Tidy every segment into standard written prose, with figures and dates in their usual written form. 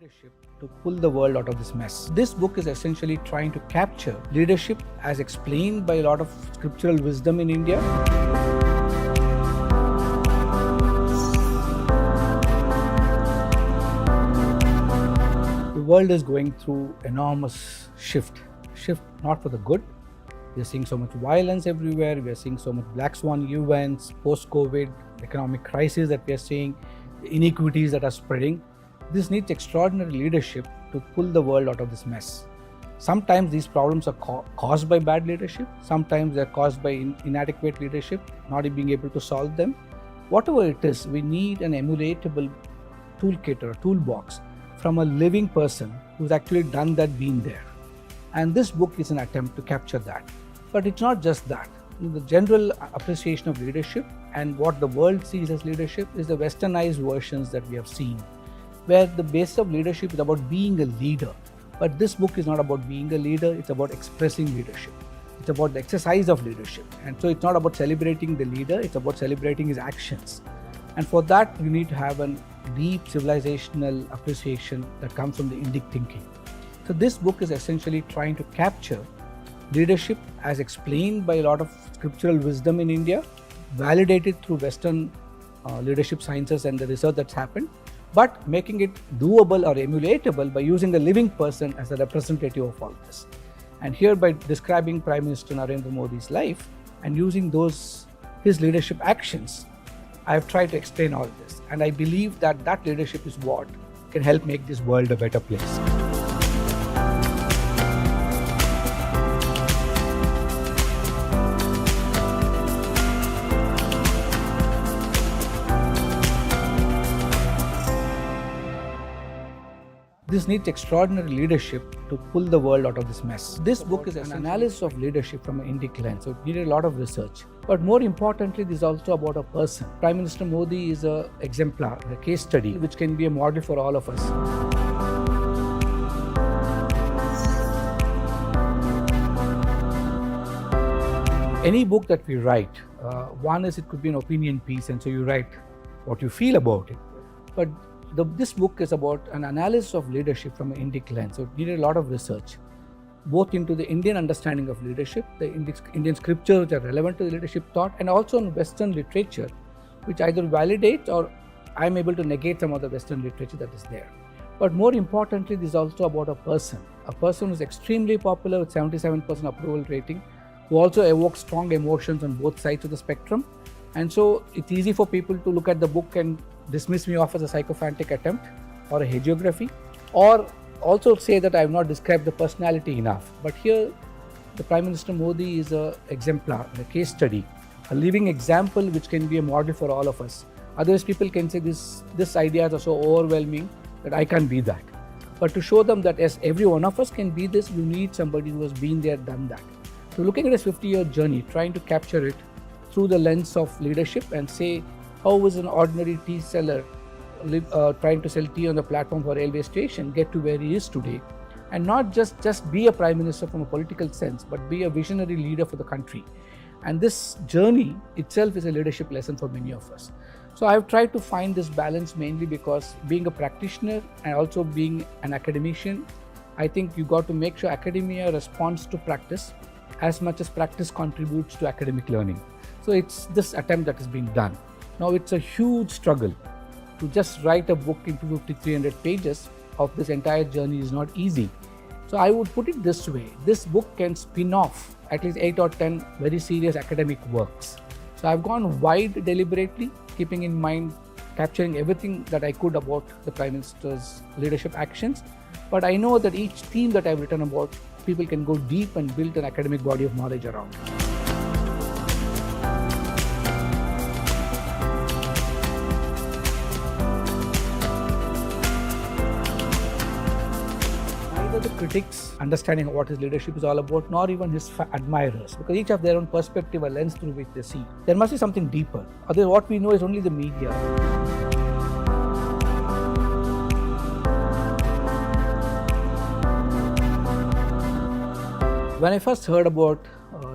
leadership to pull the world out of this mess. This book is essentially trying to capture leadership as explained by a lot of scriptural wisdom in India. The world is going through enormous shift not for the good. We are seeing so much violence everywhere. We are seeing so much black swan events, post-COVID, economic crisis that we are seeing, the inequities that are spreading. This needs extraordinary leadership to pull the world out of this mess. Sometimes these problems are caused by bad leadership. Sometimes they're caused by inadequate leadership, not being able to solve them. Whatever it is, we need an emulatable toolkit or a toolbox from a living person who's actually done that, been there. And this book is an attempt to capture that. But it's not just that. The general appreciation of leadership and what the world sees as leadership is the westernized versions that we have seen, where the base of leadership is about being a leader. But this book is not about being a leader, it's about expressing leadership. It's about the exercise of leadership. And so it's not about celebrating the leader, it's about celebrating his actions. And for that, you need to have a deep civilizational appreciation that comes from the Indic thinking. So this book is essentially trying to capture leadership as explained by a lot of scriptural wisdom in India, validated through Western leadership sciences and the research that's happened, but making it doable or emulatable by using a living person as a representative of all this. And here, by describing Prime Minister Narendra Modi's life and using his leadership actions, I have tried to explain all this. And I believe that that leadership is what can help make this world a better place. This needs extraordinary leadership to pull the world out of this mess. This book is an analysis of leadership from an Indic lens, so it needed a lot of research. But more importantly, this is also about a person. Prime Minister Modi is an exemplar, a case study, which can be a model for all of us. Any book that we write, one is it could be an opinion piece, and so you write what you feel about it. But this book is about an analysis of leadership from an Indic lens, so it needed a lot of research, both into the Indian understanding of leadership, the Indian scriptures which are relevant to the leadership thought, and also in Western literature, which either validates or I'm able to negate some of the Western literature that is there. But more importantly, this is also about a person who is extremely popular with 77% approval rating, who also evokes strong emotions on both sides of the spectrum. And so it's easy for people to look at the book and dismiss me off as a sycophantic attempt or a hagiography, or also say that I have not described the personality enough. But here, the Prime Minister Modi is an exemplar, a case study, a living example which can be a model for all of us. Otherwise, people can say this ideas are so overwhelming that I can't be that. But to show them that yes, every one of us can be this, you need somebody who has been there, done that. So looking at his 50-year journey, trying to capture it through the lens of leadership and say, how is an ordinary tea seller trying to sell tea on the platform for a railway station get to where he is today? And not just be a prime minister from a political sense, but be a visionary leader for the country. And this journey itself is a leadership lesson for many of us. So I've tried to find this balance mainly because being a practitioner and also being an academician, I think you got to make sure academia responds to practice as much as practice contributes to academic learning. So it's this attempt that is being done. Now it's a huge struggle to just write a book into 5,300 pages of this entire journey is not easy. So I would put it this way, this book can spin off at least 8 or 10 very serious academic works. So I've gone wide deliberately, keeping in mind capturing everything that I could about the Prime Minister's leadership actions. But I know that each theme that I've written about, people can go deep and build an academic body of knowledge around. The critics understanding what his leadership is all about, nor even his admirers, because each have their own perspective, a lens through which they see. There must be something deeper. Otherwise, what we know is only the media. When I first heard about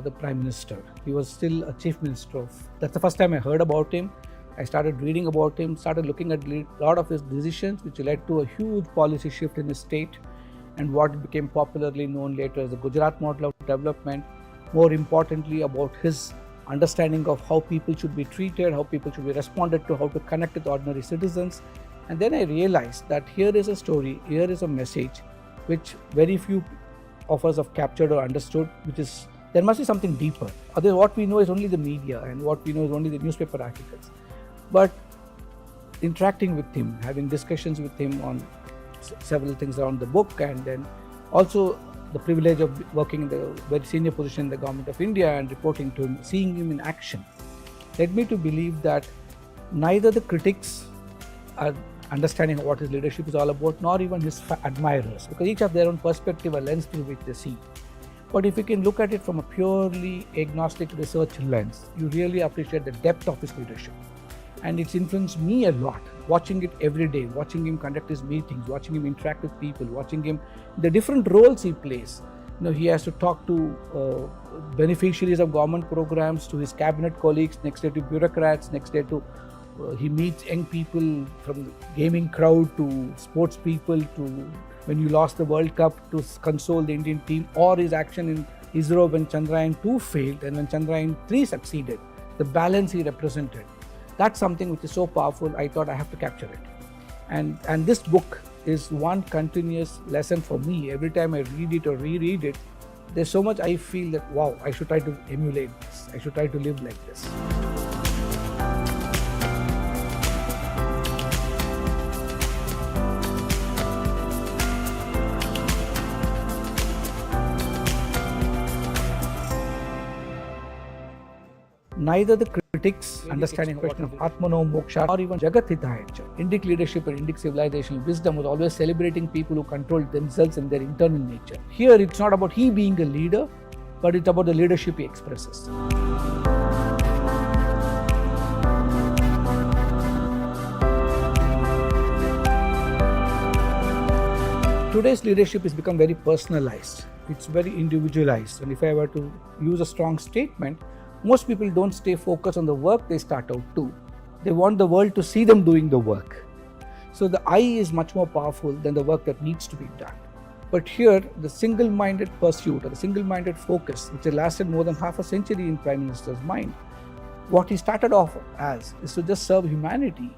the Prime Minister, he was still a Chief Minister that's the first time I heard about him. I started reading about him, started looking at a lot of his decisions, which led to a huge policy shift in his state and what became popularly known later as the Gujarat model of development. More importantly, about his understanding of how people should be treated, how people should be responded to, how to connect with ordinary citizens. And then I realized that here is a story, here is a message which very few of us have captured or understood, which is there must be something deeper. Otherwise, what we know is only the media and what we know is only the newspaper articles. But interacting with him, having discussions with him on several things around the book, and then also the privilege of working in the very senior position in the government of India and reporting to him, seeing him in action, led me to believe that neither the critics are understanding what his leadership is all about, nor even his admirers, because each have their own perspective, a lens through which they see. But if you can look at it from a purely agnostic research lens, you really appreciate the depth of his leadership. And it's influenced me a lot, watching it every day, watching him conduct his meetings, watching him interact with people, watching him, the different roles he plays. He has to talk to beneficiaries of government programs, to his cabinet colleagues, next day to bureaucrats, next day to he meets young people from the gaming crowd to sports people, to when you lost the World Cup to console the Indian team, or his action in ISRO when Chandrayaan 2 failed and when Chandrayaan 3 succeeded, the balance he represented. That's something which is so powerful, I thought I have to capture it. And this book is one continuous lesson for me. Every time I read it or reread it, there's so much I feel that, wow, I should try to emulate this. I should try to live like this. Neither the critics understanding the question of Atmano Moksha or even Jagat Hitaya. Indic leadership and Indic civilizational wisdom was always celebrating people who controlled themselves and their internal nature. Here it's not about he being a leader, but it's about the leadership he expresses. Today's leadership has become very personalized. It's very individualized. And if I were to use a strong statement, most people don't stay focused on the work they start out to. They want the world to see them doing the work. So the I is much more powerful than the work that needs to be done. But here, the single-minded pursuit or the single-minded focus, which has lasted more than half a century in Prime Minister's mind, what he started off as is to just serve humanity,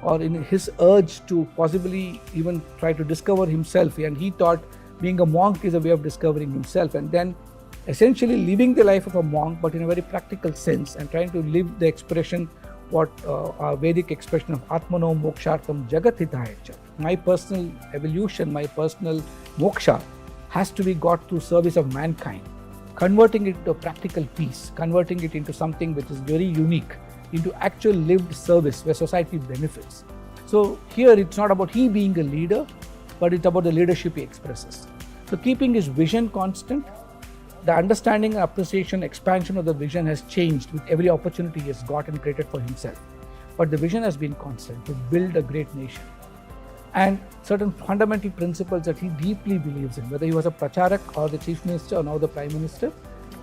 or in his urge to possibly even try to discover himself. And he thought being a monk is a way of discovering himself, and then essentially living the life of a monk, but in a very practical sense, and trying to live the expression, what our Vedic expression of Atmano Mokshartam Jagat Hitaya. My personal evolution, my personal moksha has to be got through service of mankind, converting it to a practical piece, converting it into something which is very unique, into actual lived service where society benefits. So here it's not about he being a leader, but it's about the leadership he expresses. So keeping his vision constant, the understanding and appreciation, expansion of the vision has changed with every opportunity he has got and created for himself. But the vision has been constant, to build a great nation. And certain fundamental principles that he deeply believes in, whether he was a pracharak or the chief minister or now the prime minister,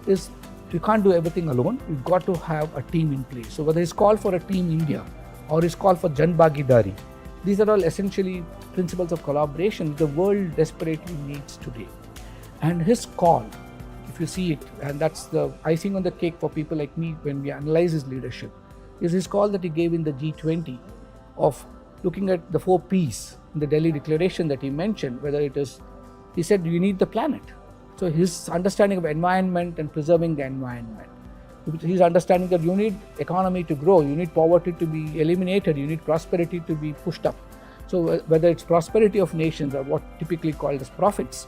is you can't do everything alone. You've got to have a team in place. So whether he's called for a Team India or he's called for Jan Bhagidari, these are all essentially principles of collaboration the world desperately needs today. And his call, if you see it, and that's the icing on the cake for people like me when we analyze his leadership, is his call that he gave in the G20 of looking at the 4 Ps in the Delhi Declaration that he mentioned, whether it is, he said you need the planet. So his understanding of environment and preserving the environment, his understanding that you need economy to grow, you need poverty to be eliminated, you need prosperity to be pushed up. So whether it's prosperity of nations or what typically called as profits,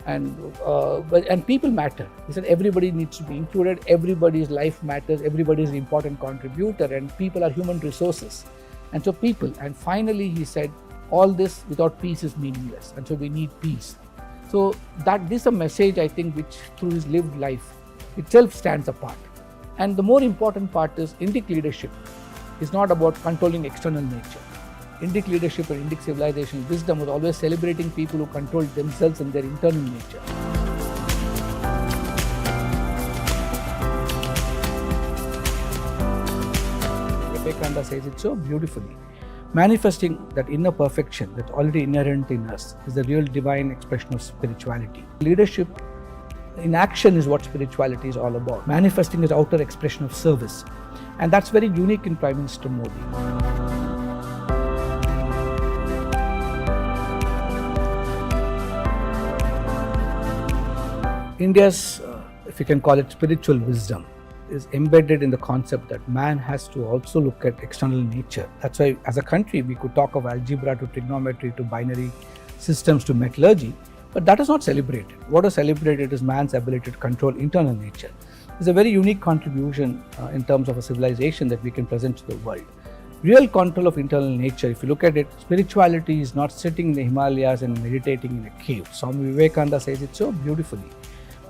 and people matter. He said everybody needs to be included, everybody's life matters, everybody is an important contributor, and people are human resources. And so people, and finally he said, all this without peace is meaningless, and so we need peace. So that this is a message, I think, which through his lived life itself stands apart. And the more important part is Indic leadership is not about controlling external nature. Indic leadership and Indic civilization wisdom was always celebrating people who controlled themselves and their internal nature. Vivekananda says it so beautifully. Manifesting that inner perfection that's already inherent in us is the real divine expression of spirituality. Leadership in action is what spirituality is all about. Manifesting is outer expression of service. And that's very unique in Prime Minister Modi. India's, if you can call it spiritual wisdom, is embedded in the concept that man has to also look at external nature. That's why as a country we could talk of algebra to trigonometry to binary systems to metallurgy, but that is not celebrated. What is celebrated is man's ability to control internal nature. It's a very unique contribution in terms of a civilization that we can present to the world. Real control of internal nature, if you look at it, spirituality is not sitting in the Himalayas and meditating in a cave. Swami Vivekananda says it so beautifully.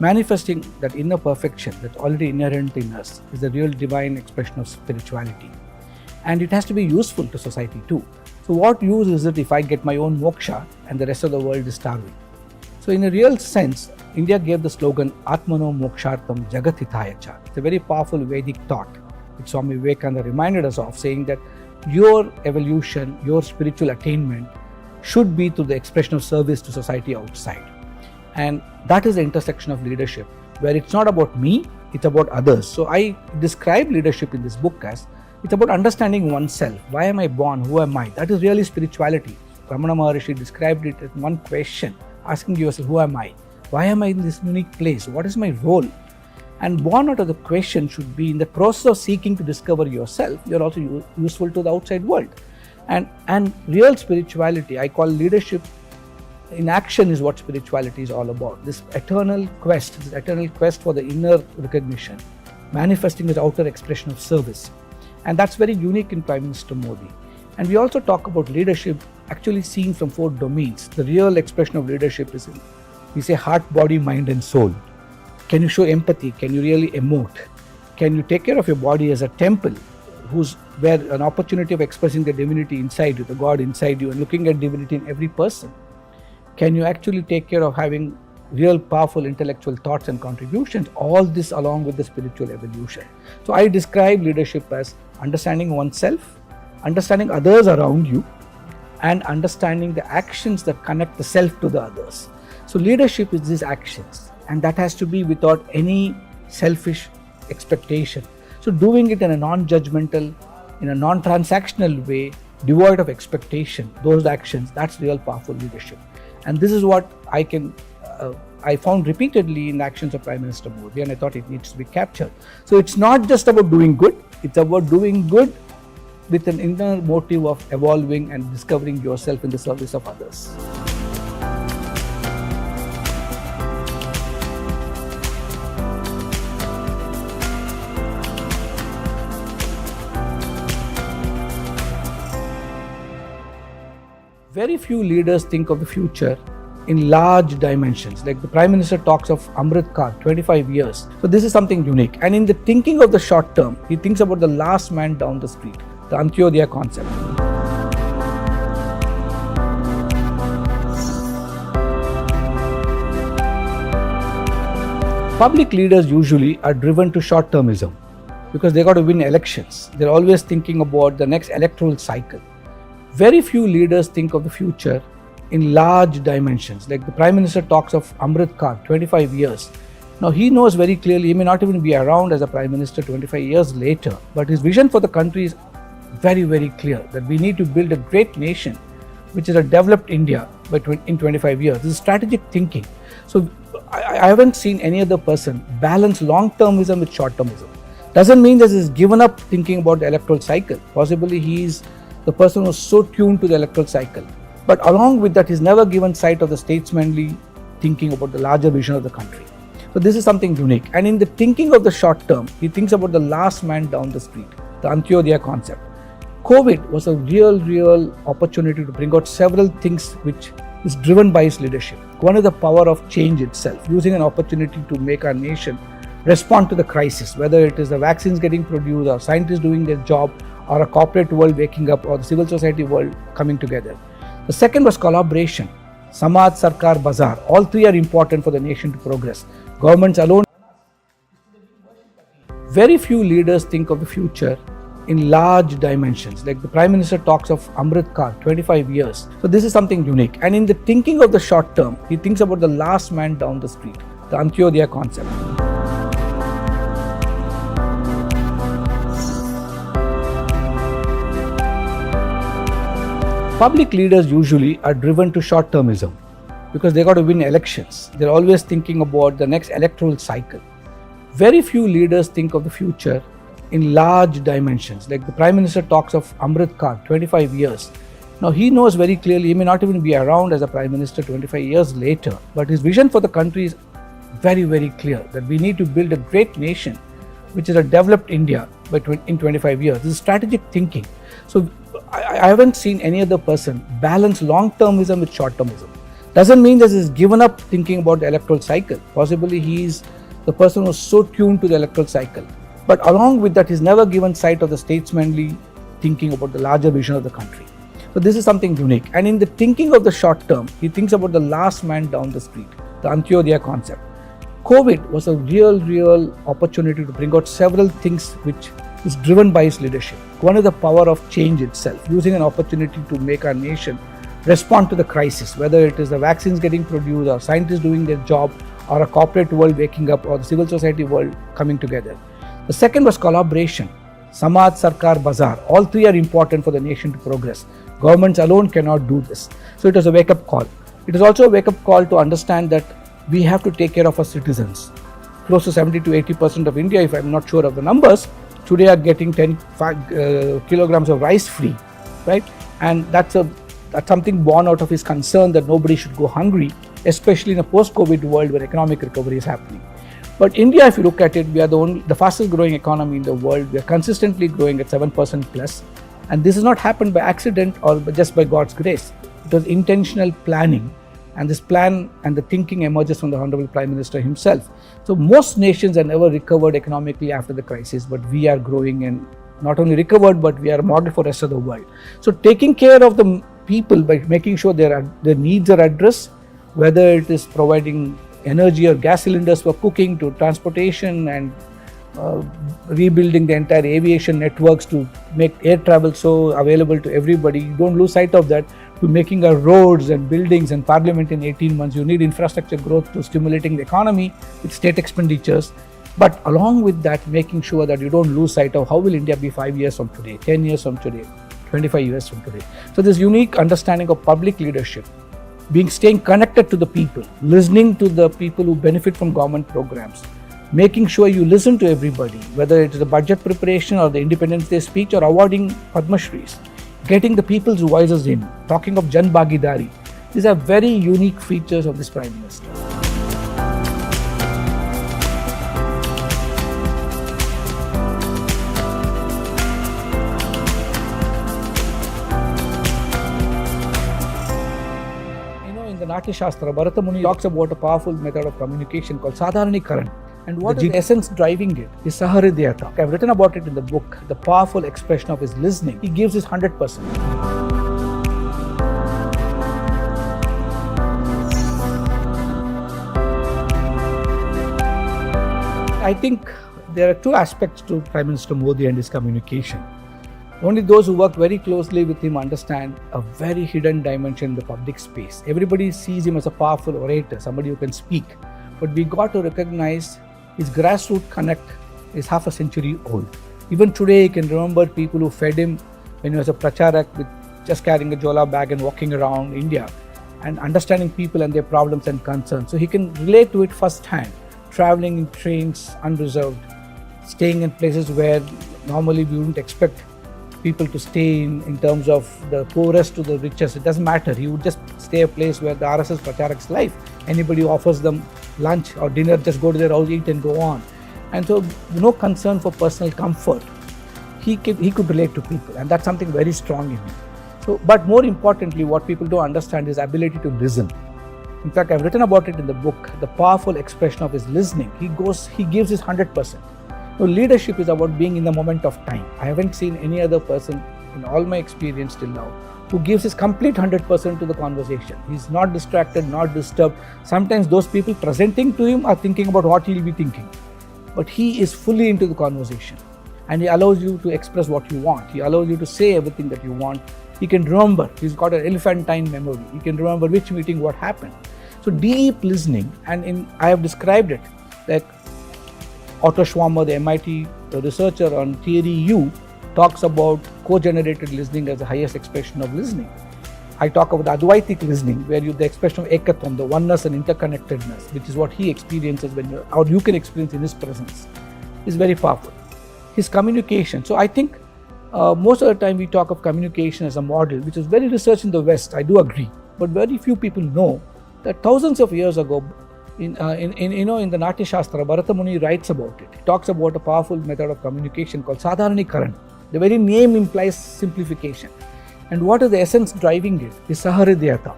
Manifesting that inner perfection that's already inherent in us is the real divine expression of spirituality. And it has to be useful to society too. So what use is it if I get my own moksha and the rest of the world is starving? So in a real sense, India gave the slogan Atmano Mokshartam Jagatithaya Cha. It's a very powerful Vedic thought which Swami Vivekananda reminded us of, saying that your evolution, your spiritual attainment should be through the expression of service to society outside. And that is the intersection of leadership, where it's not about me, it's about others. So I describe leadership in this book as it's about understanding oneself. Why am I born? Who am I? That is really spirituality. Ramana Maharishi described it as one question, asking yourself, who am I? Why am I in this unique place? What is my role? And born out of the question should be in the process of seeking to discover yourself, you're also useful to the outside world. And real spirituality, I call leadership in action is what spirituality is all about. This eternal quest for the inner recognition, manifesting as outer expression of service. And that's very unique in Prime Minister Modi. And we also talk about leadership actually seen from 4 domains. The real expression of leadership is in, we say, heart, body, mind and soul. Can you show empathy? Can you really emote? Can you take care of your body as a temple where an opportunity of expressing the divinity inside you, the God inside you, and looking at divinity in every person? Can you actually take care of having real powerful intellectual thoughts and contributions? All this along with the spiritual evolution. So I describe leadership as understanding oneself, understanding others around you, and understanding the actions that connect the self to the others. So leadership is these actions, and that has to be without any selfish expectation. So doing it in a non-judgmental, in a non-transactional way, devoid of expectation, those actions, that's real powerful leadership. And this is what I found repeatedly in the actions of Prime Minister Modi, and I thought it needs to be captured. So it's not just about doing good, it's about doing good with an inner motive of evolving and discovering yourself in the service of others. Very few leaders think of the future in large dimensions. Like the Prime Minister talks of Amrit Kal, 25 years. So this is something unique. And in the thinking of the short term, he thinks about the last man down the street, the Antyodaya concept. Public leaders usually are driven to short-termism because they got to win elections. They're always thinking about the next electoral cycle. Very few leaders think of the future in large dimensions. Like the Prime Minister talks of Amrit Kal, 25 years. Now he knows very clearly, he may not even be around as a Prime Minister 25 years later, but his vision for the country is very, very clear, that we need to build a great nation, which is a developed India in 25 years. This is strategic thinking. So I haven't seen any other person balance long-termism with short-termism. Doesn't mean that he's given up thinking about the electoral cycle. Possibly he's the person who's so tuned to the electoral cycle. But along with that, he's never given sight of the statesmanly thinking about the larger vision of the country. So this is something unique. And in the thinking of the short term, he thinks about the last man down the street, the Antyodaya concept. COVID was a real opportunity to bring out several things which is driven by his leadership. One is the power of change itself, using an opportunity to make our nation respond to the crisis, whether it is the vaccines getting produced or scientists doing their job or a corporate world waking up or the civil society world coming together. The second was collaboration. Samaj, Sarkar, Bazaar. All three are important for the nation to progress. Governments alone. Very few leaders think of the future in large dimensions. Like the Prime Minister talks of Amrit Kal, 25 years. So this is something unique. And in the thinking of the short term, he thinks about the last man down the street, the Antyodaya concept. Public leaders usually are driven to short-termism because they got to win elections. They're always thinking about the next electoral cycle. Very few leaders think of the future in large dimensions. Like the Prime Minister talks of Amrit Kal, 25 years. Now he knows very clearly he may not even be around as a Prime Minister 25 years later, but his vision for the country is very, very clear that we need to build a great nation, which is a developed India in 25 years. This is strategic thinking. So I haven't seen any other person balance long-termism with short-termism. Doesn't mean that he's given up thinking about the electoral cycle. Possibly he's the person who's so tuned to the electoral cycle. But along with that, he's never given sight of the statesmanly thinking about the larger vision of the country. So this is something unique. And in the thinking of the short term, he thinks about the last man down the street, the Antyodaya concept. COVID was a real opportunity to bring out several things which is driven by his leadership. One is the power of change itself, using an opportunity to make our nation respond to the crisis, whether it is the vaccines getting produced or scientists doing their job or a corporate world waking up or the civil society world coming together. The second was collaboration. Samaj, Sarkar, Bazaar. All three are important for the nation to progress. Governments alone cannot do this. So it was a wake-up call. It is also a wake-up call to understand that we have to take care of our citizens. Close to 70 to 80% of India, if I'm not sure of the numbers, today are getting 10 kilograms of rice free, right? And that's something born out of his concern that nobody should go hungry, especially in a post-COVID world where economic recovery is happening. But India, if you look at it, we are the fastest growing economy in the world. We are consistently growing at 7% plus. And this has not happened by accident or just by God's grace. It was intentional planning. And this plan and the thinking emerges from the Honorable Prime Minister himself. So most nations have never recovered economically after the crisis, but we are growing and not only recovered, but we are a model for the rest of the world. So taking care of the people by making sure their needs are addressed, whether it is providing energy or gas cylinders for cooking to transportation and rebuilding the entire aviation networks to make air travel so available to everybody. You don't lose sight of that. To making our roads and buildings and parliament in 18 months, you need infrastructure growth to stimulating the economy with state expenditures. But along with that, making sure that you don't lose sight of how will India be 5 years from today, 10 years from today, 25 years from today. So this unique understanding of public leadership, staying connected to the people, listening to the people who benefit from government programs, making sure you listen to everybody, whether it is the budget preparation or the Independence Day speech or awarding Padma Shris, getting the people's voices in, talking of Jan Bhagidari. These are very unique features of this Prime Minister. In the Natya Shastra, Bharata Muni talks about a powerful method of communication called Sadharanikaran. And what is the essence driving it is Sahridayata. I've written about it in the book, the powerful expression of his listening. He gives his 100%. I think there are two aspects to Prime Minister Modi and his communication. Only those who work very closely with him understand a very hidden dimension in the public space. Everybody sees him as a powerful orator, somebody who can speak. But we got to recognize his grassroots connect is half a century old. Even today, he can remember people who fed him when he was a pracharak with just carrying a jola bag and walking around India and understanding people and their problems and concerns. So he can relate to it firsthand, traveling in trains unreserved, staying in places where normally we wouldn't expect people to stay in terms of the poorest to the richest. It doesn't matter. He would just stay a place where the RSS pracharak's life. Anybody who offers them lunch or dinner, just go to their house, eat and go on. And so no concern for personal comfort. He could relate to people, and that's something very strong in him. So, but more importantly, what people don't understand is ability to listen. In fact, I've written about it in the book, the powerful expression of his listening. He gives his 100%. So leadership is about being in the moment of time. I haven't seen any other person in all my experience till now who gives his complete 100% to the conversation. He's not distracted, not disturbed. Sometimes those people presenting to him are thinking about what he'll be thinking. But he is fully into the conversation. and he allows you to express what you want. He allows you to say everything that you want. He can remember. He's got an elephantine memory. He can remember which meeting, what happened. So deep listening, and I have described it like Otto Schwammer, the MIT researcher on theory U, talks about co-generated listening as the highest expression of listening. I talk about the Advaitic listening, where the expression of ekatvam, the oneness and interconnectedness, which is what he experiences or you can experience in his presence, is very powerful. His communication. So I think most of the time we talk of communication as a model, which is very researched in the West. I do agree, but very few people know that thousands of years ago, in the Natya Shastra, Bharata Muni writes about it. He talks about a powerful method of communication called Sadharanikaran. The very name implies simplification. And what is the essence driving it? Is Sahridayata.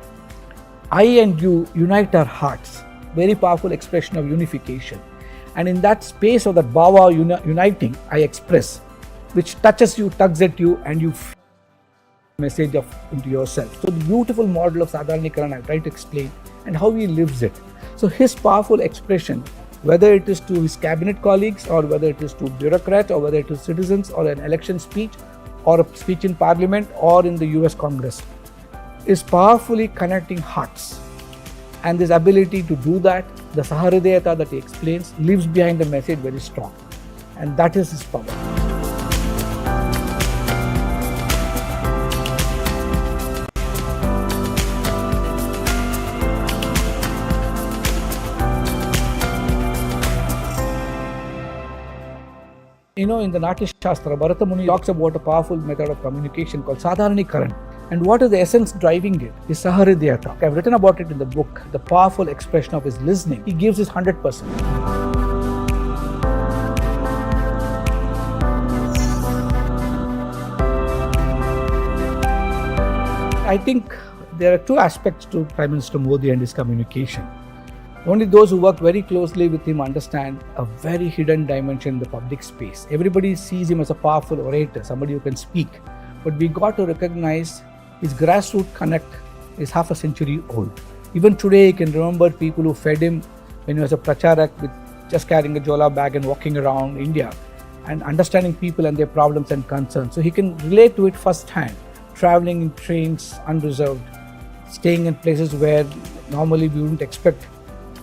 I and you unite our hearts. Very powerful expression of unification. And in that space of that bhava uniting, I express, which touches you, tugs at you, and you feel the message into yourself. So the beautiful model of Sadharanikaran I try to explain and how he lives it. So his powerful expression, whether it is to his cabinet colleagues or whether it is to bureaucrats or whether it is citizens or an election speech or a speech in parliament or in the US Congress, is powerfully connecting hearts. And this ability to do that, the Sahridayata that he explains, lives behind the message very strong. And that is his power. In the Natya Shastra, Bharata Muni talks about a powerful method of communication called Sadharanikaran. And what is the essence driving it? Is Sahridayata. I've written about it in the book, the powerful expression of his listening. He gives his 100%. I think there are two aspects to Prime Minister Modi and his communication. Only those who work very closely with him understand a very hidden dimension in the public space. Everybody sees him as a powerful orator, somebody who can speak. But we got to recognize his grassroots connect is half a century old. Even today, he can remember people who fed him when he was a pracharak with just carrying a jola bag and walking around India and understanding people and their problems and concerns. So he can relate to it firsthand, traveling in trains unreserved, staying in places where normally we wouldn't expect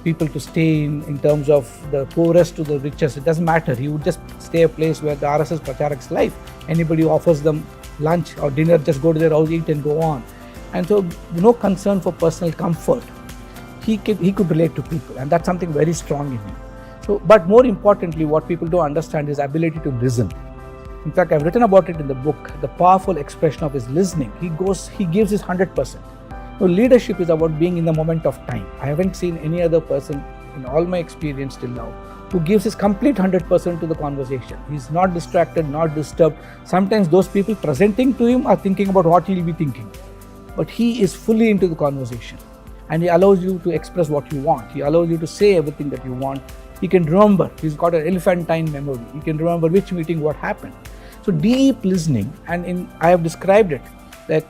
people to stay in terms of the poorest to the richest. It doesn't matter. He would just stay a place where the RSS Pracharak's life. Anybody who offers them lunch or dinner, just go to their house, eat and go on. And so no concern for personal comfort. He could relate to people, and that's something very strong in him. So, but more importantly, what people don't understand is ability to listen. In fact, I've written about it in the book, the powerful expression of his listening. He gives his 100%. So leadership is about being in the moment of time. I haven't seen any other person in all my experience till now who gives his complete 100% to the conversation. He's not distracted, not disturbed. Sometimes those people presenting to him are thinking about what he'll be thinking. But he is fully into the conversation. And he allows you to express what you want. He allows you to say everything that you want. He can remember. He's got an elephantine memory. He can remember which meeting, what happened. So deep listening, and I have described it like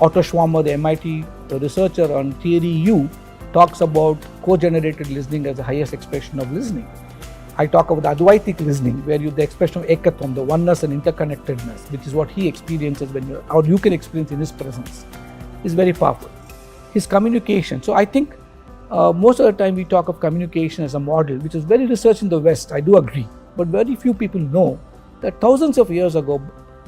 Otto Schwammer, the MIT researcher on theory U, talks about co-generated listening as the highest expression of listening. I talk about the Advaitic listening, where the expression of ekatvam, the oneness and interconnectedness, which is what he experiences or you can experience in his presence, is very powerful. His communication. So I think most of the time we talk of communication as a model, which is very researched in the West. I do agree, but very few people know that thousands of years ago,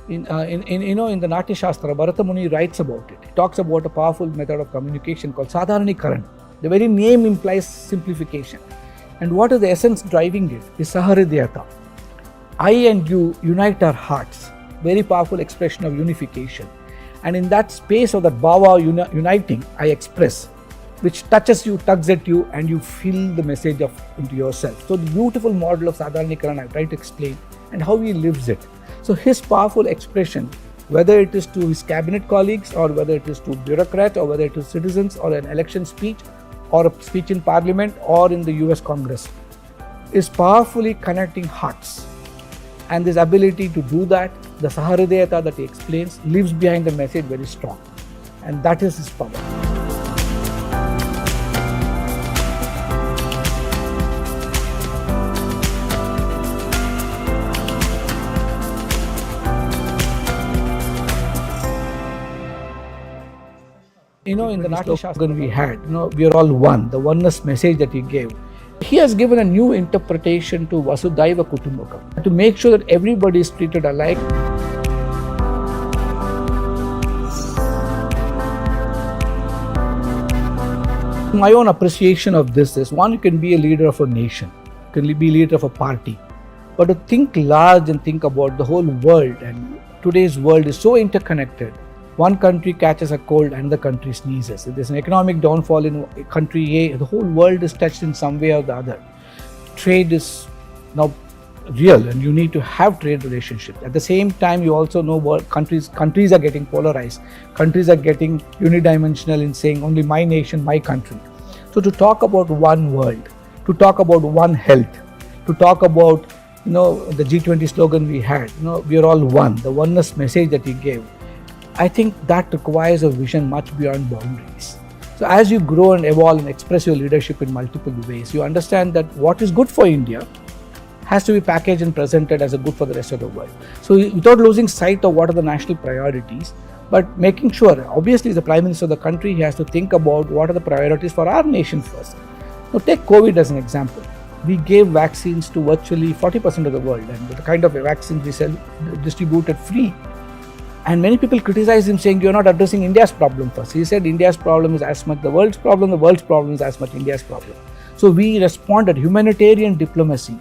in the Natya Shastra, Bharata Muni writes about it. He talks about a powerful method of communication called Sadharanikaran. The very name implies simplification. And what is the essence driving it? Is Sahridayata. I and you unite our hearts. Very powerful expression of unification. And in that space of that bhava uniting, I express, which touches you, tugs at you, and you feel the message into yourself. So the beautiful model of Sadharanikaran I try to explain and how he lives it. So his powerful expression, whether it is to his cabinet colleagues or whether it is to bureaucrats or whether it is citizens or an election speech or a speech in parliament or in the US Congress, is powerfully connecting hearts. And this ability to do that, the Sahridayata that he explains, lives behind the message very strong. And that is his power. In the Nati slogan we had, we are all one, the oneness message that he gave. He has given a new interpretation to Vasudhaiva Kutumbakam, to make sure that everybody is treated alike. My own appreciation of this is, one, you can be a leader of a nation, you can be a leader of a party, but to think large and think about the whole world, and today's world is so interconnected. One country catches a cold and the country sneezes. If there's an economic downfall in country A, the whole world is touched in some way or the other. Trade is now real and you need to have trade relationships. At the same time, you also know countries are getting polarized. Countries are getting unidimensional in saying only my nation, my country. So to talk about one world, to talk about one health, to talk about the G20 slogan we had, we are all one, the oneness message that he gave. I think that requires a vision much beyond boundaries. So as you grow and evolve and express your leadership in multiple ways, you understand that what is good for India has to be packaged and presented as a good for the rest of the world. So without losing sight of what are the national priorities, but making sure, obviously as the Prime Minister of the country, he has to think about what are the priorities for our nation first. Now take COVID as an example. We gave vaccines to virtually 40% of the world, and the kind of vaccines we distributed free. And many people criticize him saying, you're not addressing India's problem first. He said India's problem is as much the world's problem is as much India's problem. So we responded, humanitarian diplomacy,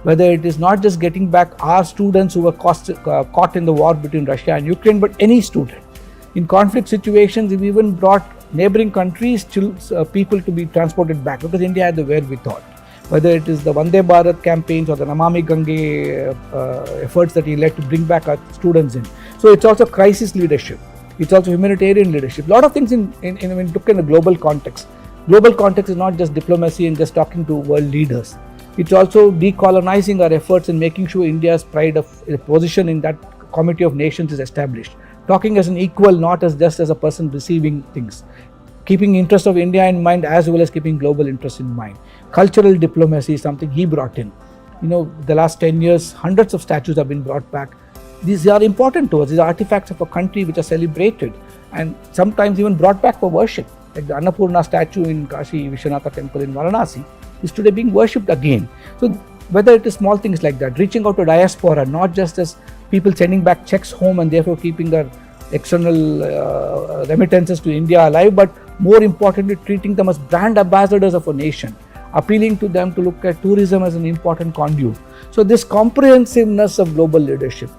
whether it is not just getting back our students who were caught in the war between Russia and Ukraine, but any student. In conflict situations, we even brought neighboring countries, people to be transported back because India had the wherewithal. Whether it is the Vande Bharat campaigns or the Namami Gange efforts that he led to bring back our students in. So it's also crisis leadership. It's also humanitarian leadership. A lot of things when you look in a global context. Global context is not just diplomacy and just talking to world leaders. It's also decolonizing our efforts and making sure India's pride of position in that committee of nations is established. Talking as an equal, not as just as a person receiving things. Keeping interest of India in mind as well as keeping global interest in mind. Cultural diplomacy is something he brought in. The last 10 years, hundreds of statues have been brought back. These are important to us. These are artifacts of a country which are celebrated and sometimes even brought back for worship. Like the Annapurna statue in Kashi Vishwanatha temple in Varanasi is today being worshipped again. So whether it is small things like that, reaching out to diaspora, not just as people sending back checks home and therefore keeping their external remittances to India alive, but more importantly, treating them as brand ambassadors of a nation, appealing to them to look at tourism as an important conduit. So this comprehensiveness of global leadership,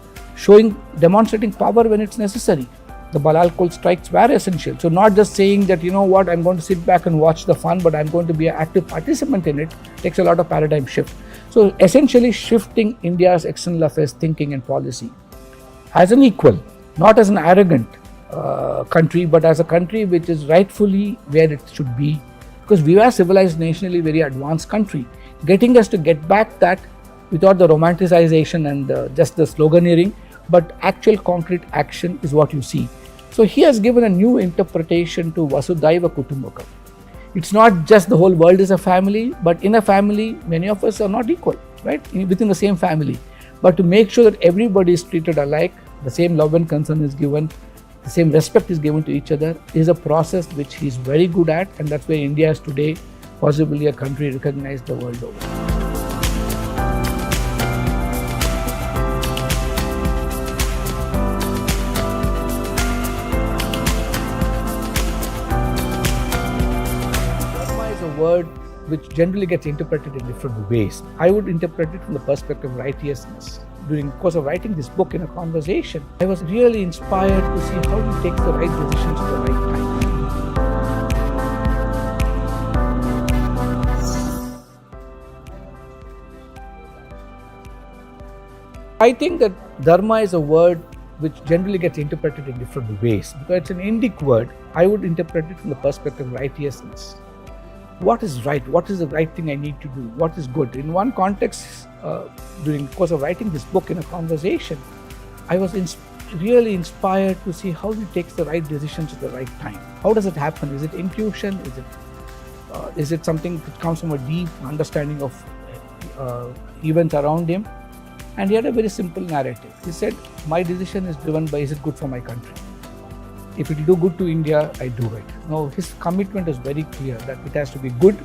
demonstrating power when it's necessary. The Balalkol strikes were essential. So not just saying that, I'm going to sit back and watch the fun, but I'm going to be an active participant in it, takes a lot of paradigm shift. So essentially shifting India's external affairs thinking and policy as an equal, not as an arrogant country, but as a country which is rightfully where it should be. Because we are civilized, nationally very advanced country. Getting us to get back that without the romanticization and just the sloganeering, but actual concrete action is what you see. So he has given a new interpretation to Vasudhaiva Kutumbakam. It's not just the whole world is a family, but in a family, many of us are not equal, right? Within the same family. But to make sure that everybody is treated alike, the same love and concern is given, the same respect is given to each other, is a process which he is very good at, and that's where India is today possibly a country recognized the world over. Word which generally gets interpreted in different ways. I would interpret it from the perspective of righteousness. During the course of writing this book in a conversation, I was really inspired to see how he takes the right decisions at the right time. I think that dharma is a word which generally gets interpreted in different ways. Because it's an Indic word, I would interpret it from the perspective of righteousness. What is right? What is the right thing I need to do? What is good? In one context, during the course of writing this book in a conversation, I was really inspired to see how he takes the right decisions at the right time. How does it happen? Is it intuition? Is it something that comes from a deep understanding of events around him? And he had a very simple narrative. He said, my decision is driven by, is it good for my country? if it will do good to India, I do it. No, his commitment is very clear that it has to be good,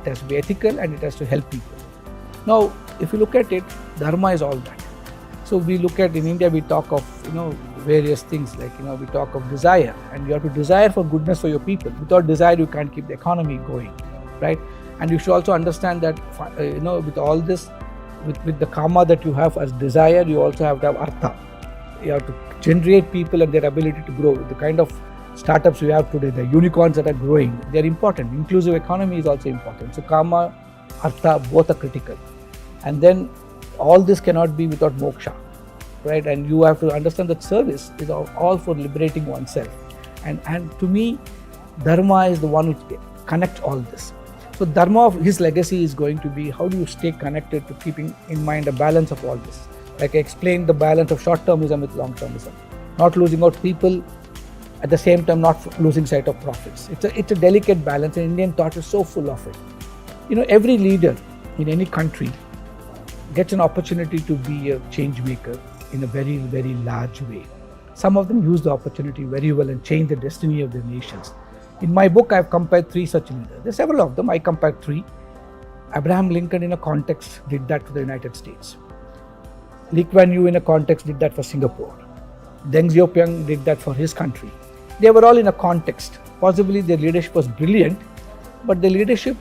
it has to be ethical, and it has to help people. Now, if you look at it, Dharma is all that. So we look at, in India, we talk of, various things like, we talk of desire, and you have to desire for goodness for your people. Without desire, you can't keep the economy going, right? And you should also understand that, with all this, with the karma that you have as desire, you also have to have artha. You have to generate people and their ability to grow. The kind of startups we have today, the unicorns that are growing, they're important. Inclusive economy is also important. So karma, artha, both are critical. And then all this cannot be without moksha, right? And you have to understand that service is all for liberating oneself. And to me, Dharma is the one which connects all this. So Dharma of his legacy is going to be, how do you stay connected to keeping in mind a balance of all this? Like I explained, the balance of short-termism with long-termism. Not losing out people, at the same time not losing sight of profits. It's a delicate balance, and Indian thought is so full of it. Every leader in any country gets an opportunity to be a change maker in a very, very large way. Some of them use the opportunity very well and change the destiny of their nations. In my book, I have compared 3 such leaders. There are several of them. I compared 3. Abraham Lincoln in a context did that for the United States. Lee Kuan Yew in a context did that for Singapore. Deng Xiaoping did that for his country. They were all in a context. Possibly their leadership was brilliant, but the leadership,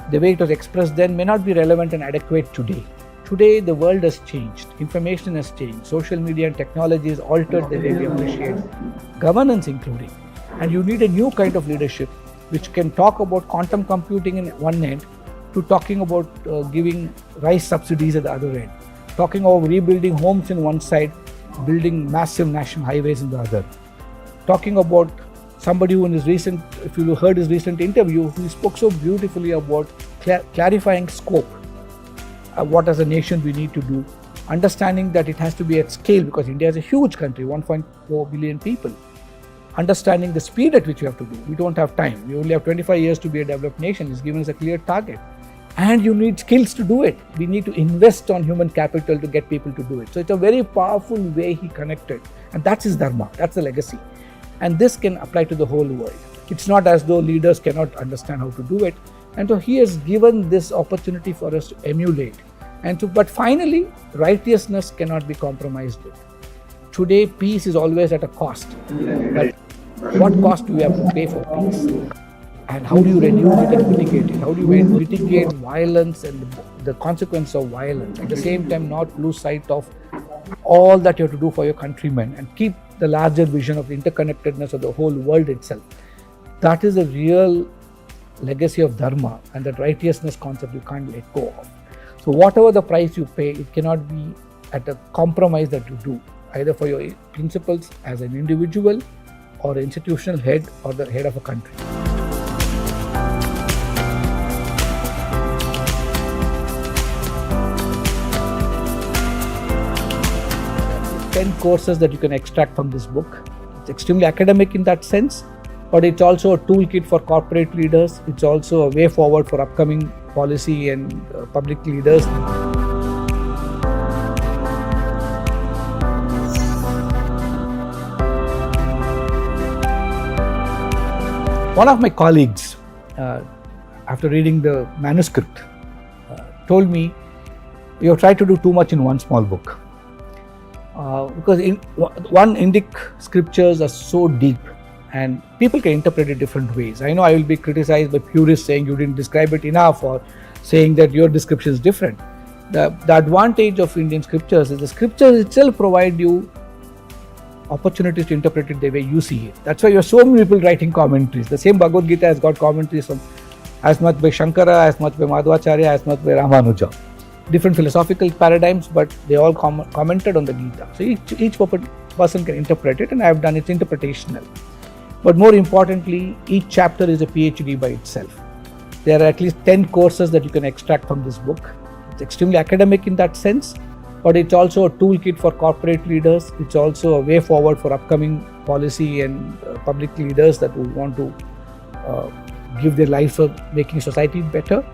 the way it was expressed then, may not be relevant and adequate today. Today, the world has changed. Information has changed. Social media and technology has altered the way we appreciate governance, including. And you need a new kind of leadership which can talk about quantum computing in one end to talking about giving rice subsidies at the other end. Talking about rebuilding homes in one side, building massive national highways in the other. Talking about somebody who in his recent, if you heard his recent interview, he spoke so beautifully about clarifying scope. What as a nation we need to do. Understanding that it has to be at scale because India is a huge country, 1.4 billion people. Understanding the speed at which you have to do. We don't have time. We only have 25 years to be a developed nation. It's given us a clear target. And you need skills to do it. We need to invest on human capital to get people to do it. So it's a very powerful way he connected. And that's his dharma. That's the legacy. And this can apply to the whole world. It's not as though leaders cannot understand how to do it. And so he has given this opportunity for us to emulate. But finally, righteousness cannot be compromised with. Today, peace is always at a cost. But what cost do we have to pay for peace? And how do you reduce it and mitigate it? How do you mitigate violence and the consequence of violence? At the same time, not lose sight of all that you have to do for your countrymen and keep the larger vision of the interconnectedness of the whole world itself. That is a real legacy of Dharma, and that righteousness concept you can't let go of. So whatever the price you pay, it cannot be at a compromise that you do, either for your principles as an individual or an institutional head or the head of a country. There are 10 courses that you can extract from this book. It's extremely academic in that sense, but it's also a toolkit for corporate leaders. It's also a way forward for upcoming policy and public leaders. One of my colleagues, after reading the manuscript, told me, "You have tried to do too much in one small book." Because one Indic scriptures are so deep and people can interpret it different ways. I know I will be criticized by purists saying you didn't describe it enough, or saying that your description is different. The advantage of Indian scriptures is the scriptures itself provide you opportunities to interpret it the way you see it. That's why you have so many people writing commentaries. The same Bhagavad Gita has got commentaries from as much by Shankara, as much by Madhvacharya, as much by Ramanuja. Different philosophical paradigms, but they all commented on the Gita. So each person can interpret it, and I have done it interpretational. But more importantly, each chapter is a PhD by itself. There are at least 10 courses that you can extract from this book. It's extremely academic in that sense, but it's also a toolkit for corporate leaders. It's also a way forward for upcoming policy and public leaders that will want to give their life for making society better.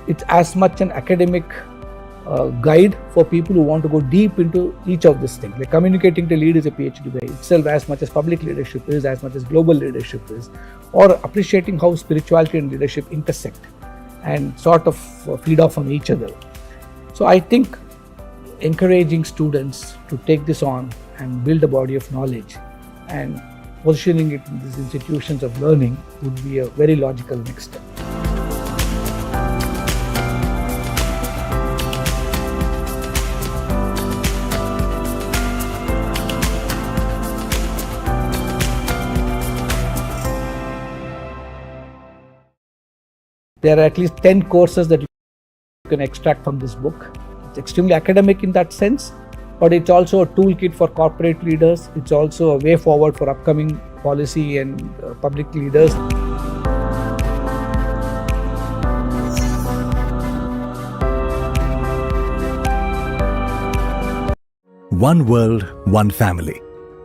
It's as much an academic guide for people who want to go deep into each of these things. Like communicating to lead is a PhD by itself, as much as public leadership is, as much as global leadership is, or appreciating how spirituality and leadership intersect and sort of feed off on each other. So I think encouraging students to take this on and build a body of knowledge and positioning it in these institutions of learning would be a very logical next step. There are at least 10 courses that you can extract from this book. It's extremely academic in that sense, but it's also a toolkit for corporate leaders. It's also a way forward for upcoming policy and public leaders. One World, One Family.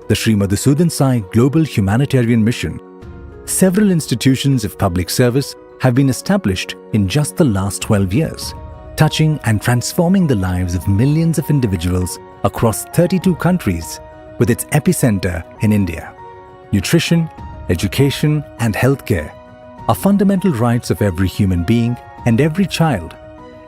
The Sri Madhusudan Sai Global Humanitarian Mission. Several institutions of public service have been established in just the last 12 years, touching and transforming the lives of millions of individuals across 32 countries, with its epicenter in India. Nutrition, education, and healthcare are fundamental rights of every human being and every child,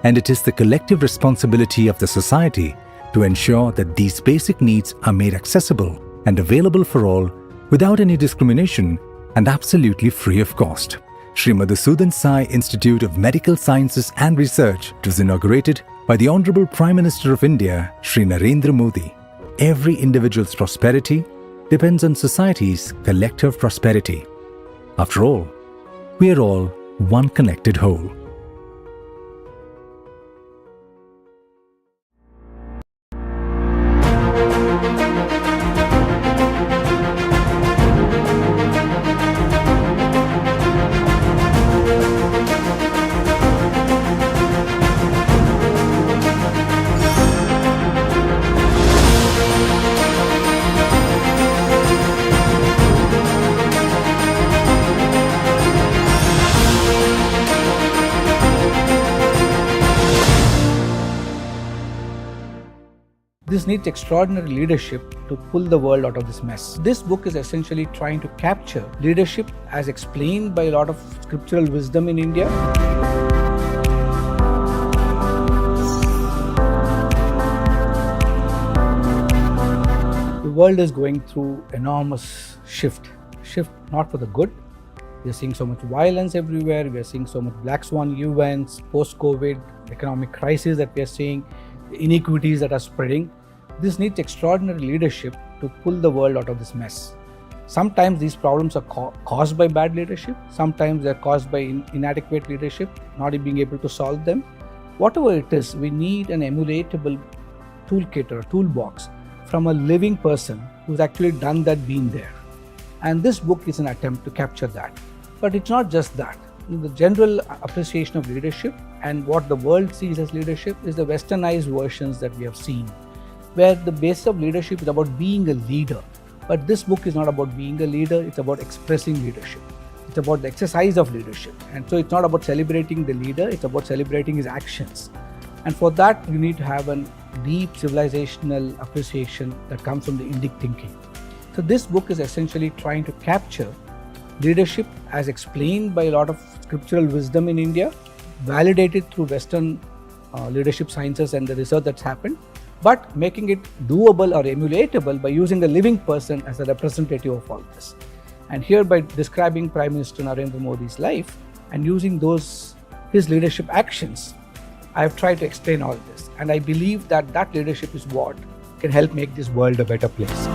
and it is the collective responsibility of the society to ensure that these basic needs are made accessible and available for all without any discrimination and absolutely free of cost. Sri Madhusudan Sai Institute of Medical Sciences and Research was inaugurated by the Honorable Prime Minister of India, Sri Narendra Modi. Every individual's prosperity depends on society's collective prosperity. After all, we are all one connected whole. This needs extraordinary leadership to pull the world out of this mess. This book is essentially trying to capture leadership as explained by a lot of scriptural wisdom in India. The world is going through enormous shift not for the good. We are seeing so much violence everywhere. We are seeing so much black swan events, post-COVID, economic crisis that we are seeing, the inequities that are spreading. This needs extraordinary leadership to pull the world out of this mess. Sometimes these problems are caused by bad leadership. Sometimes they're caused by inadequate leadership, not being able to solve them. Whatever it is, we need an emulatable toolkit or a toolbox from a living person who's actually done that, been there. And this book is an attempt to capture that. But it's not just that. The general appreciation of leadership and what the world sees as leadership is the westernized versions that we have seen, where the basis of leadership is about being a leader. But this book is not about being a leader, it's about expressing leadership. It's about the exercise of leadership. And so it's not about celebrating the leader, it's about celebrating his actions. And for that, you need to have a deep civilizational appreciation that comes from the Indic thinking. So this book is essentially trying to capture leadership as explained by a lot of scriptural wisdom in India, validated through Western leadership sciences and the research that's happened, but making it doable or emulatable by using a living person as a representative of all this. And here, by describing Prime Minister Narendra Modi's life and using his leadership actions, I have tried to explain all this. And I believe that that leadership is what can help make this world a better place.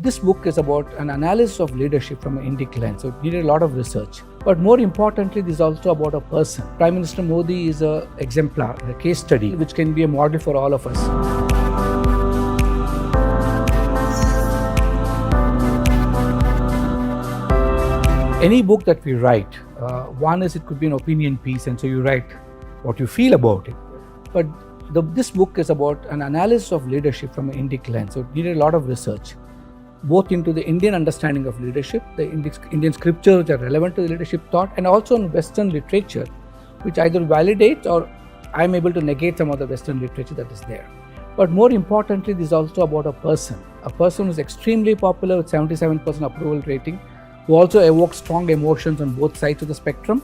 This book is about an analysis of leadership from an Indic lens, so it needed a lot of research. But more importantly, this is also about a person. Prime Minister Modi is an exemplar, a case study, which can be a model for all of us. Any book that we write, one is it could be an opinion piece, and so you write what you feel about it. But This book is about an analysis of leadership from an Indic lens. So it needed a lot of research, both into the Indian understanding of leadership, the Indian scriptures which are relevant to the leadership thought, and also in Western literature, which either validates or I'm able to negate some of the Western literature that is there. But more importantly, this is also about a person who is extremely popular with 77% approval rating, who also evokes strong emotions on both sides of the spectrum.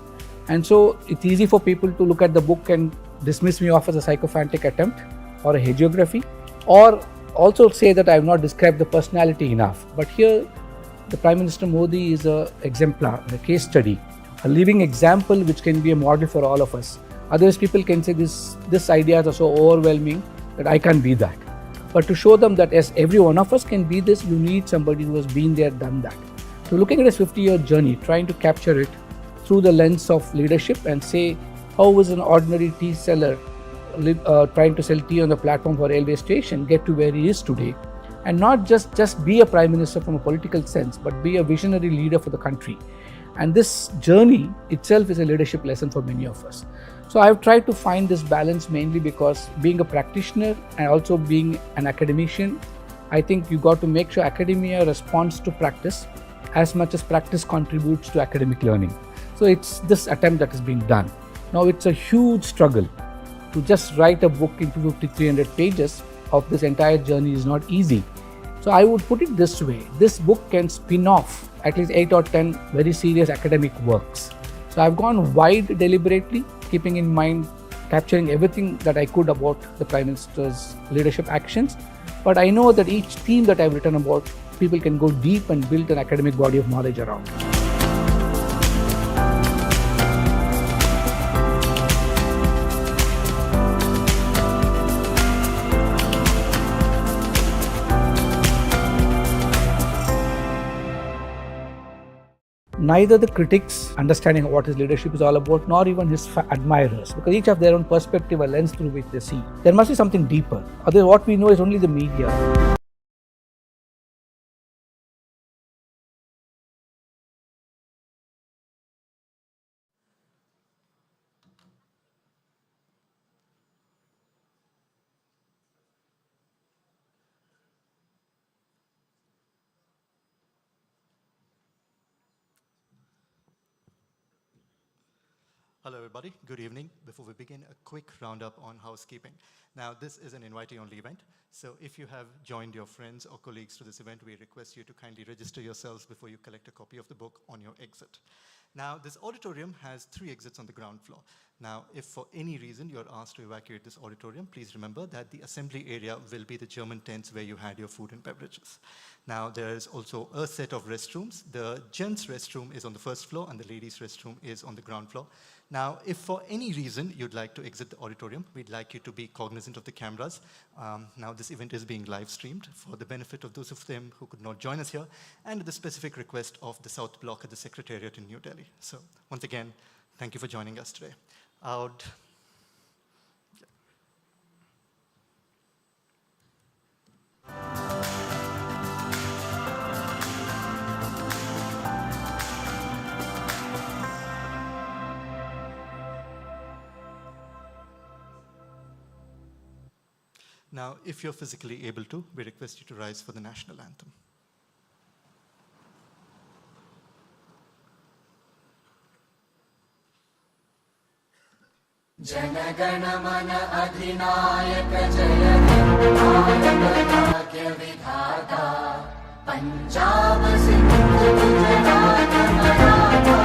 And so it's easy for people to look at the book and dismiss me off as a sycophantic attempt or a hagiography, or also say that I have not described the personality enough. But here, the Prime Minister Modi is an exemplar, a case study, a living example which can be a model for all of us. Otherwise, people can say this ideas are so overwhelming that I can't be that. But to show them that yes, every one of us can be this, you need somebody who has been there, done that. So looking at his 50-year journey, trying to capture it through the lens of leadership and say, how is an ordinary tea seller trying to sell tea on the platform for a railway station get to where he is today, and not just be a prime minister from a political sense, but be a visionary leader for the country. And this journey itself is a leadership lesson for many of us. So I've tried to find this balance mainly because being a practitioner and also being an academician, I think you got to make sure academia responds to practice as much as practice contributes to academic learning. So it's this attempt that is being done. Now it's a huge struggle to just write a book into 5,300 pages of this entire journey is not easy. So I would put it this way, this book can spin off at least 8 or 10 very serious academic works. So I've gone wide deliberately, keeping in mind capturing everything that I could about the Prime Minister's leadership actions. But I know that each theme that I've written about, people can go deep and build an academic body of knowledge around. Neither the critics understanding what his leadership is all about, nor even his admirers, because each have their own perspective, a lens through which they see. There must be something deeper. Otherwise, what we know is only the media. Hello everybody, good evening. Before we begin, a quick roundup on housekeeping. Now this is an invitee-only event, so if you have joined your friends or colleagues to this event, we request you to kindly register yourselves before you collect a copy of the book on your exit. Now this auditorium has 3 exits on the ground floor. Now if for any reason you're asked to evacuate this auditorium, please remember that the assembly area will be the German tents where you had your food and beverages. Now there is also a set of restrooms. The gents' restroom is on the first floor and the ladies' restroom is on the ground floor. Now, if for any reason you'd like to exit the auditorium, we'd like you to be cognizant of the cameras. Now, this event is being live streamed for the benefit of those of them who could not join us here, and at the specific request of the South Block at the Secretariat in New Delhi. So, once again, thank you for joining us today. Now, if you're physically able to, we request you to rise for the national anthem. Jana Gana Mana अधिनायक जय हे भारत भाग्य विधाता Punjab Sindh Gujarat Maratha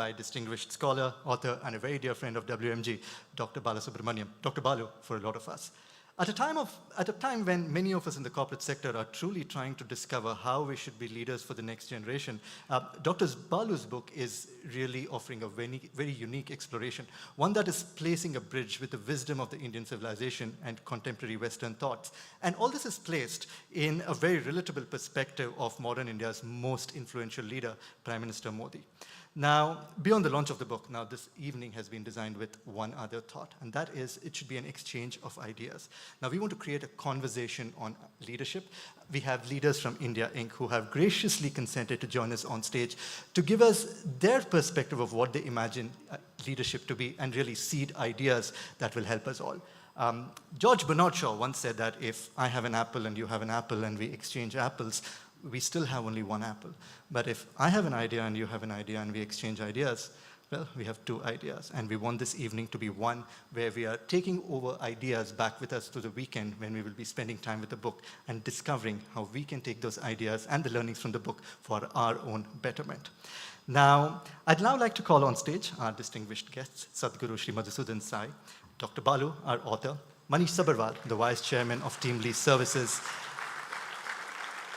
by distinguished scholar, author, and a very dear friend of WMG, Dr. Balasubramaniam, Dr. Balu, for a lot of us. At a time when many of us in the corporate sector are truly trying to discover how we should be leaders for the next generation, Dr. Balu's book is really offering a very unique exploration, one that is placing a bridge with the wisdom of the Indian civilization and contemporary Western thoughts. And all this is placed in a very relatable perspective of modern India's most influential leader, Prime Minister Modi. Now, beyond the launch of the book, now this evening has been designed with one other thought, and that is it should be an exchange of ideas. Now, we want to create a conversation on leadership. We have leaders from India Inc. who have graciously consented to join us on stage to give us their perspective of what they imagine leadership to be and really seed ideas that will help us all. George Bernard Shaw once said that if I have an apple and you have an apple and we exchange apples, we still have only one apple. But if I have an idea and you have an idea and we exchange ideas, well, we have two ideas. And we want this evening to be one where we are taking over ideas back with us to the weekend when we will be spending time with the book and discovering how we can take those ideas and the learnings from the book for our own betterment. Now, I'd now like to call on stage our distinguished guests, Sadhguru Sri Madhusudan Sai, Dr. Balu, our author, Manish Sabharwal, the Vice Chairman of Teamlease Services,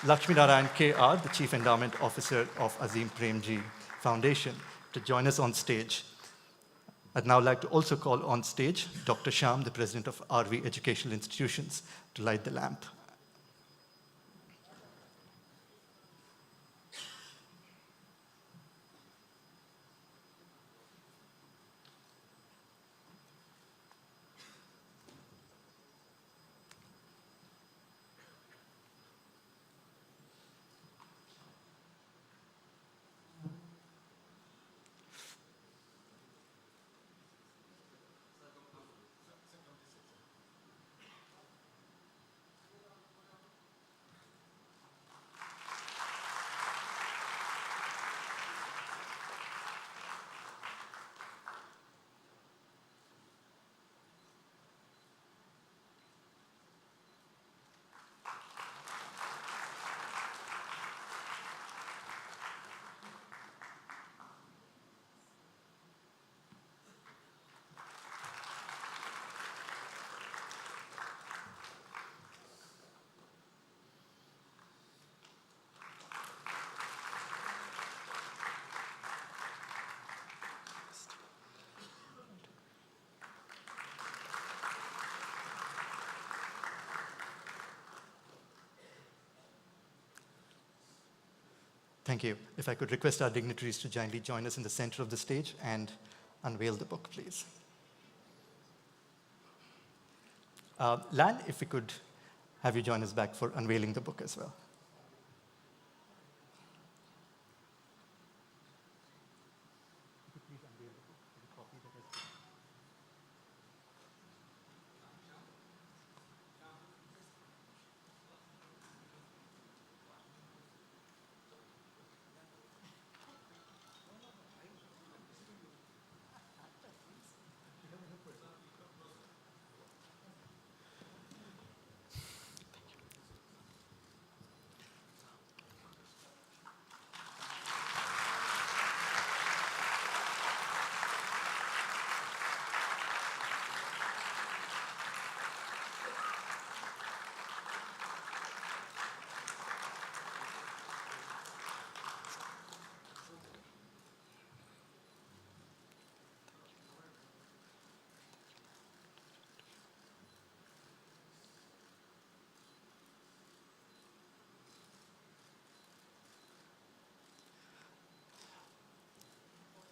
Lakshmi Narayan K.R., the Chief Endowment Officer of Azim Premji Foundation, to join us on stage. I'd now like to also call on stage Dr. Sham, the President of RV Educational Institutions, to light the lamp. Thank you. If I could request our dignitaries to kindly join us in the center of the stage and unveil the book, please. Lan, if we could have you join us back for unveiling the book as well.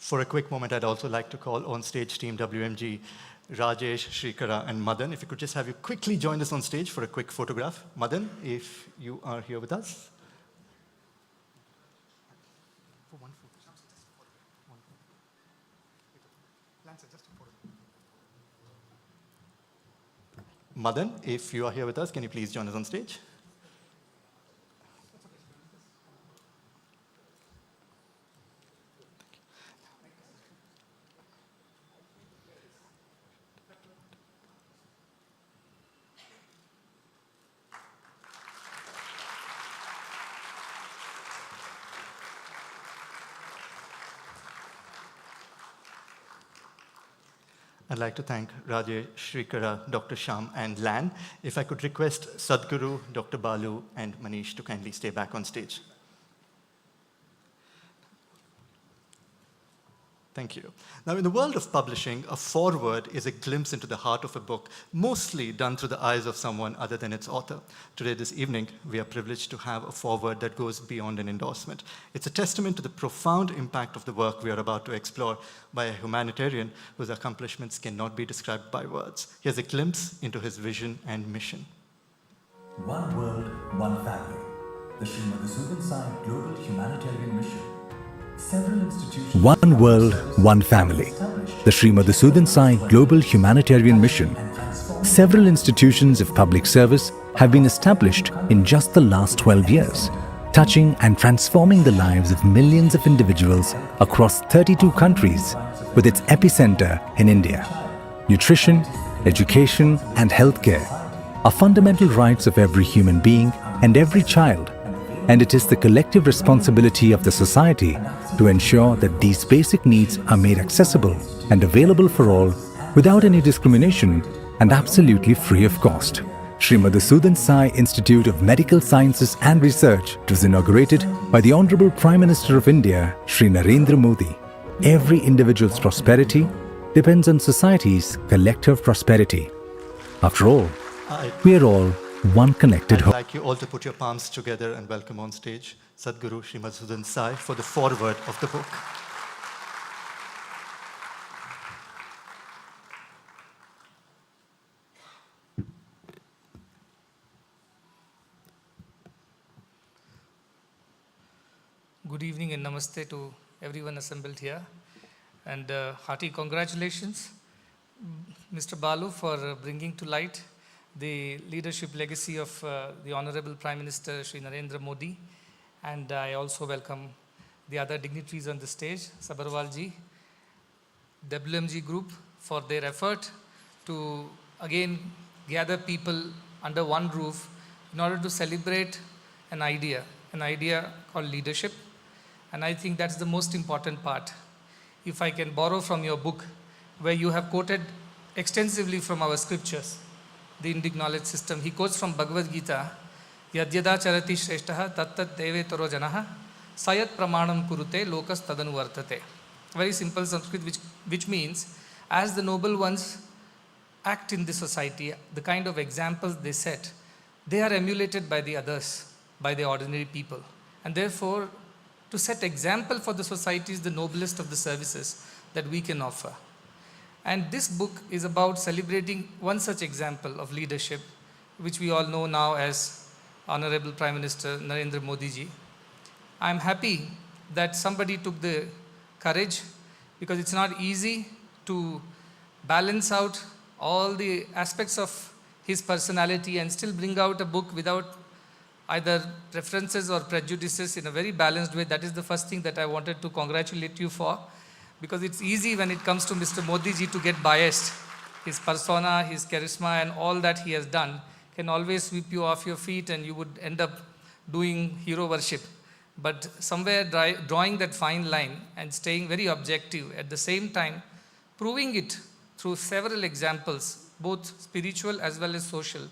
For a quick moment, I'd also like to call on stage team WMG, Rajesh, Shrikara, and Madan. If you could just have you quickly join us on stage for a quick photograph. Madan, if you are here with us. Madan, if you are here with us, can you please join us on stage? I'd like to thank Rajesh, Shrikara, Dr. Sham, and Lan. If I could request Sadhguru, Dr. Balu, and Manish to kindly stay back on stage. Thank you. Now, in the world of publishing, a foreword is a glimpse into the heart of a book, mostly done through the eyes of someone other than its author. Today, this evening, we are privileged to have a foreword that goes beyond an endorsement. It's a testament to the profound impact of the work we are about to explore by a humanitarian whose accomplishments cannot be described by words. Here's a glimpse into his vision and mission. One world, one family. The Sri Madhusudan Sai Global Humanitarian Mission. Several institutions. One world, one family. The Sri Madhusudan Sai Global Humanitarian Mission. Several institutions of public service have been established in just the last 12 years, touching and transforming the lives of millions of individuals across 32 countries, with its epicenter in India. Nutrition, education, and healthcare are fundamental rights of every human being and every child, and it is the collective responsibility of the society to ensure that these basic needs are made accessible and available for all without any discrimination and absolutely free of cost. Sri Madhusudan Sai Institute of Medical Sciences and Research was inaugurated by the Honorable Prime Minister of India, Shri Narendra Modi. Every individual's prosperity depends on society's collective prosperity. After all, we are all one connected I'd whole. like you all to put your palms together and welcome on stage Sadhguru Sri Madhusudan Sai for the foreword of the book. Good evening and namaste to everyone assembled here. And hearty congratulations, Mr. Balu, for bringing to light the leadership legacy of the Honorable Prime Minister Shri Narendra Modi. And I also welcome the other dignitaries on the stage, Sabharwal ji, WMG Group, for their effort to again gather people under one roof in order to celebrate an idea called leadership. And I think that's the most important part. If I can borrow from your book, where you have quoted extensively from our scriptures, the Indic knowledge system. He quotes from Bhagavad Gita, Yadyada charati shreshtaha tattat deve taro janaha sayat pramanam kurute lokas tadanu vartate. Very simple Sanskrit, which means, as the noble ones act in the society, the kind of examples they set, they are emulated by the others, by the ordinary people. And therefore, to set example for the society is the noblest of the services that we can offer. And this book is about celebrating one such example of leadership, which we all know now as Honorable Prime Minister Narendra Modi ji. I'm happy that somebody took the courage, because it's not easy to balance out all the aspects of his personality and still bring out a book without either preferences or prejudices, in a very balanced way. That is the first thing that I wanted to congratulate you for. Because it's easy when it comes to Mr. Modi ji to get biased. His persona, his charisma, and all that he has done can always sweep you off your feet, and you would end up doing hero worship. But somewhere drawing that fine line and staying very objective, at the same time proving it through several examples, both spiritual as well as social,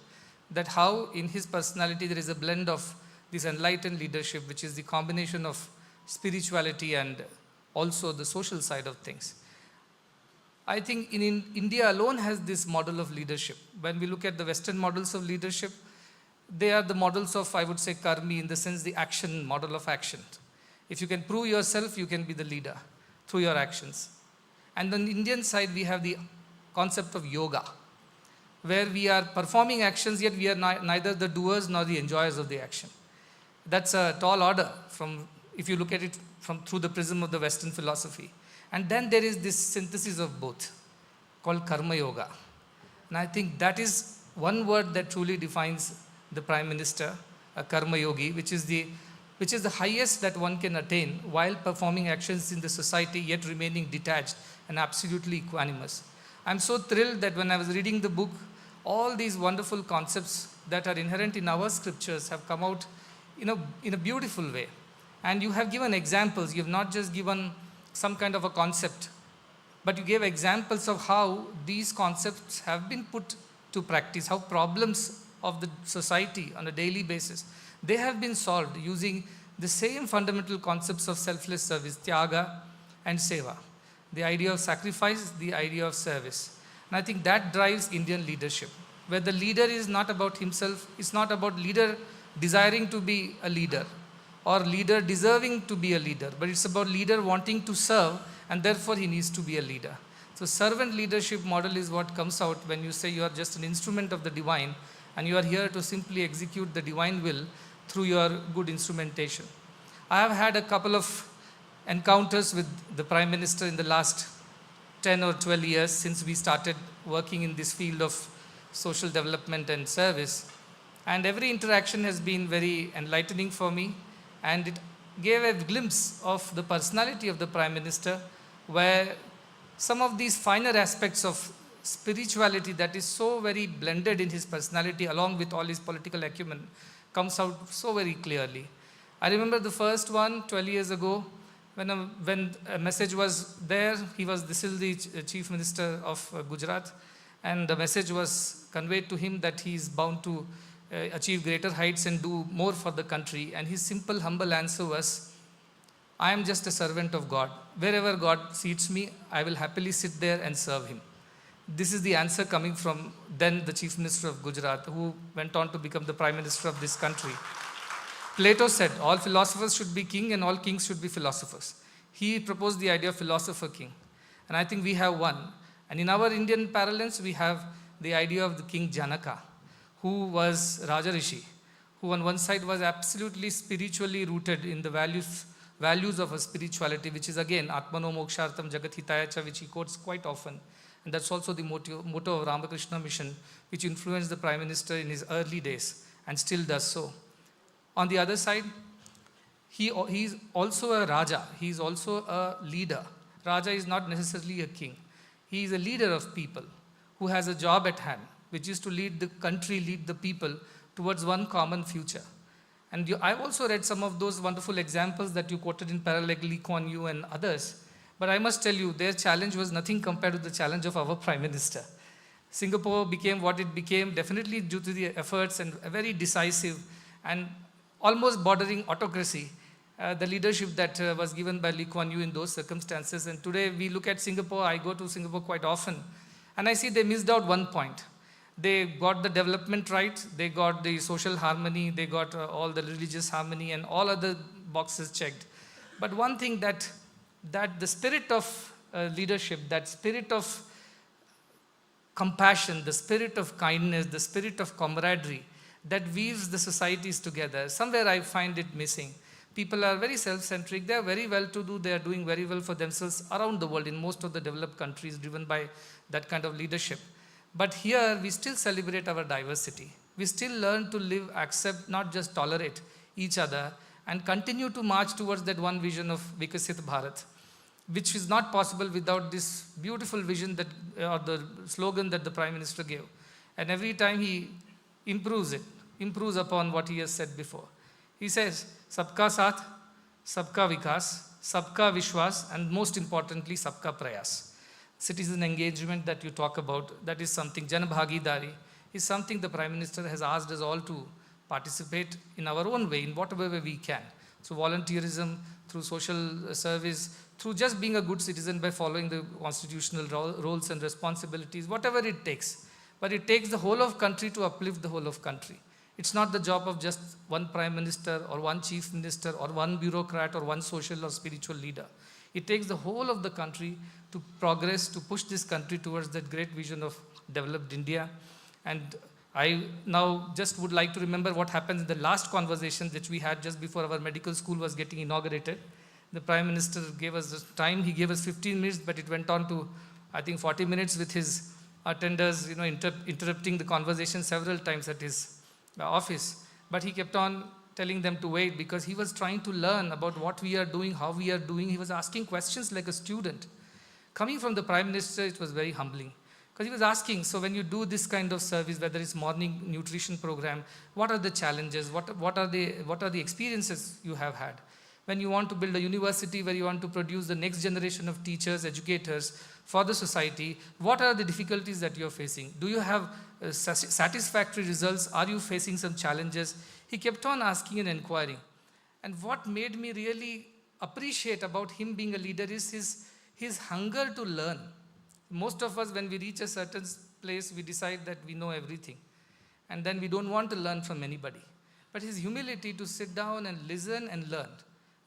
that how in his personality there is a blend of this enlightened leadership, which is the combination of spirituality and also the social side of things. I think in India alone has this model of leadership. When we look at the Western models of leadership, they are the models of, I would say, karmi, in the sense the action, model of action. If you can prove yourself, you can be the leader through your actions. And on the Indian side, we have the concept of yoga, where we are performing actions, yet we are neither the doers nor the enjoyers of the action. That's a tall order if you look at it through the prism of the Western philosophy. And then there is this synthesis of both, called karma yoga. And I think that is one word that truly defines the Prime Minister, a karma yogi, which is the highest that one can attain while performing actions in the society, yet remaining detached and absolutely equanimous. I'm so thrilled that when I was reading the book, all these wonderful concepts that are inherent in our scriptures have come out in a beautiful way. And you have given examples. You have not just given some kind of a concept but you gave examples of how these concepts have been put to practice, how problems of the society on a daily basis, they have been solved using the same fundamental concepts of selfless service, tyaga and seva. The idea of sacrifice, the idea of service. And I think that drives Indian leadership, where the leader is not about himself, it's not about leader desiring to be a leader or leader deserving to be a leader, but it's about leader wanting to serve and therefore he needs to be a leader. So servant leadership model is what comes out when you say you are just an instrument of the divine and you are here to simply execute the divine will through your good instrumentation. I have had a couple of encounters with the Prime Minister in the last 10 or 12 years since we started working in this field of social development and service. And every interaction has been very enlightening for me, and it gave a glimpse of the personality of the Prime Minister, where some of these finer aspects of spirituality that is so very blended in his personality along with all his political acumen comes out so very clearly. I remember the first one 12 years ago when a message was there. This is the Chief Minister of Gujarat, and the message was conveyed to him that he is bound to achieve greater heights and do more for the country. And his simple, humble answer was, I am just a servant of God. Wherever God seats me, I will happily sit there and serve him. This is the answer coming from then the Chief Minister of Gujarat, who went on to become the Prime Minister of this country. Plato said, all philosophers should be king and all kings should be philosophers. He proposed the idea of philosopher king. And I think we have one. And in our Indian parlance, we have the idea of the King Janaka, who was Raja Rishi, who on one side was absolutely spiritually rooted in the values of a spirituality, which is again, Atmano Mokshartam Jagat Hitaya Cha, which he quotes quite often. And that's also the motto of Ramakrishna Mission, which influenced the Prime Minister in his early days and still does so. On the other side, he's also a Raja. He's also a leader. Raja is not necessarily a king. He is a leader of people who has a job at hand, which is to lead the country, lead the people towards one common future. And I've also read some of those wonderful examples that you quoted in parallel, like Lee Kuan Yew and others. But I must tell you, their challenge was nothing compared to the challenge of our Prime Minister. Singapore became what it became, definitely due to the efforts and a very decisive and almost bordering autocracy, the leadership that was given by Lee Kuan Yew in those circumstances. And today we look at Singapore, I go to Singapore quite often, and I see they missed out one point. They got the development right, they got the social harmony, they got all the religious harmony and all other boxes checked. But one thing that the spirit of leadership, that spirit of compassion, the spirit of kindness, the spirit of camaraderie that weaves the societies together, somewhere I find it missing. People are very self-centric, they are very well-to-do, they are doing very well for themselves around the world in most of the developed countries driven by that kind of leadership. But here we still celebrate our diversity. We still learn to live, accept, not just tolerate each other, and continue to march towards that one vision of Vikasit Bharat, which is not possible without this beautiful vision that, or the slogan that the Prime Minister gave. And every time he improves upon what he has said before. He says, Sabka Saath, Sabka Vikas, Sabka Vishwas, and most importantly, Sabka Prayas. Citizen engagement that you talk about, that is something, Jan Bhagidari, is something the Prime Minister has asked us all to participate in our own way, in whatever way we can. So volunteerism, through social service, through just being a good citizen by following the constitutional roles and responsibilities, whatever it takes. But it takes the whole of country to uplift the whole of country. It's not the job of just one Prime Minister or one Chief Minister or one bureaucrat or one social or spiritual leader. It takes the whole of the country to progress, to push this country towards that great vision of developed India. And I now just would like to remember what happened in the last conversation that we had just before our medical school was getting inaugurated. The Prime Minister gave us time, he gave us 15 minutes, but it went on to, I think, 40 minutes with his attenders, interrupting the conversation several times at his office. But he kept on telling them to wait because he was trying to learn about what we are doing, how we are doing. He was asking questions like a student. Coming from the Prime Minister, it was very humbling. Because he was asking, so when you do this kind of service, whether it's morning nutrition program, what are the challenges? What are the experiences you have had? when you want to build a university where you want to produce the next generation of teachers, educators for the society, what are the difficulties that you're facing? Do you have satisfactory results? Are you facing some challenges? He kept on asking and inquiring. And what made me really appreciate about him being a leader is his hunger to learn. Most of us, when we reach a certain place, we decide that we know everything. And then we don't want to learn from anybody. But his humility to sit down and listen and learn.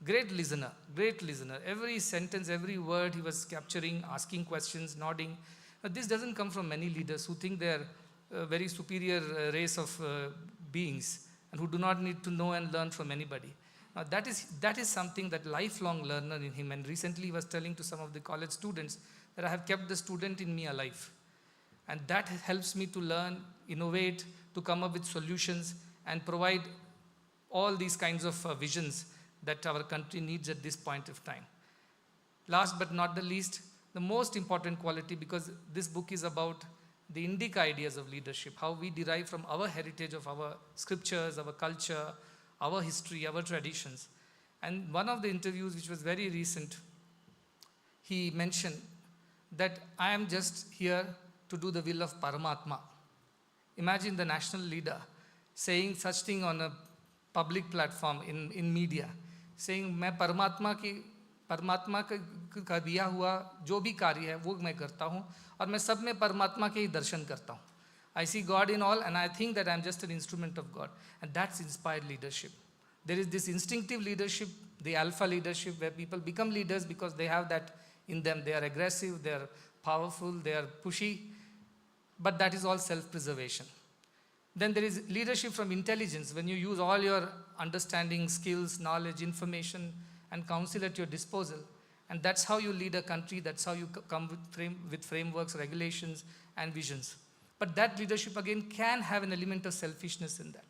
Great listener, great listener. Every sentence, every word he was capturing, asking questions, nodding. But this doesn't come from many leaders who think they're a very superior race of beings and who do not need to know and learn from anybody. Now that is something that lifelong learner in him. And recently he was telling to some of the college students that I have kept the student in me alive. And that helps me to learn, innovate, to come up with solutions and provide all these kinds of visions that our country needs at this point of time. Last but not the least, the most important quality, because this book is about the Indic ideas of leadership, how we derive from our heritage of our scriptures, our culture, our history, our traditions. And one of the interviews, which was very recent, he mentioned that I am just here to do the will of Paramatma. Imagine the national leader saying such thing on a public platform in media, saying मैं परमात्मा का दिया हुआ जो भी कार्य है वो मैं करता हूँ और मैं सब में परमात्मा के ही दर्शन करता हूँ. I see God in all and I think that I am just an instrument of God. And that's inspired leadership. There is this instinctive leadership, the alpha leadership, where people become leaders because they have that in them. They are aggressive, they are powerful, they are pushy, but that is all self-preservation. Then there is leadership from intelligence, when you use all your understanding, skills, knowledge, information, and counsel at your disposal. And that's how you lead a country, that's how you come with frameworks, regulations, and visions. But that leadership, again, can have an element of selfishness in that.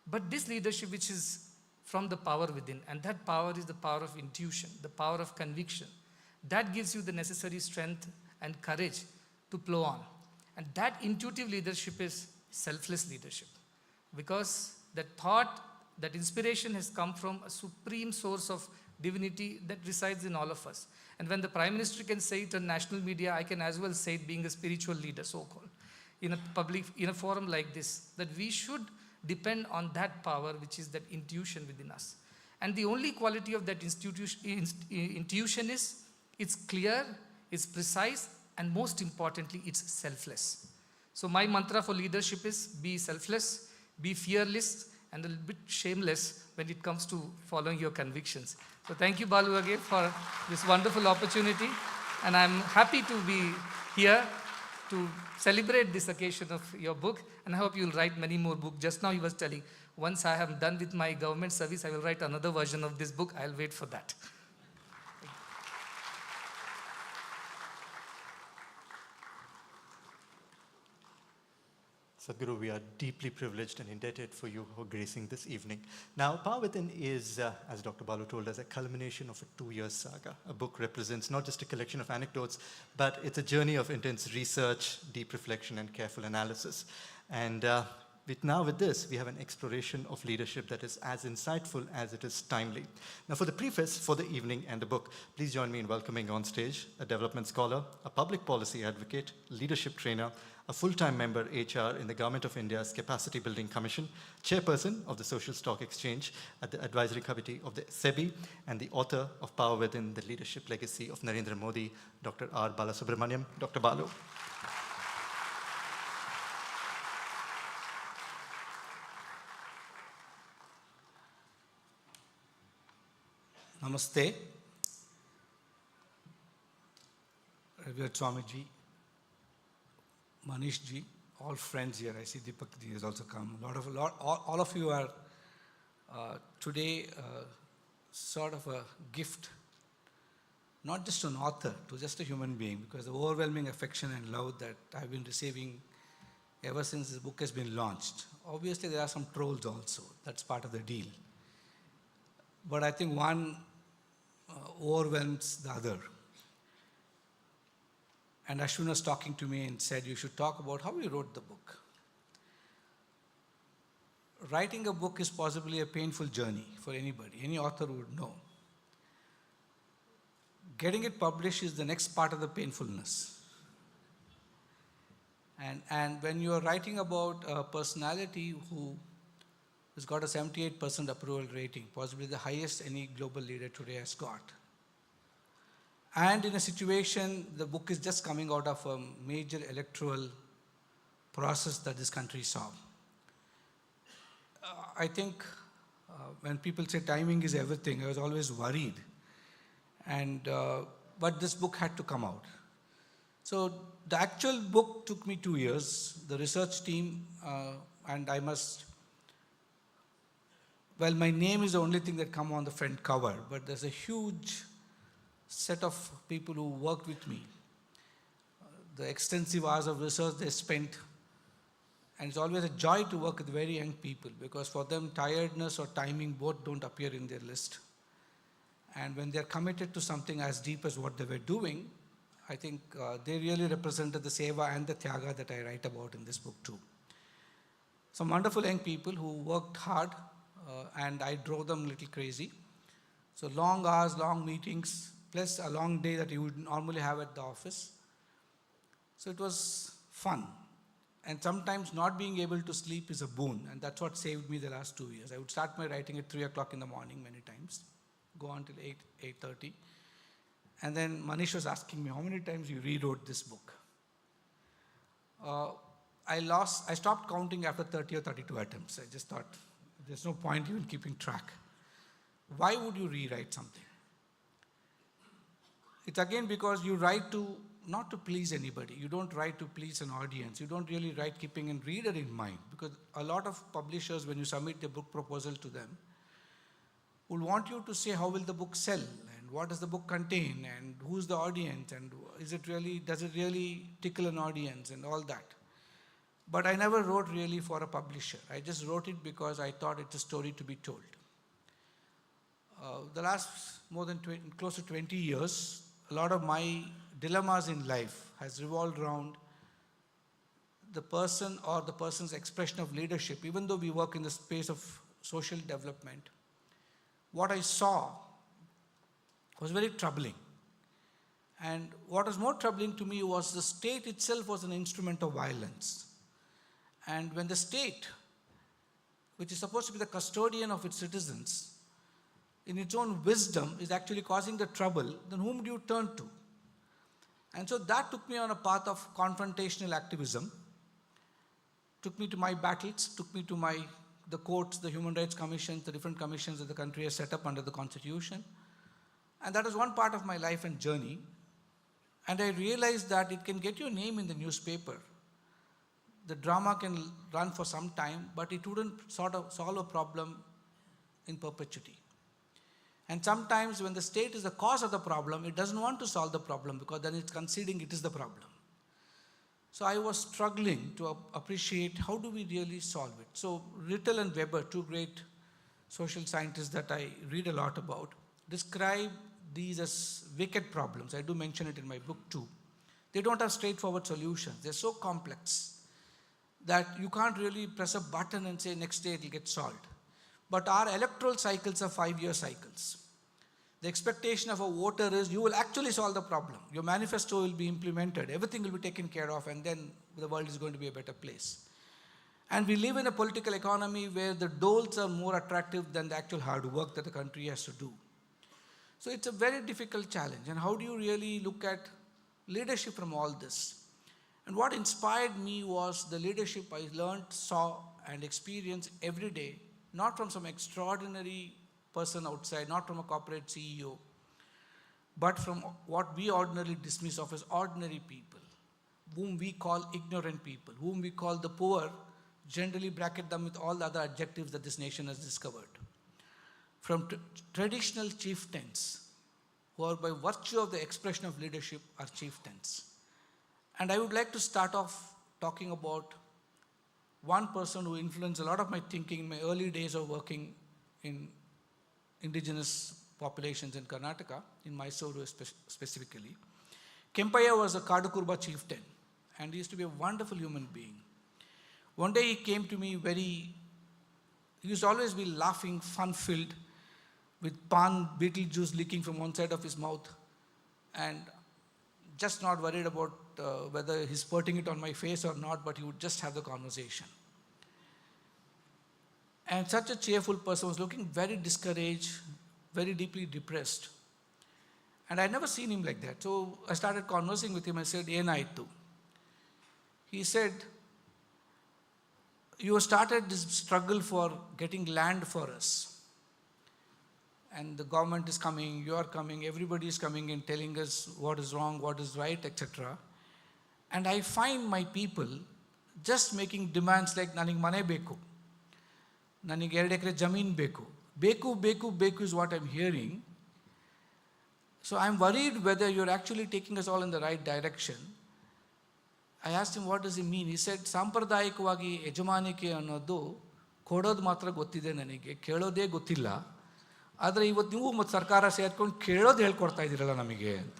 But this leadership, which is from the power within, and that power is the power of intuition, the power of conviction, that gives you the necessary strength and courage to plow on. And that intuitive leadership is selfless leadership, because that thought, that inspiration has come from a supreme source of divinity that resides in all of us. And when the Prime Minister can say it on national media, I can as well say it being a spiritual leader, so-called, in a forum like this, that we should depend on that power, which is that intuition within us. And the only quality of that intuition is, it's clear, it's precise, and most importantly, it's selfless. So my mantra for leadership is be selfless, be fearless, and a little bit shameless when it comes to following your convictions. So thank you, Balu, again for this wonderful opportunity. And I'm happy to be here to celebrate this occasion of your book. And I hope you'll write many more books. Just now he was telling, once I am done with my government service, I will write another version of this book. I'll wait for that. Sadhguru, we are deeply privileged and indebted for you for gracing this evening. Now, Power Within is, as Dr. Balu told us, a culmination of a 2-year saga. A book represents not just a collection of anecdotes, but it's a journey of intense research, deep reflection, and careful analysis. And with this, we have an exploration of leadership that is as insightful as it is timely. Now, for the preface for the evening and the book, please join me in welcoming on stage a development scholar, a public policy advocate, leadership trainer, a full-time member HR in the Government of India's Capacity Building Commission, chairperson of the Social Stock Exchange at the Advisory Committee of the SEBI, and the author of Power Within, the Leadership Legacy of Narendra Modi, Dr. R. Balasubramaniam. Dr. Balu. Namaste. Revered Swamiji, Manish ji, all friends here. I see Deepak ji has also come. All of you are today sort of a gift, not just an author, to just a human being, because the overwhelming affection and love that I've been receiving ever since this book has been launched. Obviously, there are some trolls also. That's part of the deal. But I think one overwhelms the other. And Ashwin was talking to me and said, you should talk about how you wrote the book. Writing a book is possibly a painful journey for anybody. Any author would know. getting it published is the next part of the painfulness. And when you are writing about a personality who has got a 78% approval rating, possibly the highest any global leader today has got, and in a situation, the book is just coming out of a major electoral process that this country saw. I think when people say timing is everything, I was always worried. But this book had to come out. So the actual book took me 2 years. The research team, and I must, well, my name is the only thing that come on the front cover, but there's a huge set of people who worked with me. The extensive hours of research they spent, and it's always a joy to work with very young people, because for them tiredness or timing both don't appear in their list. And when they're committed to something as deep as what they were doing, I think they really represented the seva and the tyaga that I write about in this book too. Some wonderful young people who worked hard, and I drove them a little crazy. So long hours, long meetings, plus a long day that you would normally have at the office. So it was fun. And sometimes not being able to sleep is a boon, and that's what saved me the last 2 years. I would start my writing at 3 o'clock in the morning many times, go on till 8:30. And then Manish was asking me, how many times you rewrote this book? I stopped counting after 30 or 32 attempts. I just thought, there's no point even keeping track. Why would you rewrite something? It's again because you write not to please anybody. You don't write to please an audience. You don't really write keeping a reader in mind, because a lot of publishers, when you submit a book proposal to them, will want you to say how will the book sell, and what does the book contain, and who's the audience, and does it really tickle an audience, and all that. But I never wrote really for a publisher. I just wrote it because I thought it's a story to be told. The last close to 20 years, a lot of my dilemmas in life has revolved around the person or the person's expression of leadership. Even though we work in the space of social development, what I saw was very troubling. And what was more troubling to me was the state itself was an instrument of violence. And when the state, which is supposed to be the custodian of its citizens, in its own wisdom is actually causing the trouble, then whom do you turn to? And so that took me on a path of confrontational activism, took me to my battles, took me to the courts, the human rights commissions, the different commissions that the country has set up under the constitution. And that was one part of my life and journey. And I realized that it can get your name in the newspaper. The drama can run for some time, but it wouldn't sort of solve a problem in perpetuity. And sometimes when the state is the cause of the problem, it doesn't want to solve the problem, because then it's conceding it is the problem. So I was struggling to appreciate how do we really solve it. So Rittel and Weber, two great social scientists that I read a lot about, describe these as wicked problems. I do mention it in my book too. They don't have straightforward solutions. They're so complex that you can't really press a button and say next day it will get solved. But our electoral cycles are 5-year cycles. The expectation of a voter is you will actually solve the problem. Your manifesto will be implemented. Everything will be taken care of, and then the world is going to be a better place. And we live in a political economy where the doles are more attractive than the actual hard work that the country has to do. So it's a very difficult challenge. And how do you really look at leadership from all this? And what inspired me was the leadership I learned, saw, and experienced every day, not from some extraordinary person outside, not from a corporate CEO, but from what we ordinarily dismiss of as ordinary people, whom we call ignorant people, whom we call the poor, generally bracket them with all the other adjectives that this nation has discovered. From traditional chieftains, who are by virtue of the expression of leadership are chieftains. And I would like to start off talking about one person who influenced a lot of my thinking in my early days of working in indigenous populations in Karnataka, in Mysuru specifically. Kempaya was a Kadukurba chieftain, and he used to be a wonderful human being. One day he came to me he used to always be laughing, fun-filled, with pan beetle juice leaking from one side of his mouth. and just not worried about whether he's putting it on my face or not, but he would just have the conversation. And such a cheerful person was looking very discouraged, very deeply depressed. And I'd never seen him like that. So I started conversing with him. I said, "Enaitu." He said, "You started this struggle for getting land for us. And the government is coming, you are coming, everybody is coming and telling us what is wrong, what is right, etc. And I find my people just making demands like, "Nanig mane beku. Nanig 2 ekre jameen beku. Beku, beku, beku is what I'm hearing. So I'm worried whether you're actually taking us all in the right direction." I asked him, "What does he mean?" He said, "ಸಾಂಪ್ರದಾಯಿಕವಾಗಿ ಯಜಮಾನಿಕೆ ಅನ್ನೋದು ಕೊಡೋದು ಮಾತ್ರ ಗೊತ್ತಿದೆ ನನಗೆ, ಕೇಳೋದೇ ಗೊತ್ತಿಲ್ಲ. ಆದರೆ ಇವತ್ತು ನೀವು ಮತ್ತು ಸರ್ಕಾರ ಸೇರ್ಕೊಂಡು ಕೇಳೋದು ಹೇಳ್ಕೊಡ್ತಾ ಇದ್ದೀರಲ್ಲ ನಮಗೆ ಅಂತ."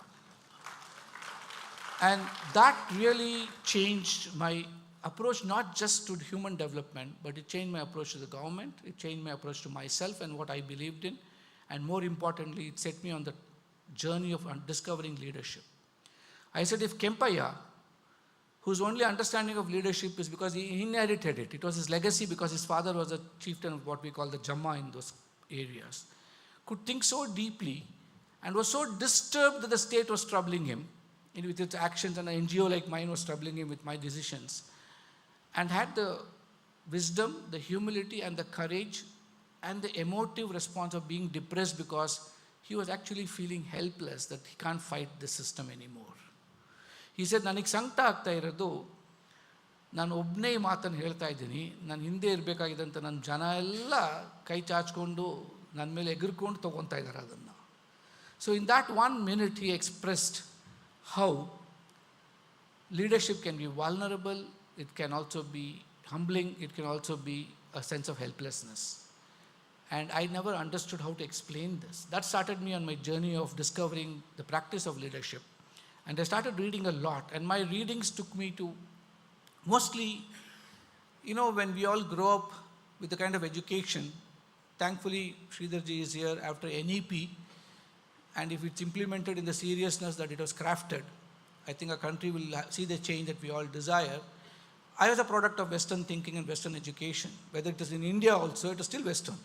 And that really changed my approach, not just to human development, but it changed my approach to the government, it changed my approach to myself and what I believed in, and more importantly, it set me on the journey of discovering leadership. I said, if Kempaiah, whose only understanding of leadership is because he inherited it, it was his legacy because his father was a chieftain of what we call the Jamma in those areas, could think so deeply and was so disturbed that the state was troubling him with its actions, and an NGO like mine was troubling him with my decisions, and had the wisdom, the humility and the courage and the emotive response of being depressed because he was actually feeling helpless that he can't fight the system anymore. He said, "ನನಗೆ ಸಂಕಟ ಆಗ್ತಾ ಇರೋದು, ನಾನು ಒಬ್ಬನೇ ಈ ಮಾತನ್ನು ಹೇಳ್ತಾ ಇದ್ದೀನಿ, ನಾನು ಹಿಂದೆ ಇರಬೇಕಾಗಿದ್ದಂಥ ನನ್ನ ಜನ ಎಲ್ಲ ಕೈ ಚಾಚ್ಕೊಂಡು ನನ್ನ ಮೇಲೆ ಎಗರ್ಕೊಂಡು ತೊಗೊತಾ ಇದ್ದಾರೆ ಅದನ್ನು." So in that 1 minute he expressed how leadership can be vulnerable, it can also be humbling, it can also be a sense of helplessness. And I never understood how to explain this. That started me on my journey of discovering the practice of leadership. And I started reading a lot, and my readings took me to mostly, when we all grow up with the kind of education, thankfully Sridharji is here after NEP, and if it's implemented in the seriousness that it was crafted, I think our country will see the change that we all desire. I was a product of Western thinking and Western education. Whether it is in India also, it is still Western.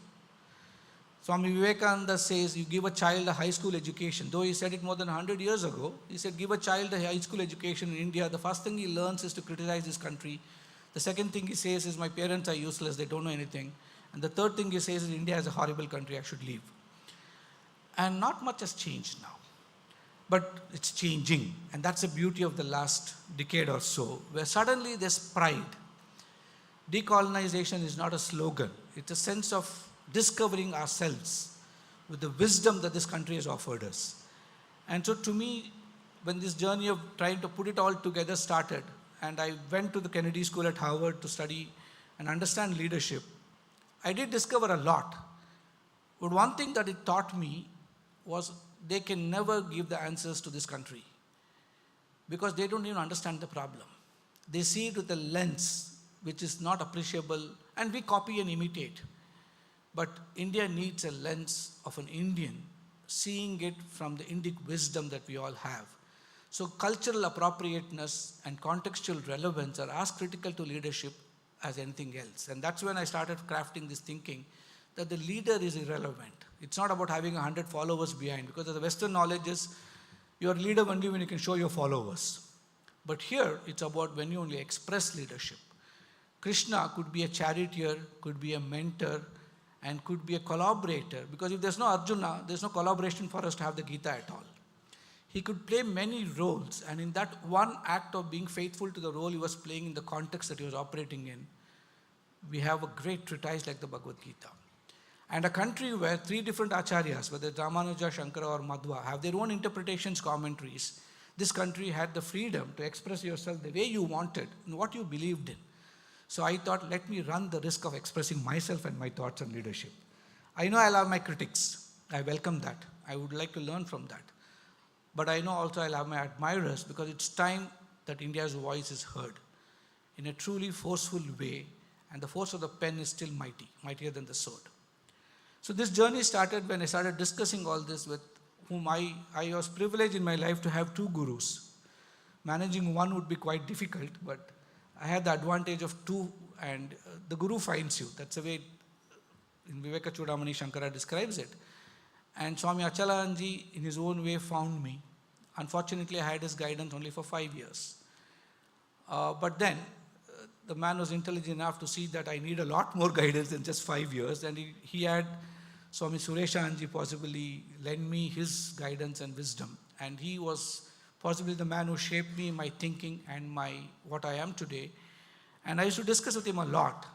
Swami Vivekananda says, you give a child a high school education. Though he said it more than 100 years ago, he said, give a child a high school education in India. The first thing he learns is to criticize his country. The second thing he says is, my parents are useless, they don't know anything. And the third thing he says is, India is a horrible country, I should leave. And not much has changed now. But it's changing. And that's the beauty of the last decade or so, where suddenly there's pride. Decolonization is not a slogan. It's a sense of discovering ourselves with the wisdom that this country has offered us. And so to me, when this journey of trying to put it all together started, and I went to the Kennedy School at Harvard to study and understand leadership, I did discover a lot. But one thing that it taught me was they can never give the answers to this country because they don't even understand the problem. They see it with a lens which is not appreciable, and we copy and imitate. But India needs a lens of an Indian, seeing it from the Indic wisdom that we all have. So cultural appropriateness and contextual relevance are as critical to leadership as anything else. And that's when I started crafting this thinking that the leader is irrelevant. It's not about having 100 followers behind, because the Western knowledge is you're a leader only when you can show your followers. But here, it's about when you only express leadership. Krishna could be a charioteer, could be a mentor, and could be a collaborator, because if there's no Arjuna, there's no collaboration for us to have the Gita at all. He could play many roles, and in that one act of being faithful to the role he was playing in the context that he was operating in, we have a great treatise like the Bhagavad Gita. And a country where 3 different acharyas, whether Ramanuja, Shankara or Madhva, have their own interpretations, commentaries, this country had the freedom to express yourself the way you wanted and what you believed in. So I thought, let me run the risk of expressing myself and my thoughts on leadership. I know I'll have my critics. I welcome that. I would like to learn from that. But I know also I'll have my admirers, because it's time that India's voice is heard in a truly forceful way, and the force of the pen is still mighty, mightier than the sword. So this journey started when I started discussing all this with whom I was privileged in my life to have two gurus. Managing one would be quite difficult, but I had the advantage of two, and the guru finds you. That's the way in Viveka Chudamani Shankara describes it. And Swami Achalanji, in his own way, found me. Unfortunately, I had his guidance only for 5 years. But then, the man was intelligent enough to see that I need a lot more guidance than just 5 years. And he had Swami Sureshanji possibly lend me his guidance and wisdom. And he was possibly the man who shaped me, my thinking, and what I am today. And I used to discuss with him a lot.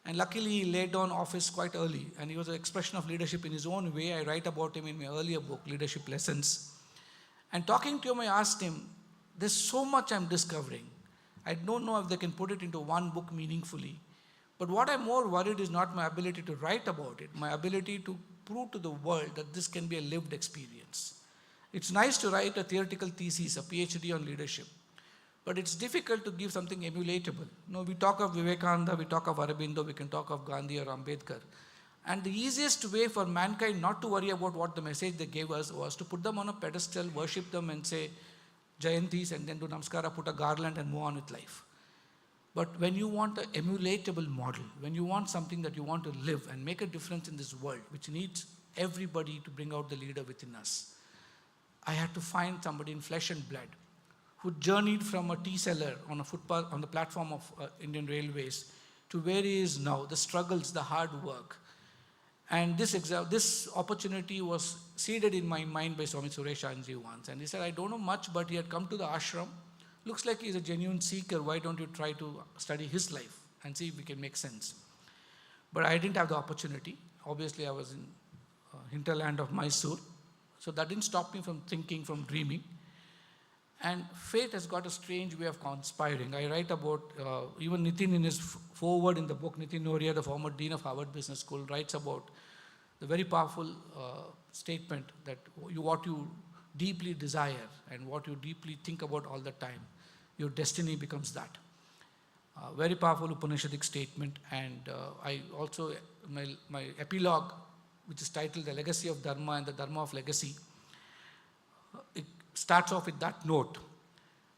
And luckily, he laid down office quite early. And he was an expression of leadership in his own way. I write about him in my earlier book, Leadership Lessons. And talking to him, I asked him, there's so much I'm discovering. I don't know if they can put it into one book meaningfully. But what I'm more worried is not my ability to write about it, my ability to prove to the world that this can be a lived experience. It's nice to write a theoretical thesis, a PhD on leadership, but it's difficult to give something emulatable. We talk of Vivekananda, we talk of Aurobindo, we can talk of Gandhi or Ambedkar. And the easiest way for mankind not to worry about what the message they gave us was to put them on a pedestal, worship them and say Jayantis, and then do Namaskara, put a garland and move on with life. But when you want an emulatable model, when you want something that you want to live and make a difference in this world, which needs everybody to bring out the leader within us, I had to find somebody in flesh and blood who journeyed from a tea seller on a footpath on the platform of Indian Railways to where he is now, the struggles, the hard work. And this opportunity was seeded in my mind by Swami Sureshanji once. And he said, I don't know much, but he had come to the ashram. Looks like he's a genuine seeker. Why don't you try to study his life and see if we can make sense? But I didn't have the opportunity. Obviously, I was in hinterland of Mysore. So that didn't stop me from thinking, from dreaming. And fate has got a strange way of conspiring. I write about, even Nitin in his foreword in the book, Nitin Noria, the former Dean of Harvard Business School, writes about the very powerful statement that what you deeply desire and what you deeply think about all the time, your destiny becomes that. Very powerful Upanishadic statement. And I also, my epilogue, which is titled The Legacy of Dharma and the Dharma of Legacy, it starts off with that note.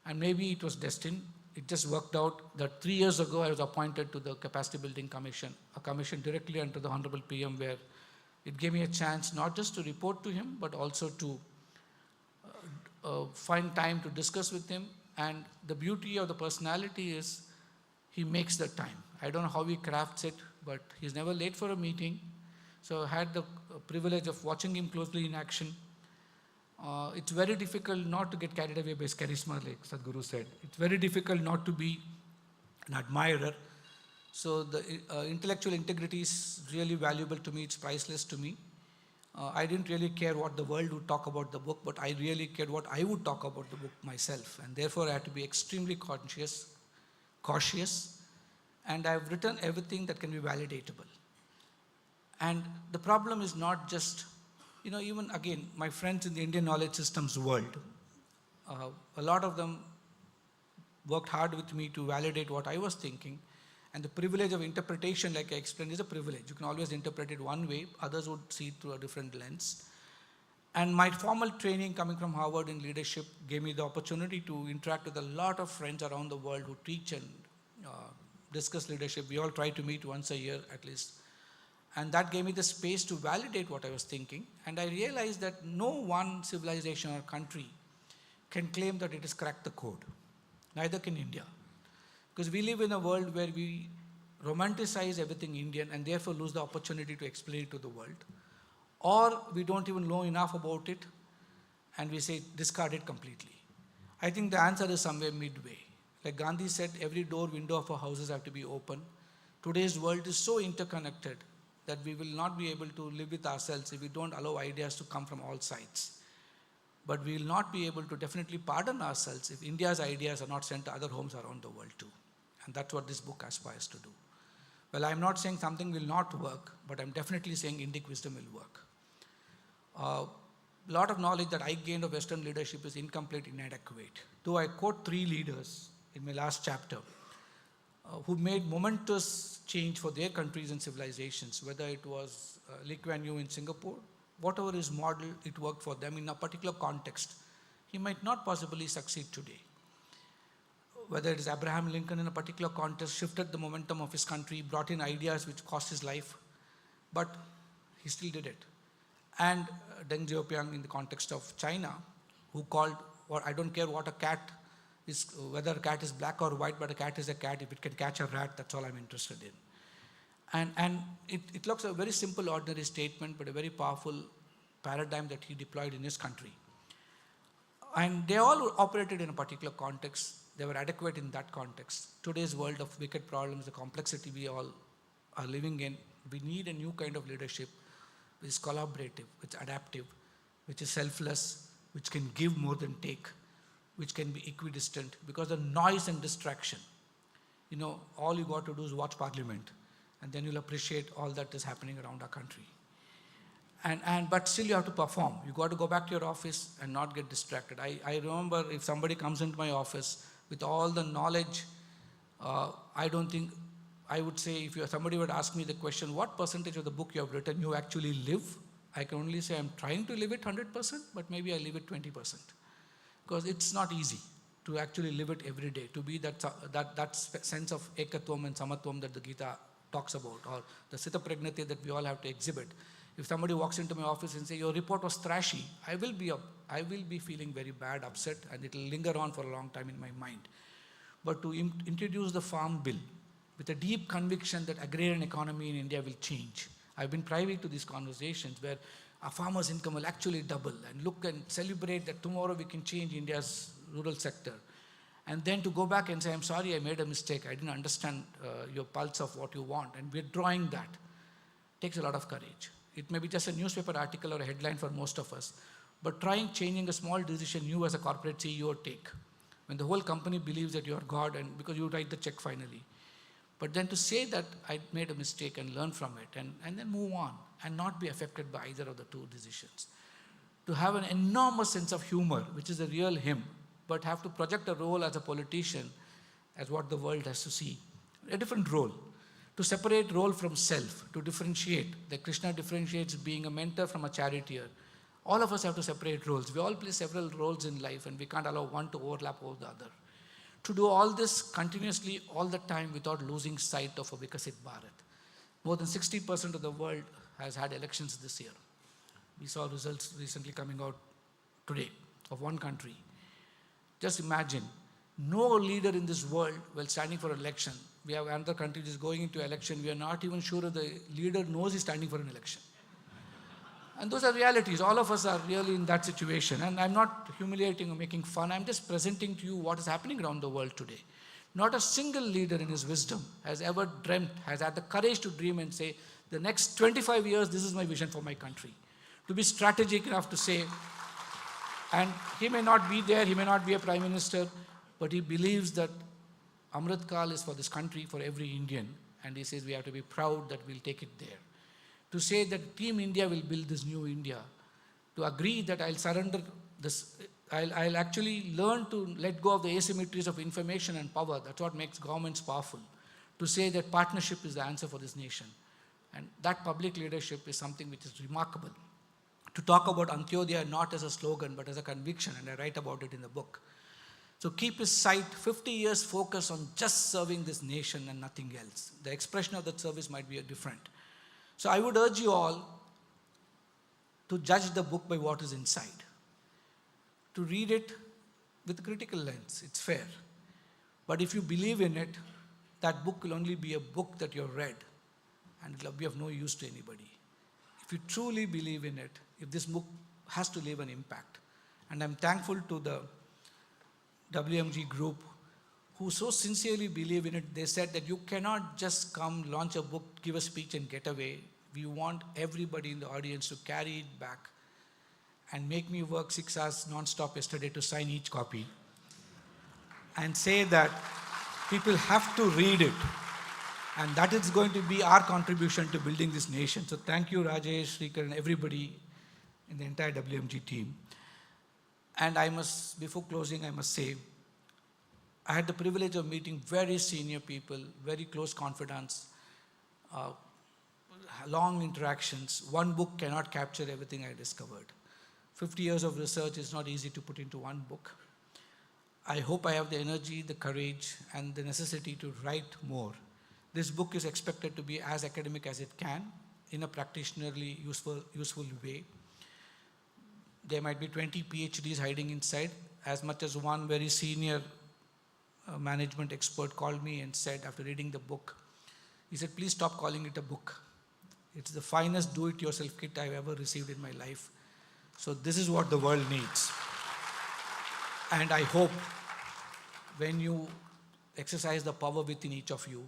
And maybe it was destined. It just worked out that 3 years ago I was appointed to the Capacity Building Commission, a commission directly under the Honorable PM, where it gave me a chance not just to report to him, but also to find time to discuss with him. And the beauty of the personality is he makes the time. I don't know how he crafts it, but he's never late for a meeting. So I had the privilege of watching him closely in action. It's very difficult not to get carried away by his charisma, like Sadhguru said. It's very difficult not to be an admirer. So the intellectual integrity is really valuable to me. It's priceless to me. I didn't really care what the world would talk about the book, but I really cared what I would talk about the book myself. And therefore, I had to be extremely cautious, and I've written everything that can be validatable. And the problem is not just, even again, my friends in the Indian knowledge systems world, a lot of them worked hard with me to validate what I was thinking. And the privilege of interpretation, like I explained, is a privilege. You can always interpret it one way. Others would see it through a different lens. And my formal training coming from Harvard in leadership gave me the opportunity to interact with a lot of friends around the world who teach and discuss leadership. We all try to meet once a year at least. And that gave me the space to validate what I was thinking. And I realized that no one civilization or country can claim that it has cracked the code. Neither can India. Because we live in a world where we romanticize everything Indian and therefore lose the opportunity to explain it to the world. Or we don't even know enough about it and we say discard it completely. I think the answer is somewhere midway. Like Gandhi said, every door, window of our houses have to be open. Today's world is so interconnected that we will not be able to live with ourselves if we don't allow ideas to come from all sides. But we will not be able to definitely pardon ourselves if India's ideas are not sent to other homes around the world too. And that's what this book aspires to do. Well, I'm not saying something will not work, but I'm definitely saying Indic wisdom will work. A lot of knowledge that I gained of Western leadership is incomplete, inadequate. Though I quote 3 leaders in my last chapter who made momentous change for their countries and civilizations, whether it was Lee Kuan Yew in Singapore, whatever is model, it worked for them in a particular context. He might not possibly succeed today. Whether it is Abraham Lincoln in a particular context, shifted the momentum of his country, brought in ideas which cost his life, but he still did it. And Deng Xiaoping in the context of China, who called, or I don't care what a cat is, whether a cat is black or white, but a cat is a cat. If it can catch a rat, that's all I'm interested in. And it looks a very simple, ordinary statement, but a very powerful paradigm that he deployed in his country. And they all operated in a particular context. They were adequate in that context. Today's world of wicked problems, the complexity we all are living in, we need a new kind of leadership which is collaborative, which is adaptive, which is selfless, which can give more than take, which can be equidistant, because the noise and distraction, all you got to do is watch Parliament, and then you'll appreciate all that is happening around our country. But still you have to perform. You got to go back to your office and not get distracted. I remember if somebody comes into my office with all the knowledge, I don't think, I would say if somebody would ask me the question, what percentage of the book you have written you actually live? I can only say I'm trying to live it 100%, but maybe I live it 20%. Because it's not easy to actually live it every day, to be that sense of ekatvam and samatvam that the Gita talks about, or the sita pragnati that we all have to exhibit. If somebody walks into my office and say, your report was trashy, I will be feeling very bad, upset, and it will linger on for a long time in my mind. But to introduce the farm bill with a deep conviction that agrarian economy in India will change. I've been privy to these conversations where a farmer's income will actually double, and look and celebrate that tomorrow we can change India's rural sector. And then to go back and say, I'm sorry, I made a mistake. I didn't understand your pulse of what you want. And withdrawing that takes a lot of courage. It may be just a newspaper article or a headline for most of us, but changing a small decision you as a corporate CEO take, when the whole company believes that you are God, and because you write the check finally. But then to say that I made a mistake and learn from it, and then move on and not be affected by either of the two decisions. To have an enormous sense of humor, which is a real him, but have to project a role as a politician as what the world has to see. A different role. To separate role from self, to differentiate. That Krishna differentiates being a mentor from a charioteer. All of us have to separate roles. We all play several roles in life, and we can't allow one to overlap over the other. To do all this continuously all the time without losing sight of a Vikasit Bharat. More than 60% of the world has had elections this year. We saw results recently coming out today of one country. Just imagine, no leader in this world while standing for election. We have another country just going into election. We are not even sure if the leader knows he's standing for an election. And those are realities. All of us are really in that situation. And I'm not humiliating or making fun. I'm just presenting to you what is happening around the world today. Not a single leader in his wisdom has ever dreamt, has had the courage to dream and say, the next 25 years, this is my vision for my country. To be strategic enough to say, and he may not be there, he may not be a prime minister, but he believes that Amrit Kal is for this country, for every Indian. And he says we have to be proud that we'll take it there. To say that Team India will build this new India. To agree that I'll surrender this, I'll actually learn to let go of the asymmetries of information and power. That's what makes governments powerful. To say that partnership is the answer for this nation. And that public leadership is something which is remarkable. To talk about Antyodaya not as a slogan, but as a conviction, and I write about it in the book. So keep his sight, 50 years focus on just serving this nation and nothing else. The expression of that service might be different. So I would urge you all to judge the book by what is inside. To read it with a critical lens, it's fair. But if you believe in it, that book will only be a book that you've read, and it will be of no use to anybody. If you truly believe in it, if this book has to leave an impact. And I'm thankful to the WMG Group who so sincerely believe in it. They said that you cannot just come, launch a book, give a speech and get away. We want everybody in the audience to carry it back and make me work 6 hours non-stop yesterday to sign each copy and say that people have to read it. And that is going to be our contribution to building this nation. So thank you, Rajesh, Srikar, and everybody in the entire WMG team. And I must, before closing, I must say, I had the privilege of meeting very senior people, very close confidants, long interactions, one book cannot capture everything I discovered. 50 years of research is not easy to put into one book. I hope I have the energy, the courage, and the necessity to write more. This book is expected to be as academic as it can, in a practitionerly useful way. There might be 20 PhDs hiding inside, as much as one very senior management expert called me and said, after reading the book, he said, please stop calling it a book. It's the finest do-it-yourself kit I've ever received in my life. So this is what the world needs. And I hope when you exercise the power within each of you,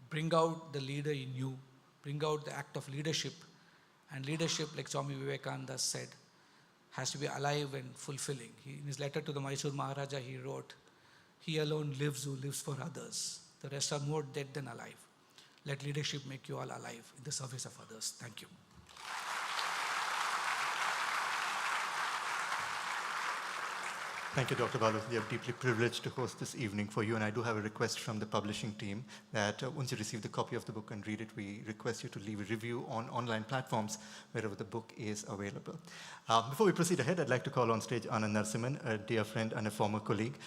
bring out the leader in you, bring out the act of leadership. And leadership, like Swami Vivekananda said, has to be alive and fulfilling. In his letter to the Mysore Maharaja, he wrote, he alone lives who lives for others. The rest are more dead than alive. Let leadership make you all alive in the service of others. Thank you. Thank you, Dr. Balu. We are deeply privileged to host this evening for you, and I do have a request from the publishing team that once you receive the copy of the book and read it, we request you to leave a review on online platforms wherever the book is available. Before we proceed ahead, I'd like to call on stage Anand Narasimhan, a dear friend and a former colleague,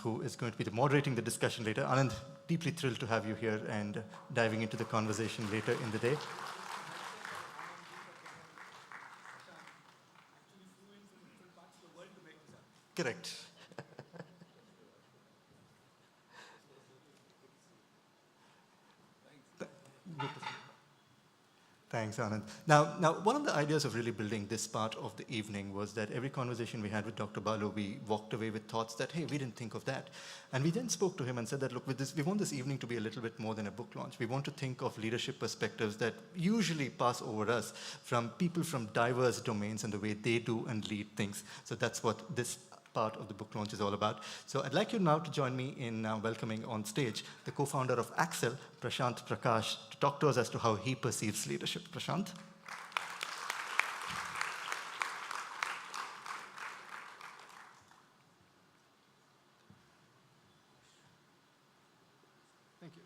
who is going to be moderating the discussion later. Anand, deeply thrilled to have you here and diving into the conversation later in the day. Correct. Thanks, Anand. Now, one of the ideas of really building this part of the evening was that every conversation we had with Dr. Balu, we walked away with thoughts that, hey, we didn't think of that. And we then spoke to him and said that, look, with this, we want this evening to be a little bit more than a book launch. We want to think of leadership perspectives that usually pass over us from people from diverse domains and the way they do and lead things. So that's what this part of the book launch is all about. So I'd like you now to join me in welcoming on stage the co-founder of Accel, Prashant Prakash, to talk to us as to how he perceives leadership. Prashant? Thank you.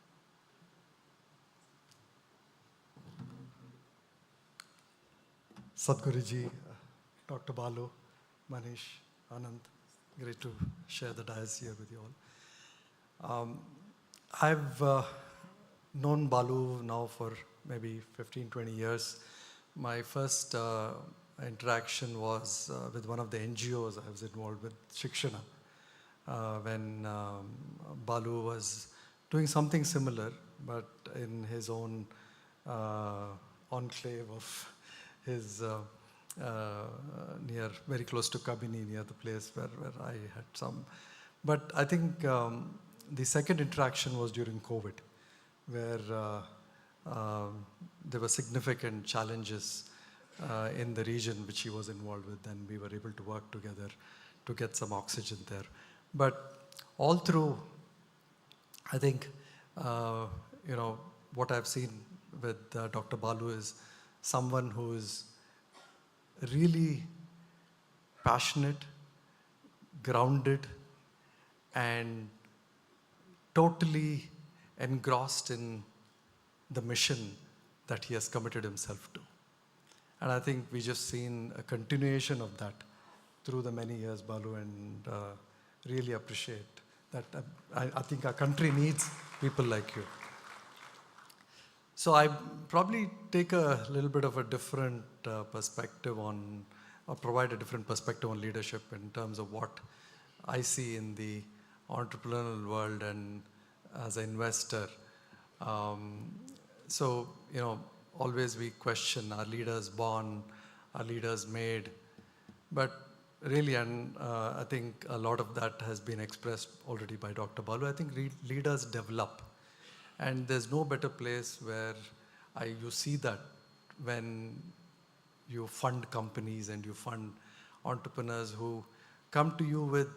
Sadhguruji, Dr. Balu, Manish, Anand, great to share the dais here with you all. I've known Balu now for maybe 15, 20 years. My first interaction was with one of the NGOs I was involved with, Shikshana, when Balu was doing something similar, but in his own enclave of his very close to Kabini, near the place where I had some. But I think the second interaction was during COVID, where there were significant challenges in the region which he was involved with, and we were able to work together to get some oxygen there. But all through, I think, what I've seen with Dr. Balu is someone who is really passionate, grounded, and totally engrossed in the mission that he has committed himself to. And I think we just seen a continuation of that through the many years, Balu, and really appreciate that. I think our country needs people like you. So I probably take a little bit of a different perspective on, or provide a different perspective on leadership in terms of what I see in the entrepreneurial world and as an investor. So, always we question, are leaders born, are leaders made? But really, and I think a lot of that has been expressed already by Dr. Balu, I think leaders develop. And there's no better place where you see that when you fund companies and you fund entrepreneurs who come to you with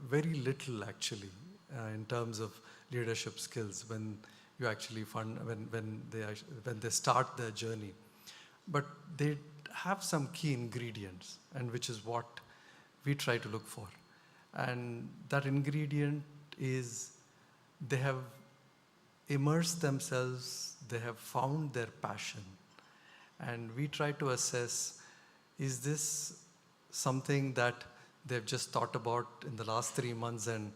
very little actually in terms of leadership skills when you actually fund, when they start their journey. But they have some key ingredients, and which is what we try to look for. And that ingredient is they have immersed themselves, they have found their passion, And we try to assess, is this something that they've just thought about in the last 3 months, and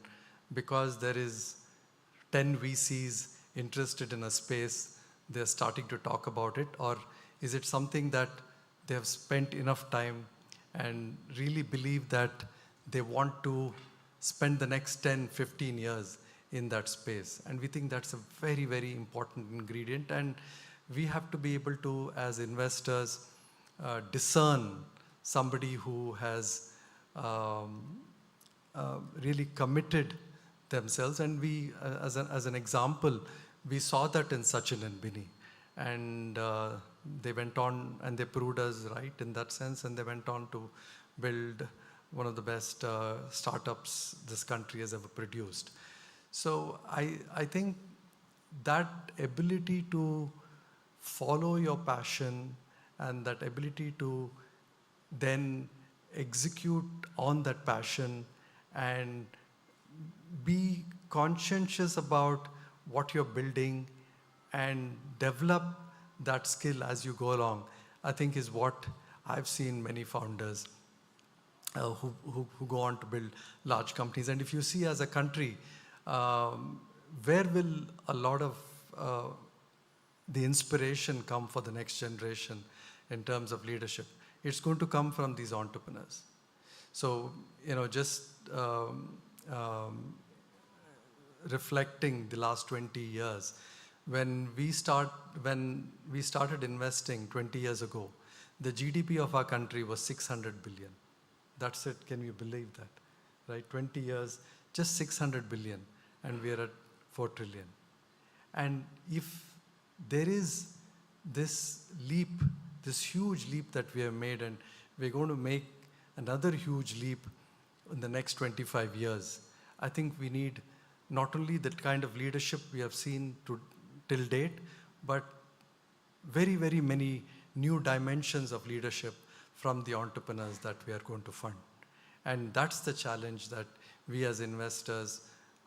because there is 10 VCs interested in a space, they're starting to talk about it? Or is it something that they have spent enough time and really believe that they want to spend the next 10, 15 years in that space? And we think that's a very, very important ingredient. And we have to be able to, as investors, discern somebody who has really committed themselves. And we, as an example, we saw that in Sachin and Bini. And they went on and they proved us right in that sense, and they went on to build one of the best startups this country has ever produced. So I think that ability to follow your passion and that ability to then execute on that passion and be conscientious about what you're building and develop that skill as you go along, I think is what I've seen many founders who go on to build large companies. And if you see as a country, where will a lot of the inspiration come for the next generation in terms of leadership? It's going to come from these entrepreneurs. So, just reflecting the last 20 years, when we started investing 20 years ago, the GDP of our country was 600 billion. That's it. Can you believe that? Right? 20 years, just 600 billion, and we are at 4 trillion. And if there is this leap, this huge leap that we have made, and we're going to make another huge leap in the next 25 years, I think we need not only the kind of leadership we have seen till date, but very, very many new dimensions of leadership from the entrepreneurs that we are going to fund. And that's the challenge that we as investors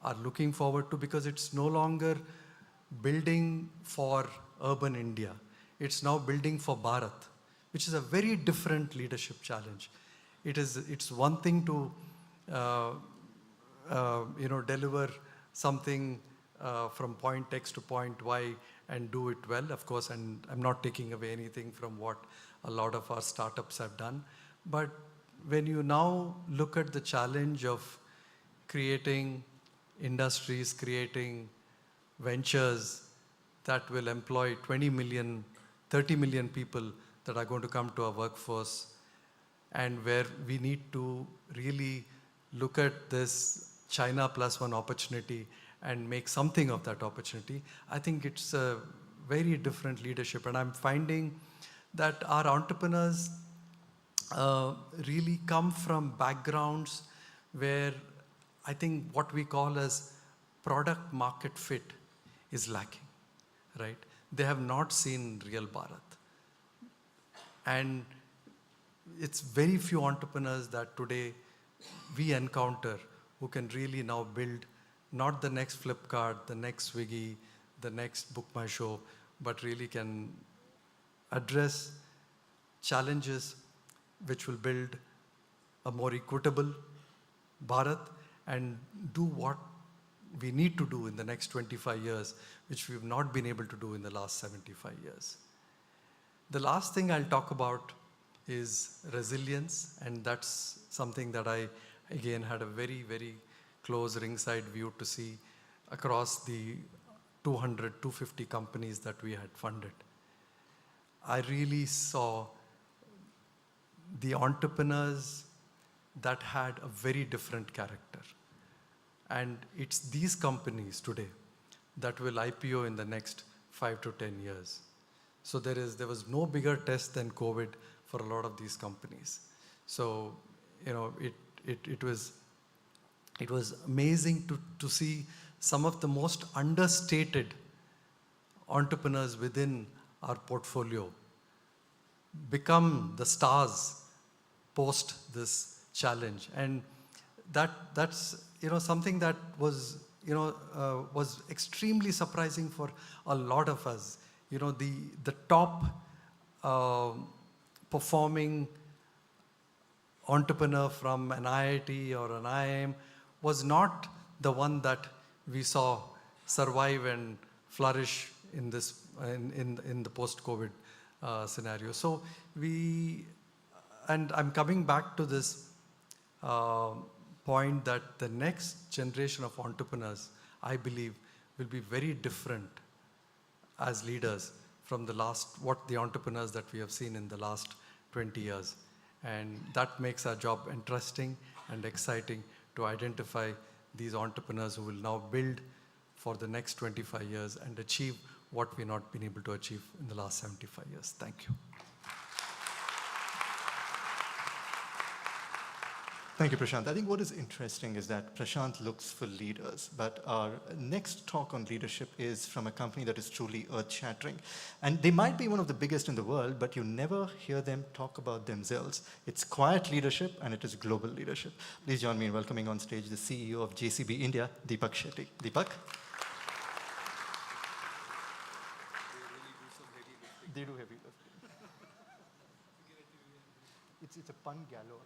are looking forward to, because it's no longer building for urban India. It's now building for Bharat, which is a very different leadership challenge. It's one thing to deliver something from point X to point Y and do it well, of course, and I'm not taking away anything from what a lot of our startups have done. But when you now look at the challenge of creating industries, creating ventures that will employ 20 million, 30 million people that are going to come to our workforce, and where we need to really look at this China plus one opportunity and make something of that opportunity, I think it's a very different leadership. And I'm finding that our entrepreneurs really come from backgrounds where I think what we call as product market fit is lacking, right? They have not seen real Bharat. And it's very few entrepreneurs that today we encounter who can really now build not the next Flipkart, the next Swiggy, the next Book My Show, but really can address challenges which will build a more equitable Bharat and do what we need to do in the next 25 years, which we've not been able to do in the last 75 years. The last thing I'll talk about is resilience, and that's something that I, again, had a very, very close ringside view to see across the 200, 250 companies that we had funded. I really saw the entrepreneurs that had a very different character. And it's these companies today that will IPO in the next 5 to 10 years. So there was no bigger test than COVID for a lot of these companies. So, it was amazing to see some of the most understated entrepreneurs within our portfolio become the stars post this challenge. And that's something that was extremely surprising for a lot of us. The top performing entrepreneur from an IIT or an IIM was not the one that we saw survive and flourish in this in the post-COVID scenario. So and I'm coming back to this point that the next generation of entrepreneurs, I believe, will be very different as leaders from what the entrepreneurs that we have seen in the last 20 years. And that makes our job interesting and exciting to identify these entrepreneurs who will now build for the next 25 years and achieve what we've not been able to achieve in the last 75 years. Thank you. Thank you, Prashant. I think what is interesting is that Prashant looks for leaders, but our next talk on leadership is from a company that is truly earth-shattering. And they might be one of the biggest in the world, but you never hear them talk about themselves. It's quiet leadership and it is global leadership. Please join me in welcoming on stage the CEO of JCB India, Deepak Shetty. Deepak? They do heavy lifting. It's a pun galore.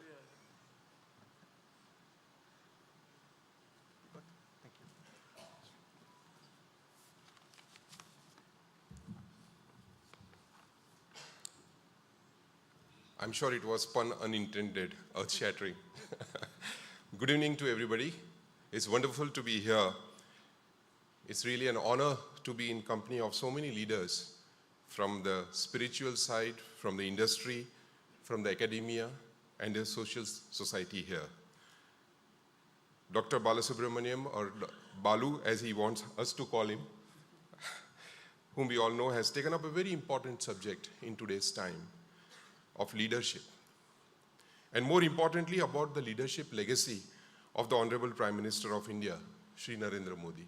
Thank you. I'm sure it was pun unintended, earth-shattering. Good evening to everybody. It's wonderful to be here. It's really an honor to be in company of so many leaders from the spiritual side, from the industry, from the academia, and the social society here. Dr. Balasubramaniam, or Balu as he wants us to call him, whom we all know has taken up a very important subject in today's time of leadership. And more importantly, about the leadership legacy of the Honorable Prime Minister of India, Shri Narendra Modi.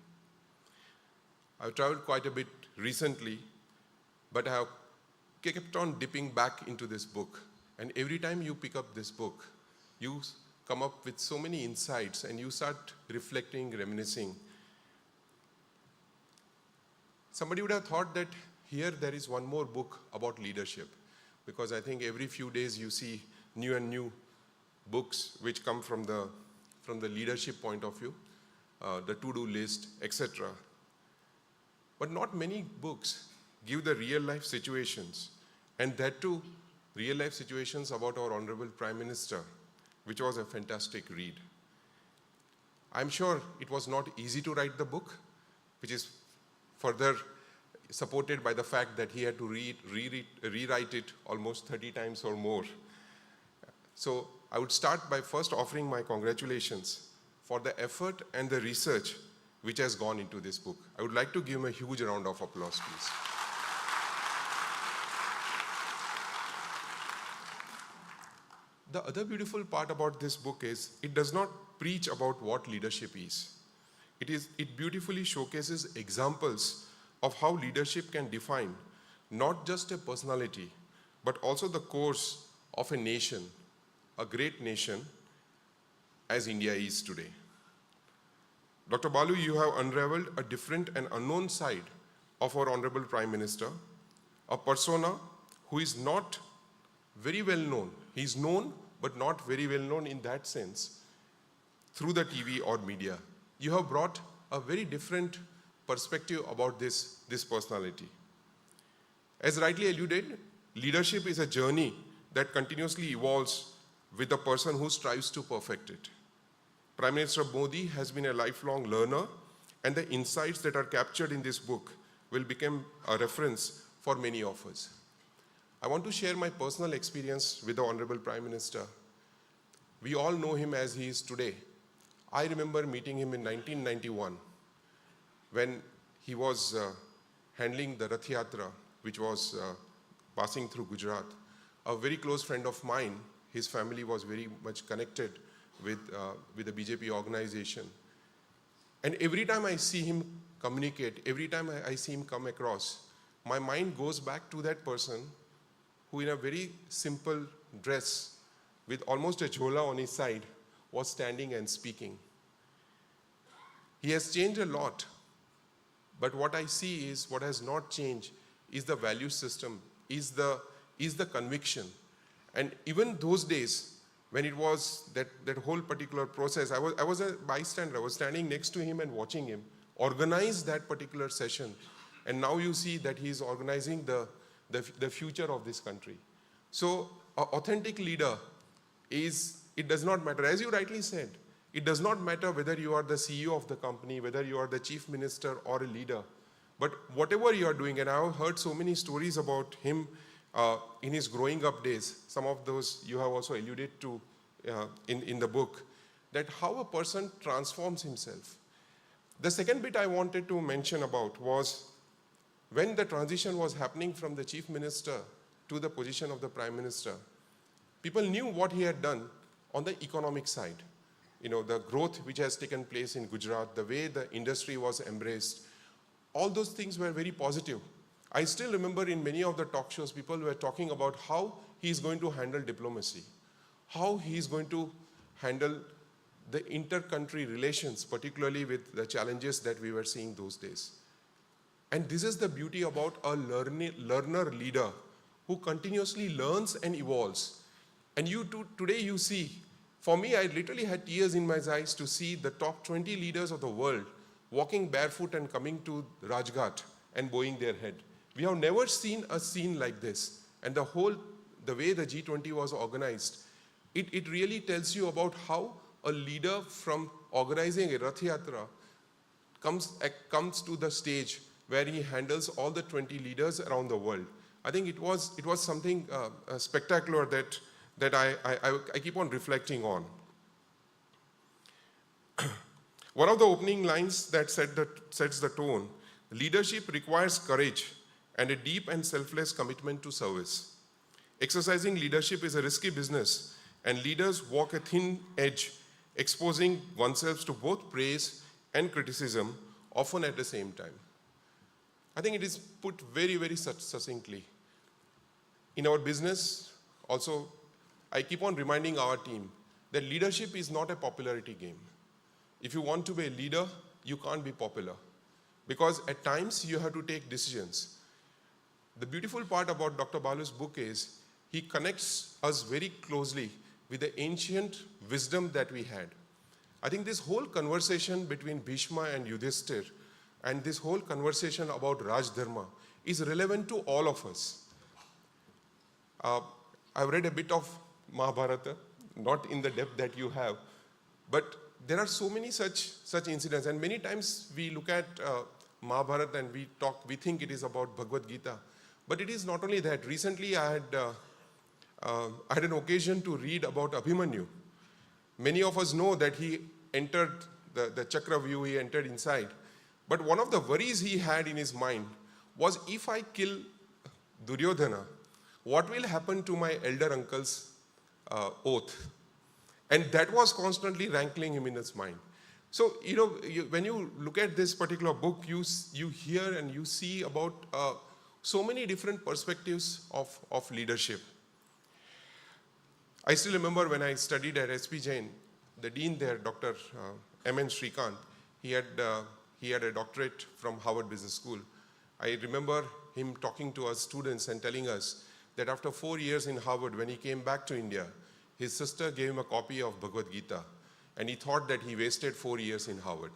I've traveled quite a bit recently, but I have kept on dipping back into this book. And every time you pick up this book, you come up with so many insights and you start reflecting, reminiscing. Somebody would have thought that here there is one more book about leadership, because I think every few days you see new and new books which come from the leadership point of view, the to-do list, etc. But not many books give the real-life situations, and that too, real-life situations about our Honorable Prime Minister, which was a fantastic read. I'm sure it was not easy to write the book, which is further supported by the fact that he had to rewrite it almost 30 times or more. So I would start by first offering my congratulations for the effort and the research which has gone into this book. I would like to give him a huge round of applause, please. The other beautiful part about this book is it does not preach about what leadership is. It beautifully showcases examples of how leadership can define not just a personality, but also the course of a nation, a great nation, as India is today. Dr. Balu, you have unraveled a different and unknown side of our Honorable Prime Minister, a persona who is not very well known. He's known, but not very well known in that sense, through the TV or media. You have brought a very different perspective about this personality. As rightly alluded, leadership is a journey that continuously evolves with the person who strives to perfect it. Prime Minister Modi has been a lifelong learner, and the insights that are captured in this book will become a reference for many of us. I want to share my personal experience with the Honorable Prime Minister. We all know him as he is today. I remember meeting him in 1991 when he was handling the Rath Yatra, which was passing through Gujarat. A very close friend of mine, his family was very much connected with the BJP organization. And every time I see him communicate, every time I see him come across, my mind goes back to that person who, in a very simple dress with almost a jhola on his side, was standing and speaking. He has changed a lot, but what I see is what has not changed is the value system, is the is the conviction. And even those days, when it was that whole particular process, I was a bystander. I was standing next to him and watching him organize that particular session. And now you see that he's organizing the future of this country. So an authentic leader it does not matter, as you rightly said, it does not matter whether you are the CEO of the company, whether you are the chief minister or a leader, but whatever you are doing, and I have heard so many stories about him in his growing up days, some of those you have also alluded to in the book, that how a person transforms himself. The second bit I wanted to mention about was when the transition was happening from the chief minister to the position of the prime minister, people knew what he had done on the economic side. You know, the growth which has taken place in Gujarat, the way the industry was embraced, all those things were very positive. I still remember in many of the talk shows, people were talking about how he is going to handle diplomacy, how he is going to handle the inter-country relations, particularly with the challenges that we were seeing those days. And this is the beauty about a learner leader who continuously learns and evolves. And today you see, for me, I literally had tears in my eyes to see the top 20 leaders of the world walking barefoot and coming to Rajghat and bowing their head. We have never seen a scene like this. And the way the G20 was organized, it really tells you about how a leader from organizing a Rath Yatra comes to the stage where he handles all the 20 leaders around the world. I think it was something spectacular that I keep on reflecting on. One of the opening lines that sets the tone, leadership requires courage and a deep and selfless commitment to service. Exercising leadership is a risky business, and leaders walk a thin edge, exposing oneself to both praise and criticism, often at the same time. I think it is put very, very succinctly. In our business, also, I keep on reminding our team that leadership is not a popularity game. If you want to be a leader, you can't be popular, because at times you have to take decisions. The beautiful part about Dr. Balu's book is he connects us very closely with the ancient wisdom that we had. I think this whole conversation between Bhishma and Yudhishthir and this whole conversation about Raj Dharma is relevant to all of us. I've read a bit of Mahabharata, not in the depth that you have, but there are so many such incidents, and many times we look at Mahabharata and we think it is about Bhagavad Gita, but it is not only that. Recently I had an occasion to read about Abhimanyu. Many of us know that he entered the Chakravyuh, he entered inside, but one of the worries he had in his mind was, if I kill Duryodhana, what will happen to my elder uncle's oath? And that was constantly rankling him in his mind. So, when you look at this particular book, you hear and you see about so many different perspectives of leadership. I still remember when I studied at SP Jain, the dean there, Dr. M.N. Shrikant, he had a doctorate from Harvard Business School. I remember him talking to us students and telling us that after 4 years in Harvard, when he came back to India, his sister gave him a copy of Bhagavad Gita, and he thought that he wasted 4 years in Harvard.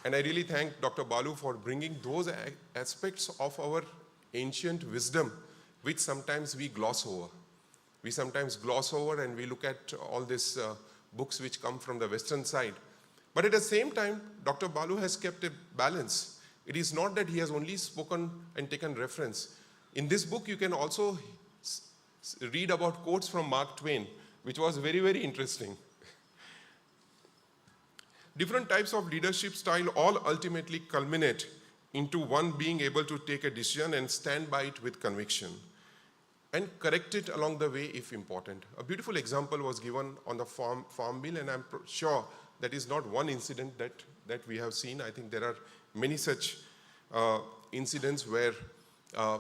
And I really thank Dr. Balu for bringing those aspects of our ancient wisdom, which sometimes we gloss over. We sometimes gloss over and we look at all these books which come from the Western side. But at the same time, Dr. Balu has kept a balance. It is not that he has only spoken and taken reference. In this book, you can also read about quotes from Mark Twain, which was very, very interesting. Different types of leadership style all ultimately culminate into one being able to take a decision and stand by it with conviction and correct it along the way if important. A beautiful example was given on the farm bill, and I'm sure that is not one incident that we have seen. I think there are many such incidents where,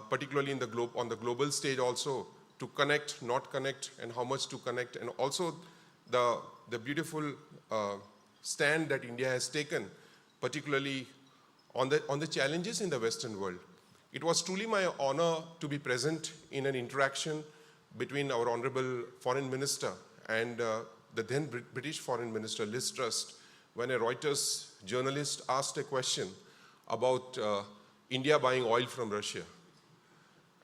particularly on the global stage also, to connect, not connect, and how much to connect, and also the beautiful stand that India has taken, particularly on the challenges in the Western world. It was truly my honor to be present in an interaction between our Honorable Foreign Minister and the then British Foreign Minister, Liz Truss, when a Reuters journalist asked a question about India buying oil from Russia.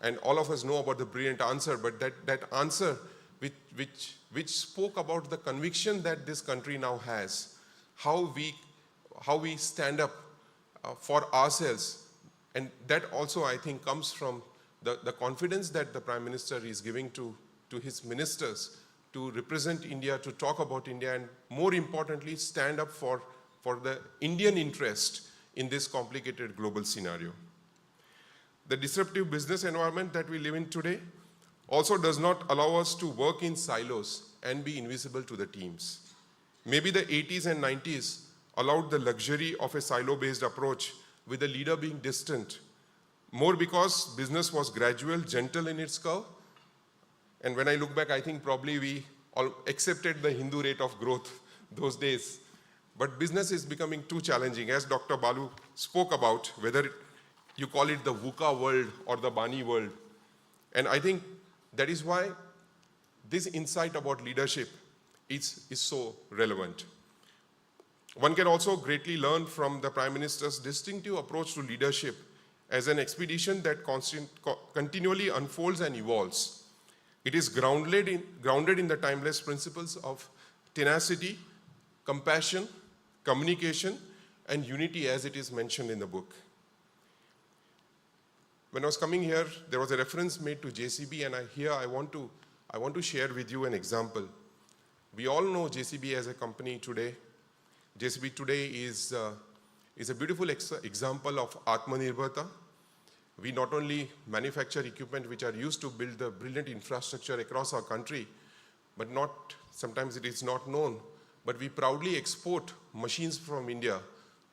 And all of us know about the brilliant answer, but that answer which spoke about the conviction that this country now has, how we stand up for ourselves. And that also, I think, comes from the confidence that the Prime Minister is giving to his ministers to represent India, to talk about India, and more importantly, stand up for the Indian interest in this complicated global scenario. The disruptive business environment that we live in today also does not allow us to work in silos and be invisible to the teams. Maybe the 80s and 90s allowed the luxury of a silo-based approach with the leader being distant, more because business was gradual, gentle in its curve. And when I look back, I think probably we all accepted the Hindu rate of growth those days. But business is becoming too challenging, as Dr. Balu spoke about, whether you call it the VUCA world or the Bani world. And I think that is why this insight about leadership is so relevant. One can also greatly learn from the Prime Minister's distinctive approach to leadership as an expedition that continually unfolds and evolves. It is grounded in the timeless principles of tenacity, compassion, communication, and unity, as it is mentioned in the book. When I was coming here, there was a reference made to JCB, and I want to share with you an example. We all know JCB as a company today. JCB today is a beautiful example of Atmanirbharta. We not only manufacture equipment which are used to build the brilliant infrastructure across our country, but sometimes it is not known, but we proudly export machines from India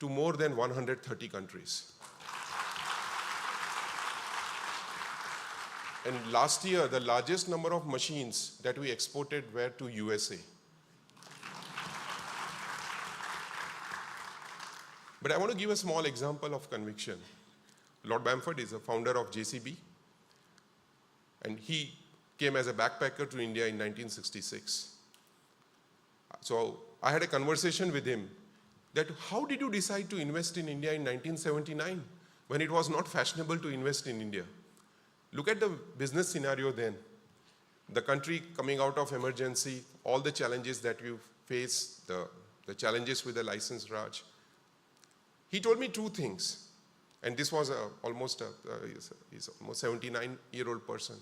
to more than 130 countries. And last year, the largest number of machines that we exported were to USA. But I want to give a small example of conviction. Lord Bamford is a founder of JCB, and he came as a backpacker to India in 1966. So I had a conversation with him that how did you decide to invest in India in 1979 when it was not fashionable to invest in India? Look at the business scenario then. The country coming out of emergency, all the challenges that we face, the challenges with the license Raj. He told me two things, and this was he's almost 79-year-old person.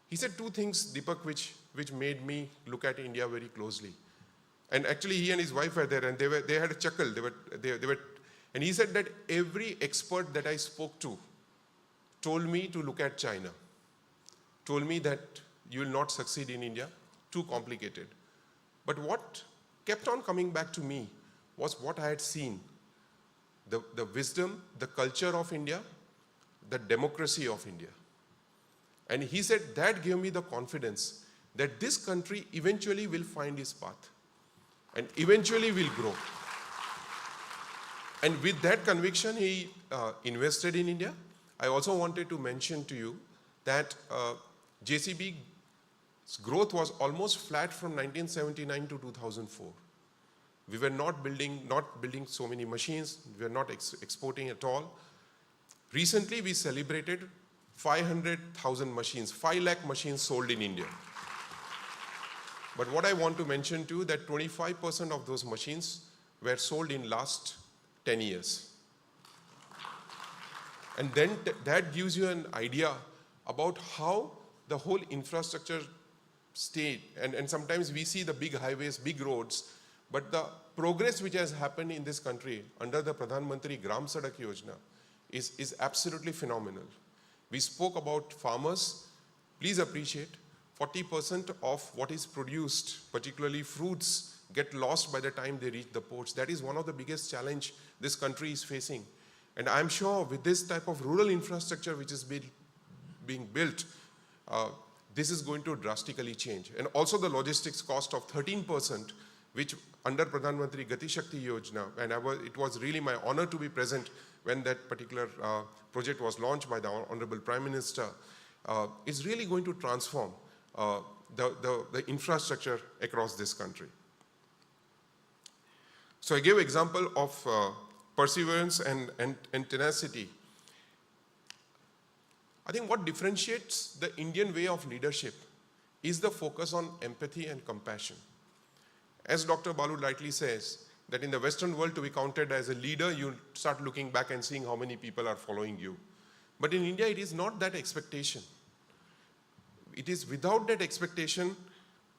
He said two things, Deepak, which made me look at India very closely. And actually, he and his wife were there, and they had a chuckle. And he said that every expert that I spoke to told me to look at China, told me that you will not succeed in India, too complicated. But what kept on coming back to me was what I had seen. The wisdom, the culture of India, the democracy of India. And he said that gave me the confidence that this country eventually will find its path and eventually will grow. And with that conviction, he invested in India. I also wanted to mention to you that JCB's growth was almost flat from 1979 to 2004. We were not building so many machines. We were not exporting at all. Recently, we celebrated 500,000 machines, 5 lakh machines sold in India. But what I want to mention to you that 25% of those machines were sold in last 10 years. And then that gives you an idea about how the whole infrastructure state, and sometimes we see the big highways, big roads, but the progress which has happened in this country under the Pradhan Mantri Gram Sadak Yojana is absolutely phenomenal. We spoke about farmers. Please appreciate 40% of what is produced, particularly fruits, get lost by the time they reach the ports. That is one of the biggest challenge this country is facing. And I'm sure with this type of rural infrastructure which is being built, this is going to drastically change. And also the logistics cost of 13% which under Pradhan Mantri Gati Shakti Yojana, and it was really my honor to be present when that particular project was launched by the Honorable Prime Minister, is really going to transform the infrastructure across this country. So I gave example of perseverance and tenacity. I think what differentiates the Indian way of leadership is the focus on empathy and compassion. As Dr. Balu rightly says, that in the Western world, to be counted as a leader, you start looking back and seeing how many people are following you. But in India, it is not that expectation. It is without that expectation,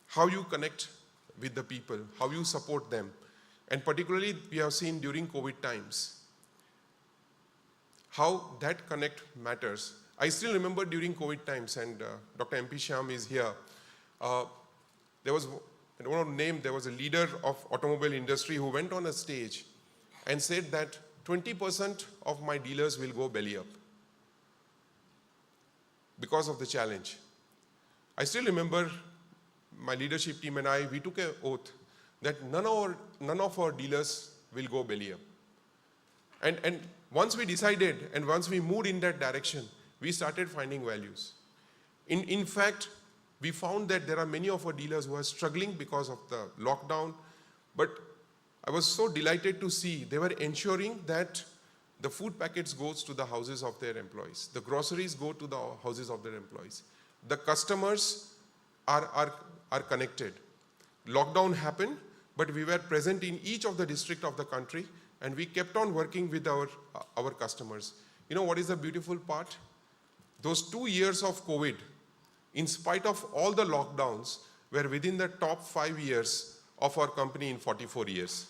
how you connect with the people, how you support them. And particularly, we have seen during COVID times, how that connect matters. I still remember during COVID times, and Dr. MP Shyam is here, there was, I don't want to name, there was a leader of automobile industry who went on a stage and said that 20% of my dealers will go belly up because of the challenge. I still remember my leadership team and I, we took an oath that none of our dealers will go belly up. And once we decided and once we moved in that direction, we started finding values. In fact, we found that there are many of our dealers who are struggling because of the lockdown, but I was so delighted to see they were ensuring that the food packets goes to the houses of their employees. The groceries go to the houses of their employees. The customers are connected. Lockdown happened, but we were present in each of the districts of the country, and we kept on working with our customers. You know what is the beautiful part? Those 2 years of COVID, in spite of all the lockdowns, were within the top 5 years of our company in 44 years.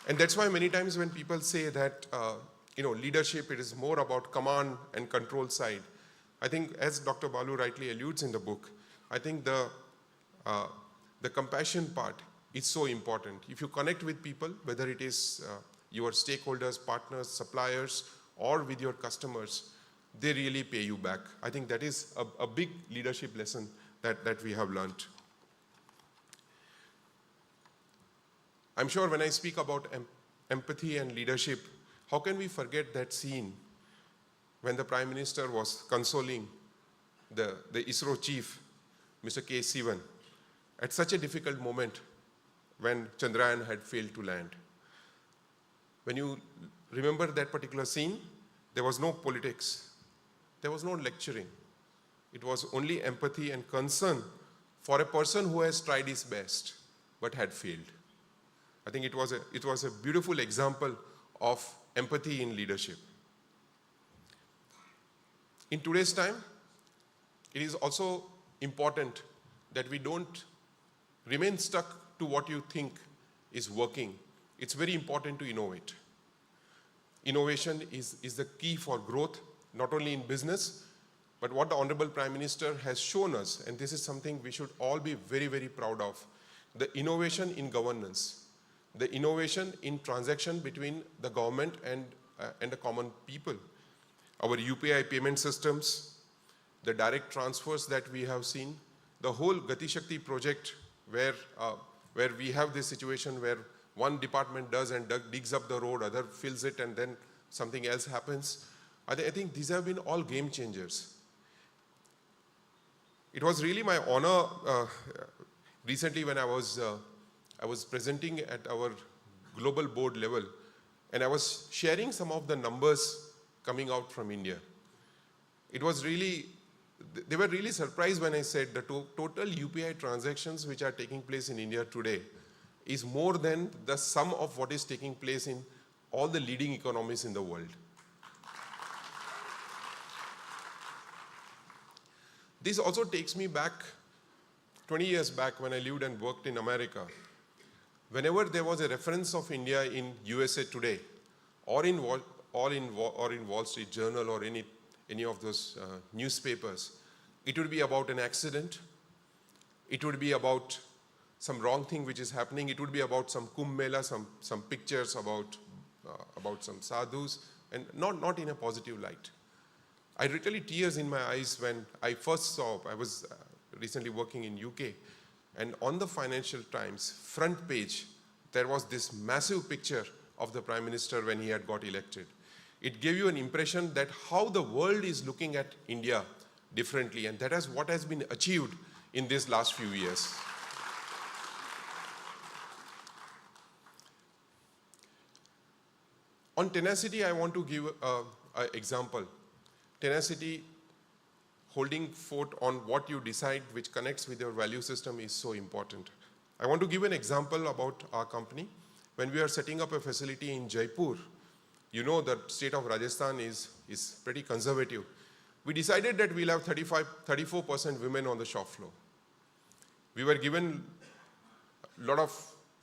And that's why many times when people say that, leadership, it is more about command and control side. I think, as Dr. Balu rightly alludes in the book, I think the compassion part is so important. If you connect with people, whether it is your stakeholders, partners, suppliers, or with your customers, they really pay you back. I think that is a big leadership lesson that we have learned. I'm sure when I speak about empathy and leadership, how can we forget that scene when the Prime Minister was consoling the ISRO chief, Mr. K. Sivan, at such a difficult moment when Chandrayaan had failed to land. When you remember that particular scene, there was no politics. There was no lecturing. It was only empathy and concern for a person who has tried his best but had failed. I think it was a beautiful example of empathy in leadership. In today's time, it is also important that we don't remain stuck to what you think is working. It's very important to innovate. Innovation is the key for growth, not only in business, but what the Honorable Prime Minister has shown us, and this is something we should all be very, very proud of, the innovation in governance, the innovation in transaction between the government and the common people. Our UPI payment systems, the direct transfers that we have seen, the whole Gati Shakti project where we have this situation where one department does and digs up the road, other fills it, and then something else happens. I think these have been all game changers. It was really my honor recently when I was presenting at our global board level, and I was sharing some of the numbers coming out from India. It was really, they were really surprised when I said the total UPI transactions which are taking place in India today is more than the sum of what is taking place in all the leading economies in the world. This also takes me back 20 years back when I lived and worked in America. Whenever there was a reference of India in USA Today or in Wall Street Journal or any of those newspapers, it would be about an accident. It would be about some wrong thing which is happening. It would be about some Kumbh Mela, some pictures about some sadhus, and not in a positive light. I literally tears in my eyes when I first saw, I was recently working in UK, And on the Financial Times front page, there was this massive picture of the Prime Minister when he had got elected. It gave you an impression that how the world is looking at India differently, and that is what has been achieved in these last few years. On tenacity, I want to give an example. Tenacity, holding fort on what you decide which connects with your value system, is so important. I want to give an example about our company. When we are setting up a facility in Jaipur, you know the state of Rajasthan is pretty conservative. We decided that we'll have 34% women on the shop floor. We were given a lot of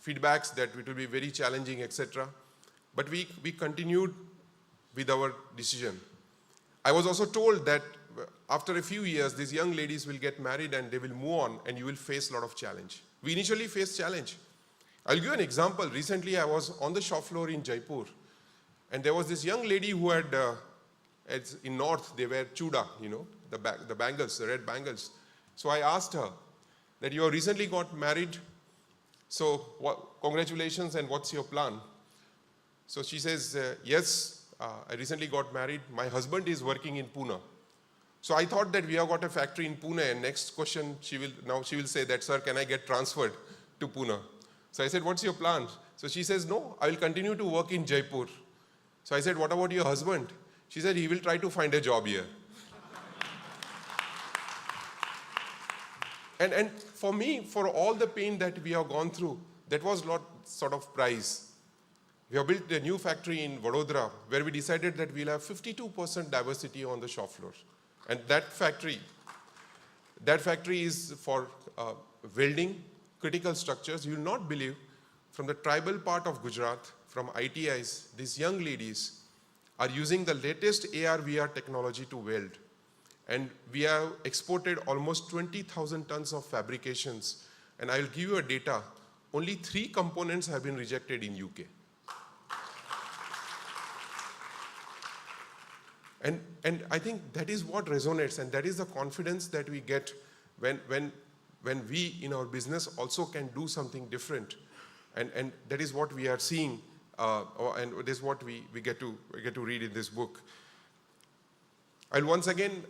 feedbacks that it will be very challenging, etc. But we continued with our decision. I was also told that after a few years, these young ladies will get married and they will move on and you will face a lot of challenge. We initially faced challenge. I'll give you an example. Recently, I was on the shop floor in Jaipur, and there was this young lady who had, in North, they wear chuda, you know, the bangles, the red bangles. So I asked her that you have recently got married, so congratulations, and what's your plan? So she says, yes, I recently got married. My husband is working in Pune. So I thought that we have got a factory in Pune, and next question she will say that, sir, can I get transferred to Pune? So I said, what's your plan? So she says, no, I will continue to work in Jaipur. So I said, what about your husband? She said, he will try to find a job here. And for me, for all the pain that we have gone through, that was not sort of prize. We have built a new factory in Vadodara where we decided that we'll have 52% diversity on the shop floor. And that factory is for welding, critical structures. You will not believe, from the tribal part of Gujarat, from ITIs, these young ladies are using the latest AR/VR technology to weld. And we have exported almost 20,000 tons of fabrications. And I'll give you a data. Only 3 components have been rejected in UK. And I think that is what resonates, and that is the confidence that we get when we in our business also can do something different. And that is what we are seeing, and it is what we get to read in this book. I'll once again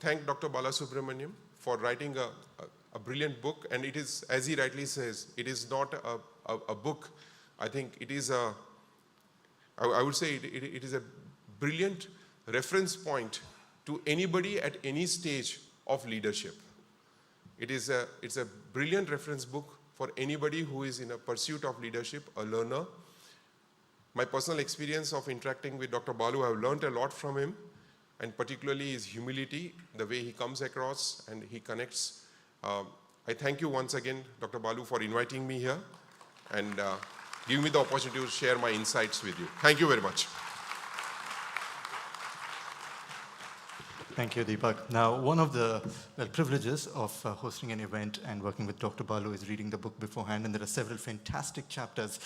thank Dr. Balasubramaniam for writing a brilliant book, and it is, as he rightly says, it is not a book. I think it is I would say it is a brilliant reference point to anybody at any stage of leadership. It's a brilliant reference book for anybody who is in a pursuit of leadership, a learner. My personal experience of interacting with Dr. Balu, I've learned a lot from him, and particularly his humility, the way he comes across and he connects. I thank you once again, Dr. Balu, for inviting me here and giving me the opportunity to share my insights with you. Thank you very much. Thank you, Deepak. Now, one of the privileges of hosting an event and working with Dr. Balu is reading the book beforehand, and there are several fantastic chapters,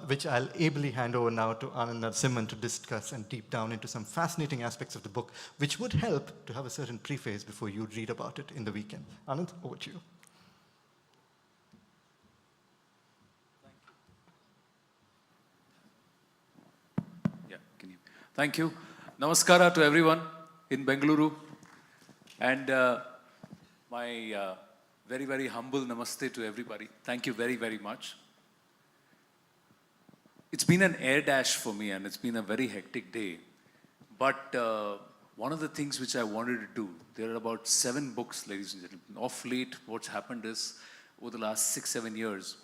which I'll ably hand over now to Anand Narasimhan to discuss and deep down into some fascinating aspects of the book, which would help to have a certain preface before you read about it in the weekend. Anand, over to you. Thank you. Namaskara to everyone in Bengaluru, and my very, very humble namaste to everybody. Thank you very, very much. It's been an air dash for me, and it's been a very hectic day. But one of the things which I wanted to do, there are about 7 books, ladies and gentlemen. Off late, what's happened is, over the last 6-7 years,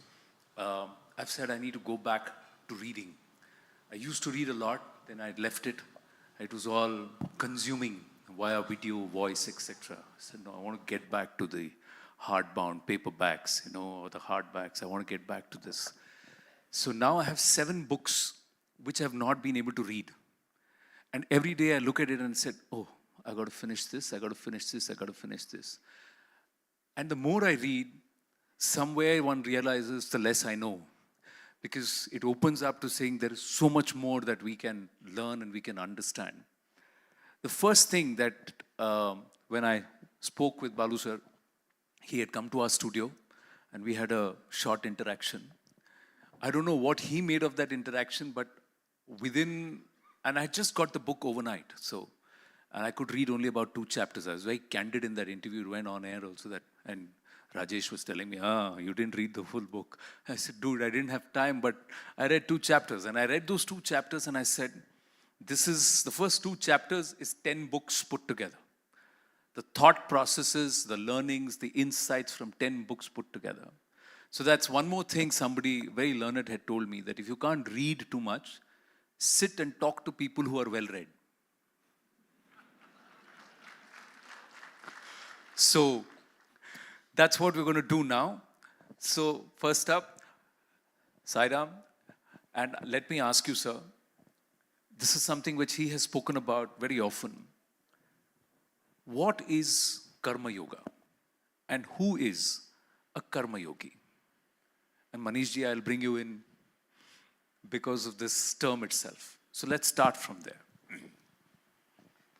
I've said I need to go back to reading. I used to read a lot, then I left it. It was all consuming via video, voice, etc. I said, no, I want to get back to the hardbound paperbacks, or the hardbacks. I want to get back to this. So now I have 7 books which I have not been able to read. And every day I look at it and said, oh, I got to finish this, I got to finish this, I got to finish this. And the more I read, somewhere one realizes the less I know. Because it opens up to saying there is so much more that we can learn and we can understand. The first thing that when I spoke with Balu sir, he had come to our studio and we had a short interaction. I don't know what he made of that interaction, but and I just got the book overnight, and I could read only about 2 chapters. I was very candid in that interview, it went on air also and Rajesh was telling me, you didn't read the full book. I said, dude, I didn't have time, but I read 2 chapters. And I read those 2 chapters and I said, the first 2 chapters is 10 books put together. The thought processes, the learnings, the insights from 10 books put together. So that's one more thing somebody very learned had told me, that if you can't read too much, sit and talk to people who are well-read. So that's what we're going to do now. So first up, Sairam, and let me ask you, sir, this is something which he has spoken about very often. What is Karma Yoga? And who is a Karma Yogi? And Manish ji, I'll bring you in because of this term itself. So let's start from there.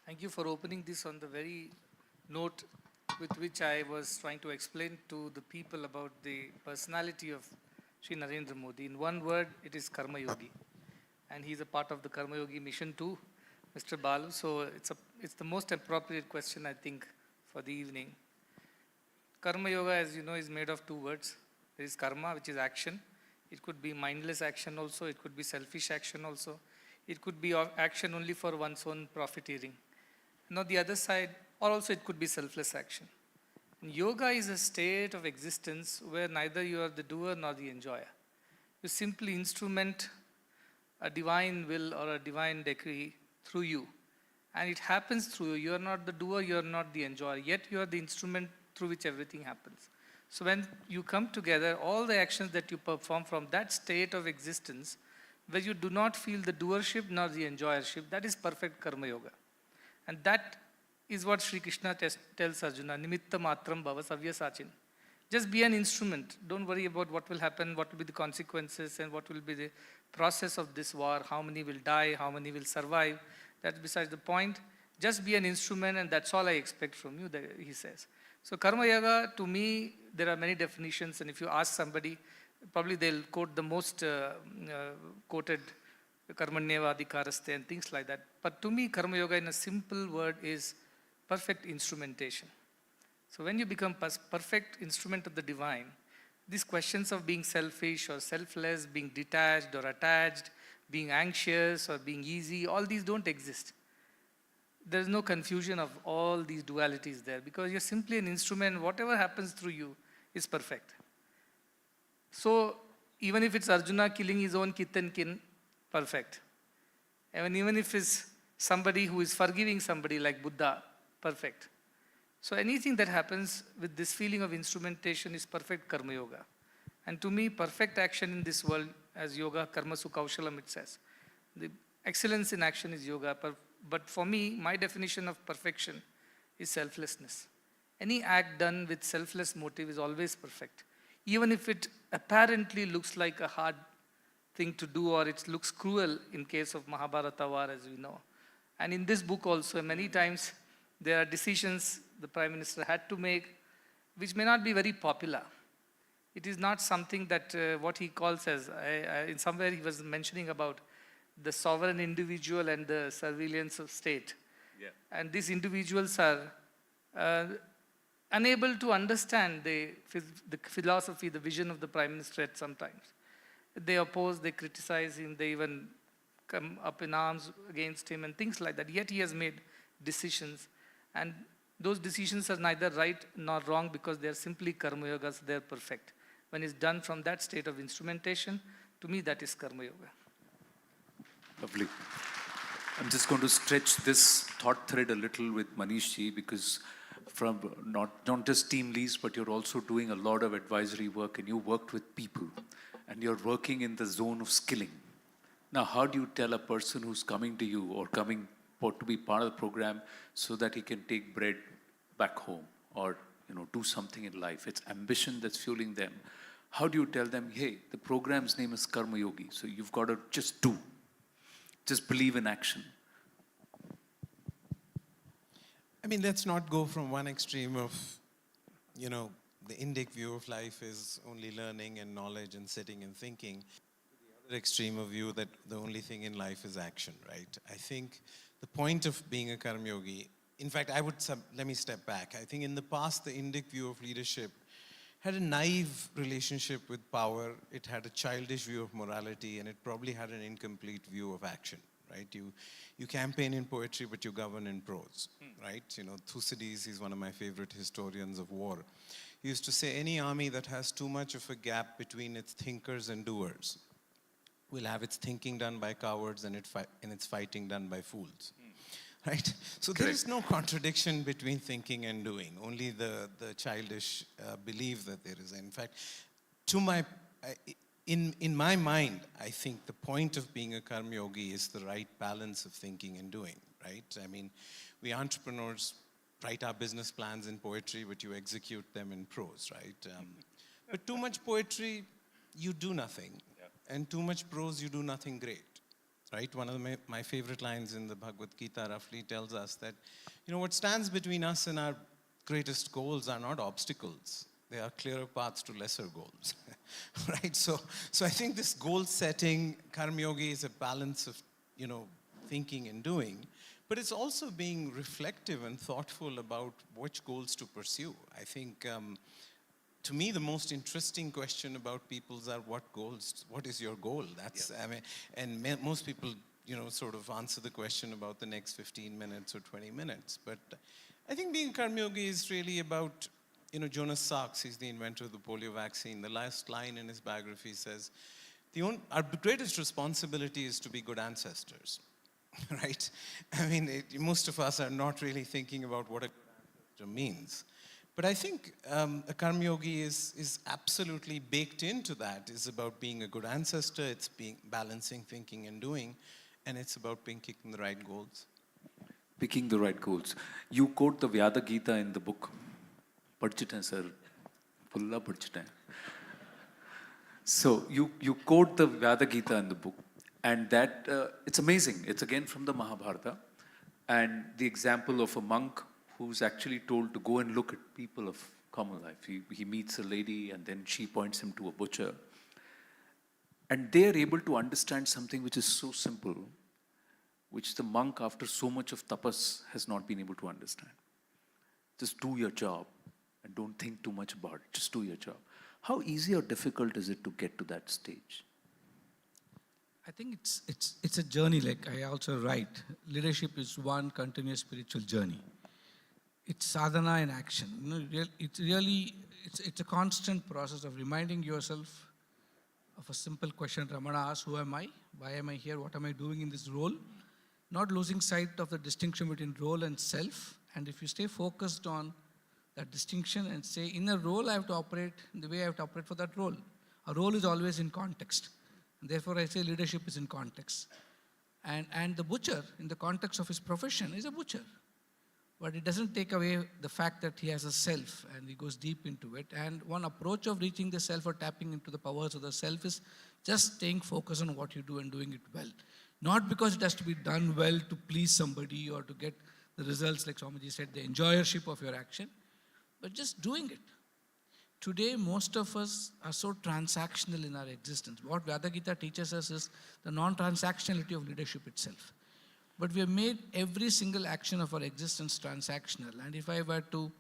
Thank you for opening this on the very note with which I was trying to explain to the people about the personality of Sri Narendra Modi. In one word, it is Karma Yogi. And he's a part of the Karma Yogi mission too, Mr. Balu. So it's the most appropriate question, I think, for the evening. Karma Yoga, as you know, is made of 2 words. There is karma, which is action. It could be mindless action also. It could be selfish action also. It could be action only for one's own profiteering. And on the other side, or also it could be selfless action. And yoga is a state of existence where neither you are the doer nor the enjoyer. You simply instrument a divine will or a divine decree through you. And it happens through you. You are not the doer, you are not the enjoyer. Yet you are the instrument through which everything happens. So when you come together, all the actions that you perform from that state of existence, where you do not feel the doership nor the enjoyership, that is perfect Karma Yoga. And that is what Sri Krishna tells Arjuna, Nimitta Matram Bhava Savyasachin. Just be an instrument. Don't worry about what will happen, what will be the consequences, and what will be the process of this war, how many will die, how many will survive. That's besides the point. Just be an instrument, and that's all I expect from you, he says. So Karma Yoga, to me, there are many definitions, and if you ask somebody, probably they'll quote the most quoted Karmanyeva Adhikaraste and things like that. But to me, Karma Yoga in a simple word is perfect instrumentation. So when you become perfect instrument of the divine, these questions of being selfish or selfless, being detached or attached, being anxious or being easy, all these don't exist. There's no confusion of all these dualities there because you're simply an instrument. Whatever happens through you is perfect. So even if it's Arjuna killing his own kith and kin, perfect. And even if it's somebody who is forgiving somebody like Buddha, perfect. So anything that happens with this feeling of instrumentation is perfect Karma Yoga. And to me, perfect action in this world, as yoga, karma su kaushalam it says. The excellence in action is yoga. But for me, my definition of perfection is selflessness. Any act done with selfless motive is always perfect. Even if it apparently looks like a hard thing to do or it looks cruel in case of Mahabharata war, as we know. And in this book also, many times there are decisions the Prime Minister had to make which may not be very popular. It is not something that what he calls as, in somewhere he was mentioning about the sovereign individual and the surveillance of state. Yeah. And these individuals are unable to understand the philosophy, the vision of the Prime Minister at some times. They oppose, they criticize him, they even come up in arms against him and things like that. Yet he has made decisions. And those decisions are neither right nor wrong because they are simply Karma Yogas, they are perfect. When it's done from that state of instrumentation, to me that is Karma Yoga. Lovely. I'm just going to stretch this thought thread a little with Manish ji because from not just Teamlease, but you're also doing a lot of advisory work and you worked with people and you're working in the zone of skilling. Now, how do you tell a person who's coming to you or coming to be part of the program so that he can take bread back home or do something in life? It's ambition that's fueling them. How do you tell them, hey, the program's name is Karma Yogi, so you've got to just do. Just believe in action. I mean, let's not go from one extreme of, the Indic view of life is only learning and knowledge and sitting and thinking. The other extreme of view that the only thing in life is action, right? I think the point of being a karmyogi, in fact, let me step back. I think in the past, the Indic view of leadership had a naive relationship with power. It had a childish view of morality, and it probably had an incomplete view of action, right? You campaign in poetry, but you govern in prose, right? You know, Thucydides, he's one of my favorite historians of war. He used to say, any army that has too much of a gap between its thinkers and doers will have its thinking done by cowards and its fighting done by fools. Right? So there is no contradiction between thinking and doing, only the childish belief that there is. In fact, in my mind, I think the point of being a karmyogi is the right balance of thinking and doing, right? I mean, we entrepreneurs write our business plans in poetry, but you execute them in prose, right? But too much poetry, you do nothing. And too much prose, you do nothing great. Right? One of my favorite lines in the Bhagavad Gita roughly tells us that, you know, what stands between us and our greatest goals are not obstacles. They are clearer paths to lesser goals. Right? So I think this goal setting, karmyogi, is a balance of, you know, thinking and doing, but it's also being reflective and thoughtful about which goals to pursue. I think, to me, the most interesting question about people's are what is your goal? That's, I mean, and most people, you know, sort of answer the question about the next 15 minutes or 20 minutes. But I think being karmyogi is really about, you know, Jonas Salks, he's the inventor of the polio vaccine. The last line in his biography says, our greatest responsibility is to be good ancestors, right? I mean, most of us are not really thinking about what a good ancestor means. But I think a karmyogi is absolutely baked into that. It's about being a good ancestor, it's balancing thinking and doing, and it's about picking the right goals. Picking the right goals. You quote the Vyada Gita in the book. Padchiten, sir. Pulla padchiten. So you quote the Vyada Gita in the book, and that, it's amazing. It's again from the Mahabharata, and the example of a monk who's actually told to go and look at people of common life. He meets a lady and then she points him to a butcher. And they are able to understand something which is so simple, which the monk after so much of tapas has not been able to understand. Just do your job and don't think too much about it. Just do your job. How easy or difficult is it to get to that stage? I think it's a journey, like I also write. Leadership is one continuous spiritual journey. It's sadhana in action. You know, it's a constant process of reminding yourself of a simple question Ramana asked, who am I? Why am I here? What am I doing in this role? Not losing sight of the distinction between role and self. And if you stay focused on that distinction and say, in a role I have to operate the way I have to operate for that role. A role is always in context. And therefore I say leadership is in context. And the butcher, in the context of his profession, is a butcher. But it doesn't take away the fact that he has a self and he goes deep into it. And one approach of reaching the self or tapping into the powers of the self is just staying focused on what you do and doing it well. Not because it has to be done well to please somebody or to get the results, like Swamiji said, the enjoyership of your action, but just doing it. Today, most of us are so transactional in our existence. What Vyada Gita teaches us is the non-transactionality of leadership itself. But we have made every single action of our existence transactional. And if I were to,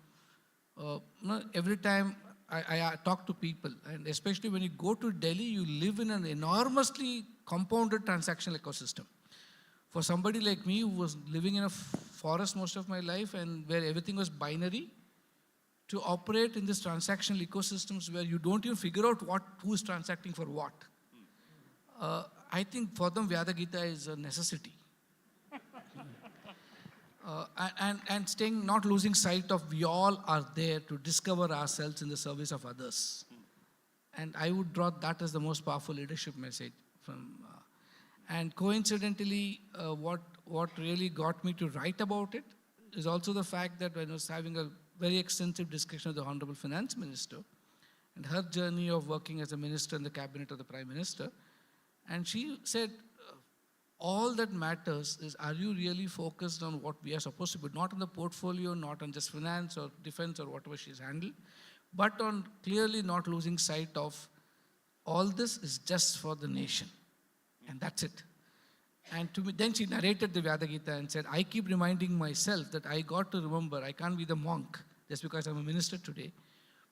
every time I talk to people, and especially when you go to Delhi, you live in an enormously compounded transactional ecosystem. For somebody like me who was living in a forest most of my life and where everything was binary, to operate in this transactional ecosystems where you don't even figure out who is transacting for what. I think for them Vyada Gita is a necessity. And staying, not losing sight of we all are there to discover ourselves in the service of others. And I would draw that as the most powerful leadership message from. And coincidentally, what really got me to write about it is also the fact that when I was having a very extensive discussion with the Honorable Finance Minister and her journey of working as a minister in the cabinet of the Prime Minister, and she said, all that matters is, are you really focused on what we are supposed to be? Not on the portfolio, not on just finance or defense or whatever she's handled, but on clearly not losing sight of all this is just for the nation. And that's it. And to me, then she narrated the Vyada Gita and said, I keep reminding myself that I got to remember, I can't be the monk just because I'm a minister today,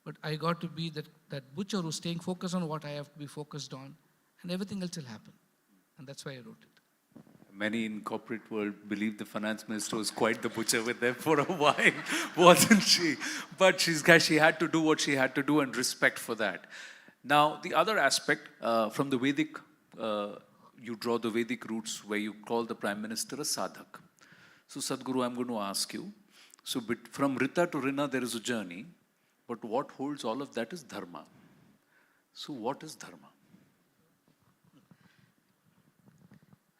but I got to be that butcher who's staying focused on what I have to be focused on, and everything else will happen. And that's why I wrote it. Many in corporate world believe the finance minister was quite the butcher with them for a while, wasn't she? But she had to do what she had to do, and respect for that. Now, the other aspect from the Vedic, you draw the Vedic roots where you call the Prime Minister a sadhak. So Sadhguru, I'm going to ask you, so from Rita to Rina there is a journey, but what holds all of that is dharma. So what is dharma?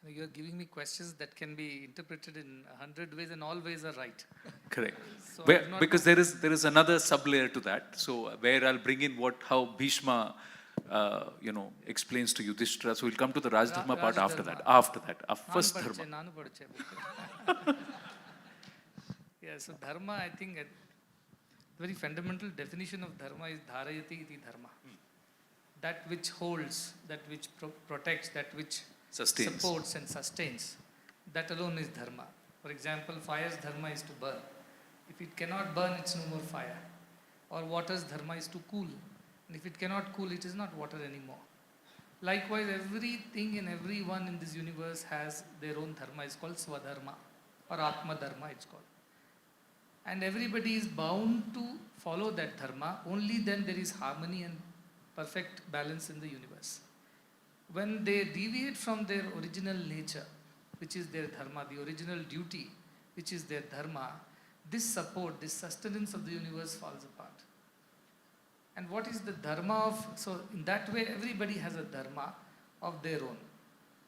You're giving me questions that can be interpreted in 100 ways, and all ways are right. Correct. So because there is another sub-layer to that. So where I'll bring in how Bhishma explains to Yudhishthira. So we'll come to the Raj Dharma part after that. First Dharma. Yeah, so Dharma, I think, the very fundamental definition of Dharma is dharayati iti dharma. That which holds, that which protects, that which supports and sustains. That alone is Dharma. For example, fire's Dharma is to burn. If it cannot burn, it's no more fire. Or water's Dharma is to cool. And if it cannot cool, it is not water anymore. Likewise, everything and everyone in this universe has their own Dharma. It's called Swadharma or Atma Dharma, it's called. And everybody is bound to follow that Dharma. Only then there is harmony and perfect balance in the universe. When they deviate from their original nature, which is their Dharma, the original duty, which is their Dharma, this support, this sustenance of the universe falls apart. And what is the Dharma of, so in that way everybody has a Dharma of their own.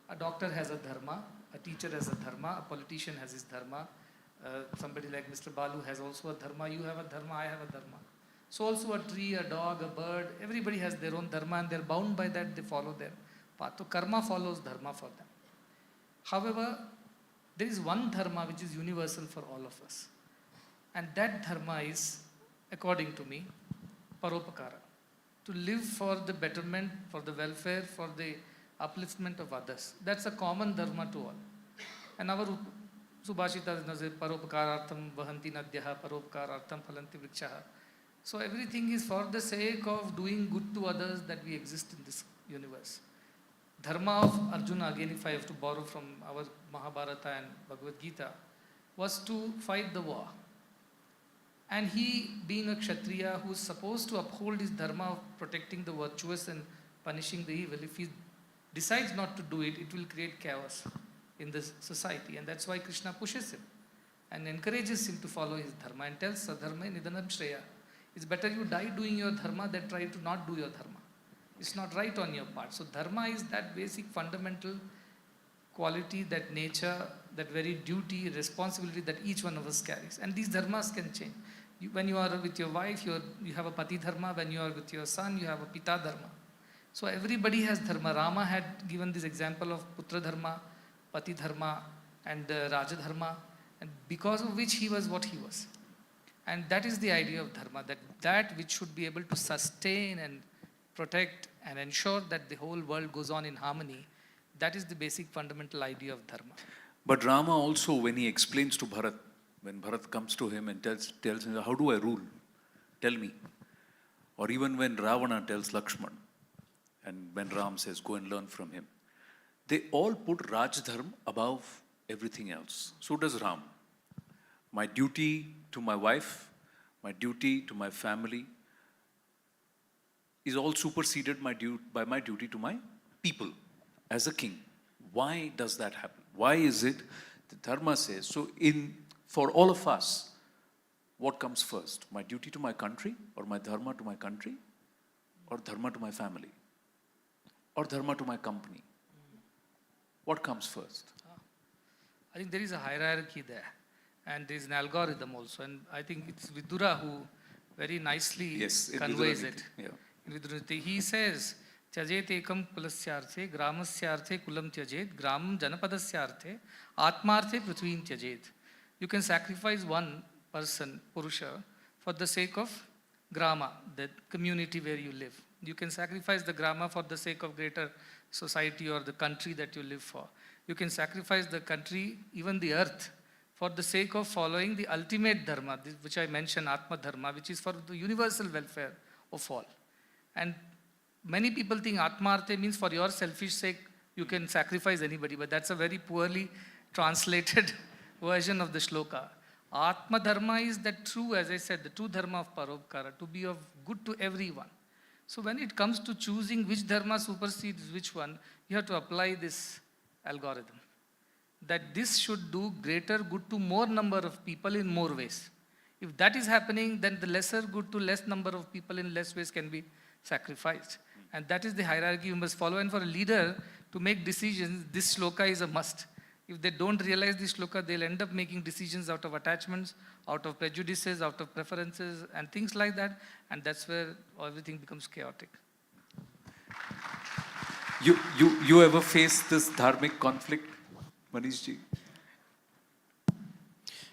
A doctor has a Dharma, a teacher has a Dharma, a politician has his Dharma, somebody like Mr. Balu has also a Dharma, you have a Dharma, I have a Dharma. So also a tree, a dog, a bird, everybody has their own Dharma, and they're bound by that, they follow their path. So karma follows Dharma for them. However, there is one Dharma which is universal for all of us. And that Dharma is, according to me, paropakara. To live for the betterment, for the welfare, for the upliftment of others. That's a common Dharma to all. And our Subhashita says, paropakarartham vahanti nadyaha, paropakarartham phalanti vrikshaha. So everything is for the sake of doing good to others that we exist in this universe. Dharma of Arjuna, again if I have to borrow from our Mahabharata and Bhagavad Gita, was to fight the war. And he, being a Kshatriya who is supposed to uphold his Dharma of protecting the virtuous and punishing the evil, if he decides not to do it, it will create chaos in this society. And that's why Krishna pushes him and encourages him to follow his Dharma and tells Sadharma nidanam shreya. It's better you die doing your Dharma than try to not do your Dharma. It's not right on your part. So Dharma is that basic fundamental quality, that nature, that very duty, responsibility that each one of us carries. And these Dharmas can change. When you are with your wife, you have a Pati Dharma. When you are with your son, you have a Pita Dharma. So everybody has Dharma. Rama had given this example of Putra Dharma, Pati Dharma, and Raja Dharma, and because of which he was what he was. And that is the idea of Dharma, that which should be able to sustain and protect and ensure that the whole world goes on in harmony. That is the basic fundamental idea of Dharma. But Rama also, when he explains to Bharat, when Bharat comes to him and tells him, how do I rule? Tell me. Or even when Ravana tells Lakshman, and when Ram says, go and learn from him. They all put Raj Dharma above everything else. So does Ram. My duty to my wife, my duty to my family is all superseded by my duty to my people as a king. Why does that happen? Why is it the Dharma says, so for all of us, what comes first? My duty to my country, or my Dharma to my country, or Dharma to my family, or Dharma to my company? What comes first? I think there is a hierarchy there, and there is an algorithm also, and I think it's Vidura who very nicely conveys it. Yeah. In Vidura, he says, Tyajet ekam kulasyarthe, gramasyarthe kulam tyajet, gramam janapadasyarthe, atmarthe prithvim tyajet. You can sacrifice one person, Purusha, for the sake of grama, the community where you live. You can sacrifice the grama for the sake of greater society or the country that you live for. You can sacrifice the country, even the earth, for the sake of following the ultimate dharma, which I mentioned, Atma Dharma, which is for the universal welfare of all. And many people think Atma-arte means for your selfish sake, you can sacrifice anybody, but that's a very poorly translated version of the shloka. Atma Dharma is that true, as I said, the true dharma of Paropkara, to be of good to everyone. So when it comes to choosing which dharma supersedes which one, you have to apply this algorithm. That this should do greater good to more number of people in more ways. If that is happening, then the lesser good to less number of people in less ways can be sacrificed. And that is the hierarchy you must follow. And for a leader to make decisions, this shloka is a must. If they don't realize this shloka, they'll end up making decisions out of attachments, out of prejudices, out of preferences, and things like that. And that's where everything becomes chaotic. You ever face this dharmic conflict, Manish ji?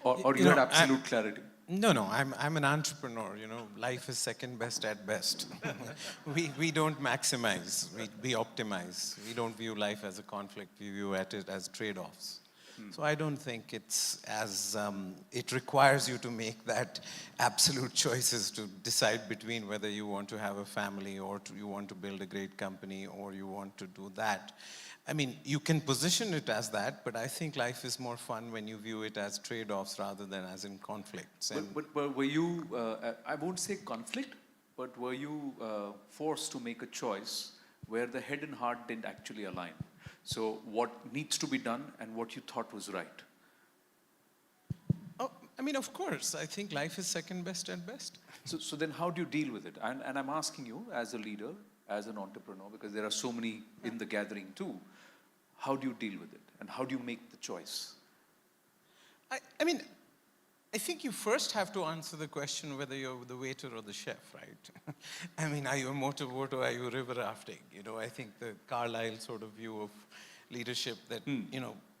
Or you had absolute clarity? No, I'm an entrepreneur, life is second best at best. we don't maximize, we optimize. We don't view life as a conflict, we view it as trade-offs. So I don't think it's as, it requires you to make that absolute choices to decide between whether you want to have a family or you want to build a great company or you want to do that. I mean, you can position it as that, but I think life is more fun when you view it as trade-offs rather than as in conflicts. But were you, I won't say conflict, but were you forced to make a choice where the head and heart didn't actually align? So what needs to be done and what you thought was right? Oh, I mean, of course, I think life is second best at best. So then how do you deal with it? And I'm asking you as a leader, as an entrepreneur, because there are so many in the gathering too, how do you deal with it? And how do you make the choice? I mean, I think you first have to answer the question whether you're the waiter or the chef, right? I mean, are you a motorboat or are you river rafting? I think the Carlyle sort of view of leadership that,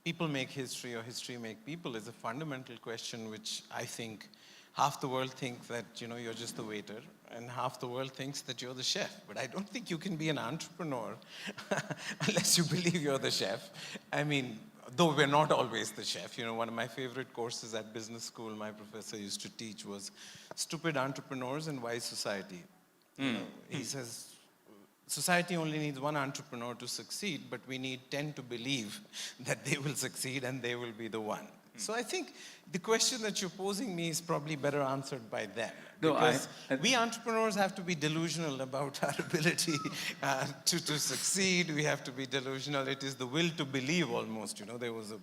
people make history or history make people is a fundamental question which I think half the world think that, you're just the waiter and half the world thinks that you're the chef. But I don't think you can be an entrepreneur unless you believe you're the chef. I mean, though we're not always the chef. One of my favorite courses at business school my professor used to teach was Stupid Entrepreneurs and Wise Society. He says, society only needs one entrepreneur to succeed, but we need 10 to believe that they will succeed and they will be the one. So I think the question that you're posing me is probably better answered by them. Because we entrepreneurs have to be delusional about our ability to succeed. We have to be delusional. It is the will to believe almost. There was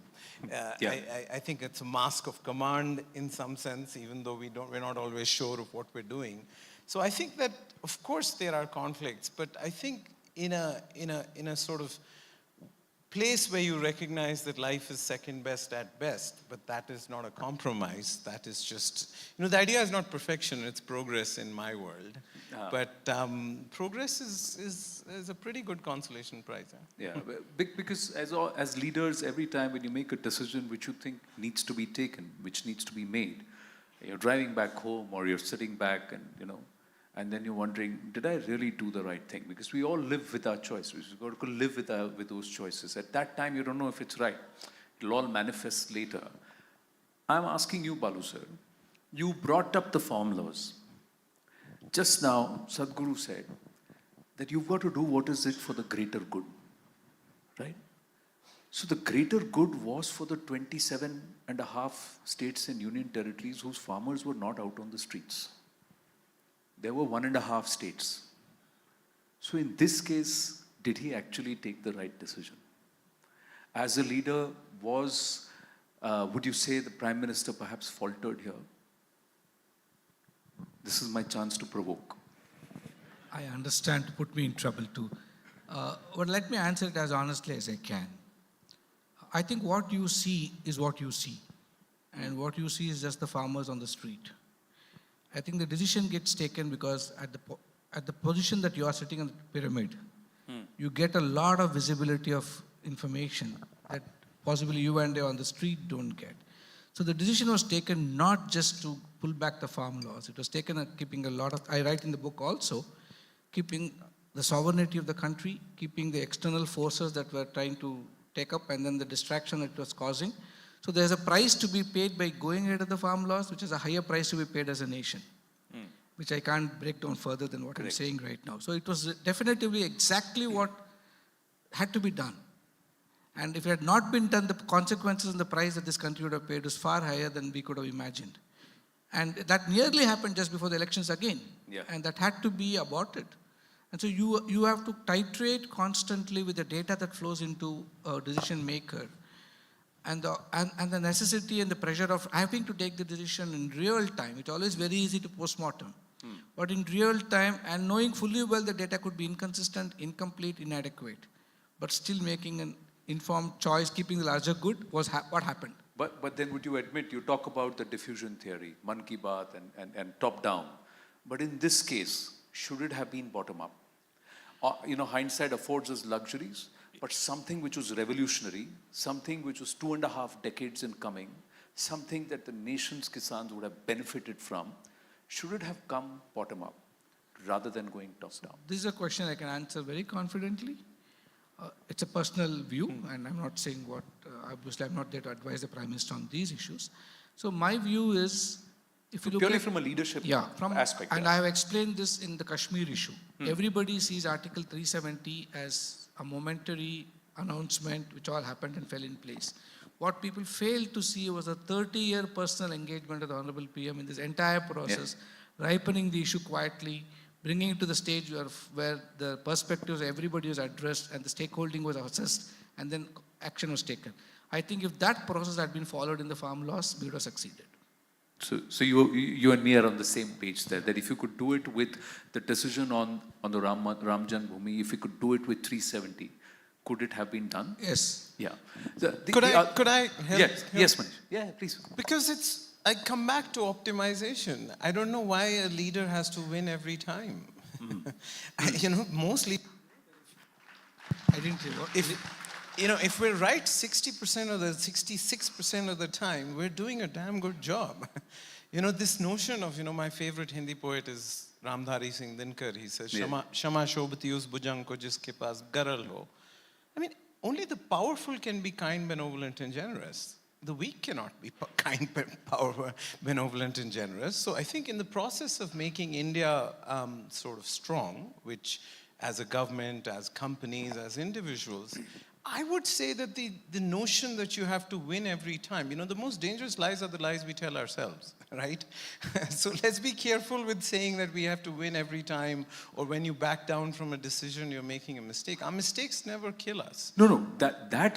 I think it's a mask of command in some sense, even though we're not always sure of what we're doing. So I think that, of course, there are conflicts, but I think in a sort of place where you recognize that life is second best at best, but that is not a compromise. That is just, the idea is not perfection, it's progress in my world. But progress is a pretty good consolation prize. Yeah, because as leaders, every time when you make a decision which you think needs to be taken, which needs to be made, you're driving back home or you're sitting back and then you're wondering, did I really do the right thing? Because we all live with our choices. We've got to live with those choices. At that time, you don't know if it's right. It'll all manifest later. I'm asking you, Balu sir, you brought up the formulas. Just now, Sadhguru said that you've got to do what is it for the greater good, right? So the greater good was for the 27.5 states and union territories whose farmers were not out on the streets. There were 1.5 states. So in this case, did he actually take the right decision? As a leader, would you say the Prime Minister perhaps faltered here? This is my chance to provoke. I understand, to put me in trouble too. But let me answer it as honestly as I can. I think what you see is what you see. And what you see is just the farmers on the street. I think the decision gets taken because at the position that you are sitting on the pyramid, you get a lot of visibility of information that possibly you and I on the street don't get. So the decision was taken not just to pull back the farm laws. It was taken keeping a lot of, I write in the book also, keeping the sovereignty of the country, keeping the external forces that were trying to take up, and then the distraction it was causing. So there's a price to be paid by going ahead of the farm laws, which is a higher price to be paid as a nation, which I can't break down further than what I'm saying right now. So it was definitively exactly what had to be done. And if it had not been done, the consequences and the price that this country would have paid was far higher than we could have imagined. And that nearly happened just before the elections again. Yeah. And that had to be aborted. And so you have to titrate constantly with the data that flows into a decision maker. And the necessity and the pressure of having to take the decision in real time. It's always very easy to postmortem. But in real time, and knowing fully well the data could be inconsistent, incomplete, inadequate, but still making an informed choice, keeping the larger good, was what happened. But then would you admit, you talk about the diffusion theory, Man Ki Baat and top down. But in this case, should it have been bottom up? Hindsight affords us luxuries, but something which was revolutionary, something which was 2.5 decades in coming, something that the nation's Kisans would have benefited from, should it have come bottom up rather than going top down? This is a question I can answer very confidently. It's a personal view, and I'm not saying what, obviously I'm not there to advise the Prime Minister on these issues. So my view is, if you look purely at, from a leadership aspect. And I have explained this in the Kashmir issue. Everybody sees Article 370 as a momentary announcement which all happened and fell in place. What people failed to see was a 30-year personal engagement of the Honorable PM in this entire process, ripening the issue quietly, bringing it to the stage where the perspectives of everybody was addressed and the stakeholding was assessed, and then action was taken. I think if that process had been followed in the farm laws, we would have succeeded. So you and me are on the same page there, that if you could do it with the decision on the Ram Janmabhoomi, if you could do it with 370, could it have been done? Yes. Yeah. Could I help? Yes, Manish. Yeah, please. Because I come back to optimization. I don't know why a leader has to win every time. Mostly, I didn't say what. If we're right 60% or 66% of the time, we're doing a damn good job. This notion of, my favorite Hindi poet is Ramdhari Singh Dinkar. He says, Shama shobhati us bhujang ko jiske paas garal ho. Only the powerful can be kind, benevolent, and generous. The weak cannot be kind, powerful, benevolent, and generous. So I think in the process of making India sort of strong, which as a government, as companies, as individuals, I would say that the notion that you have to win every time, the most dangerous lies are the lies we tell ourselves, right? So let's be careful with saying that we have to win every time, or when you back down from a decision, you're making a mistake. Our mistakes never kill us. No, that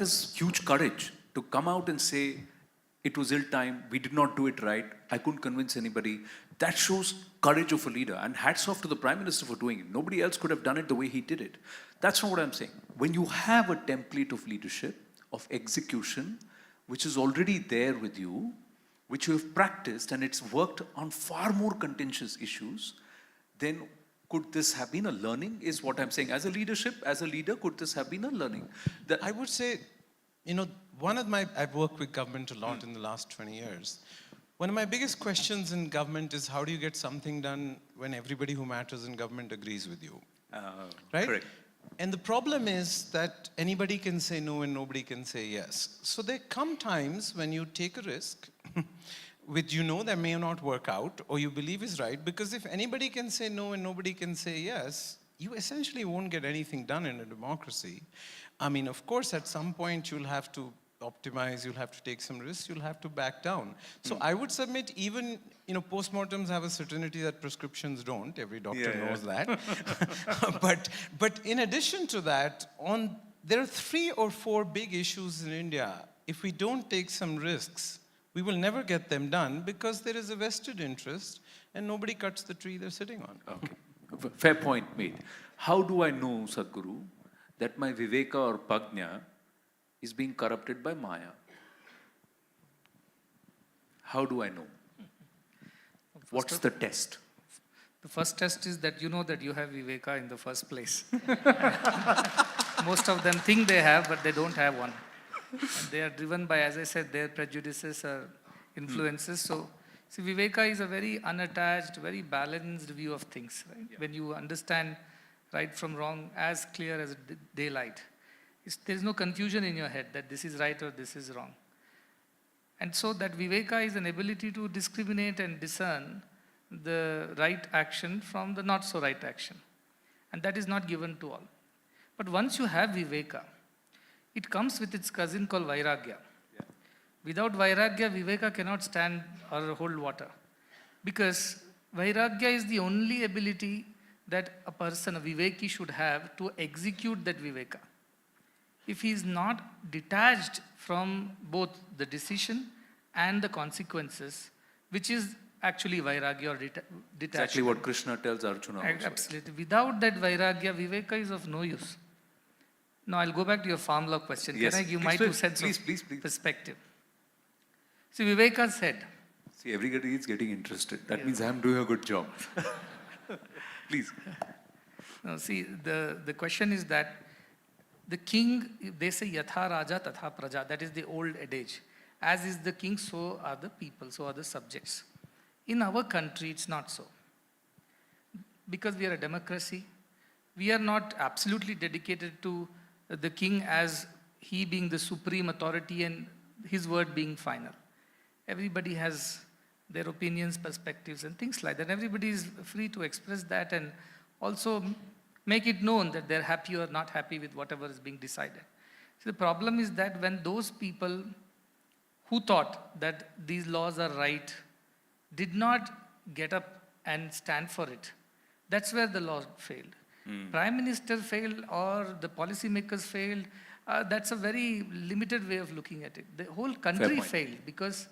is huge courage to come out and say, it was ill time, we did not do it right, I couldn't convince anybody. That shows courage of a leader, and hats off to the Prime Minister for doing it. Nobody else could have done it the way he did it. That's not what I'm saying. When you have a template of leadership, of execution, which is already there with you, which you have practiced, and it's worked on far more contentious issues, then could this have been a learning, is what I'm saying. As a leader, could this have been a learning? I would say, I've worked with government a lot in the last 20 years. One of my biggest questions in government is, how do you get something done when everybody who matters in government agrees with you? Right? Correct. And the problem is that anybody can say no and nobody can say yes. So there come times when you take a risk, which that may not work out, or you believe is right, because if anybody can say no and nobody can say yes, you essentially won't get anything done in a democracy. Of course, at some point you'll have to optimize, you'll have to take some risks, you'll have to back down. So I would submit, even, postmortems have a certainty that prescriptions don't. Every doctor knows that. But in addition to that, there are 3 or 4 big issues in India. If we don't take some risks, we will never get them done, because there is a vested interest and nobody cuts the tree they're sitting on. Okay. Fair point made. How do I know, Sadhguru, that my Viveka or Prajna is being corrupted by Maya? How do I know? What's the test? The first test is that you know that you have Viveka in the first place. Most of them think they have, but they don't have one. And they are driven by, as I said, their prejudices or influences. So, see, Viveka is a very unattached, very balanced view of things, right? When you understand right from wrong as clear as daylight. There is no confusion in your head that this is right or this is wrong. And so that Viveka is an ability to discriminate and discern the right action from the not so right action. And that is not given to all. But once you have Viveka, it comes with its cousin called Vairagya. Without Vairagya, Viveka cannot stand or hold water. Because Vairagya is the only ability that a person, a Viveki, should have to execute that Viveka. If he is not detached from both the decision and the consequences, which is actually Vairagya or detachment. Exactly what Krishna tells Arjuna also. Absolutely. Without that Vairagya, Viveka is of no use. Now I'll go back to your farm law question. Yes. Can I give my 2 cents please, of please. perspective? See, Viveka said, See, everybody is getting interested. That means I'm doing a good job. Please. no, see, the question is that the king, they say Yatha Raja Tatha Praja. That is the old adage. As is the king, so are the people, so are the subjects. In our country, it's not so. Because we are a democracy, we are not absolutely dedicated to the king as he being the supreme authority and his word being final. Everybody has their opinions, perspectives, and things like that. Everybody is free to express that and also make it known that they're happy or not happy with whatever is being decided. So the problem is that when those people who thought that these laws are right did not get up and stand for it, that's where the law failed. Prime Minister failed or the policymakers failed. That's a very limited way of looking at it. The whole country failed because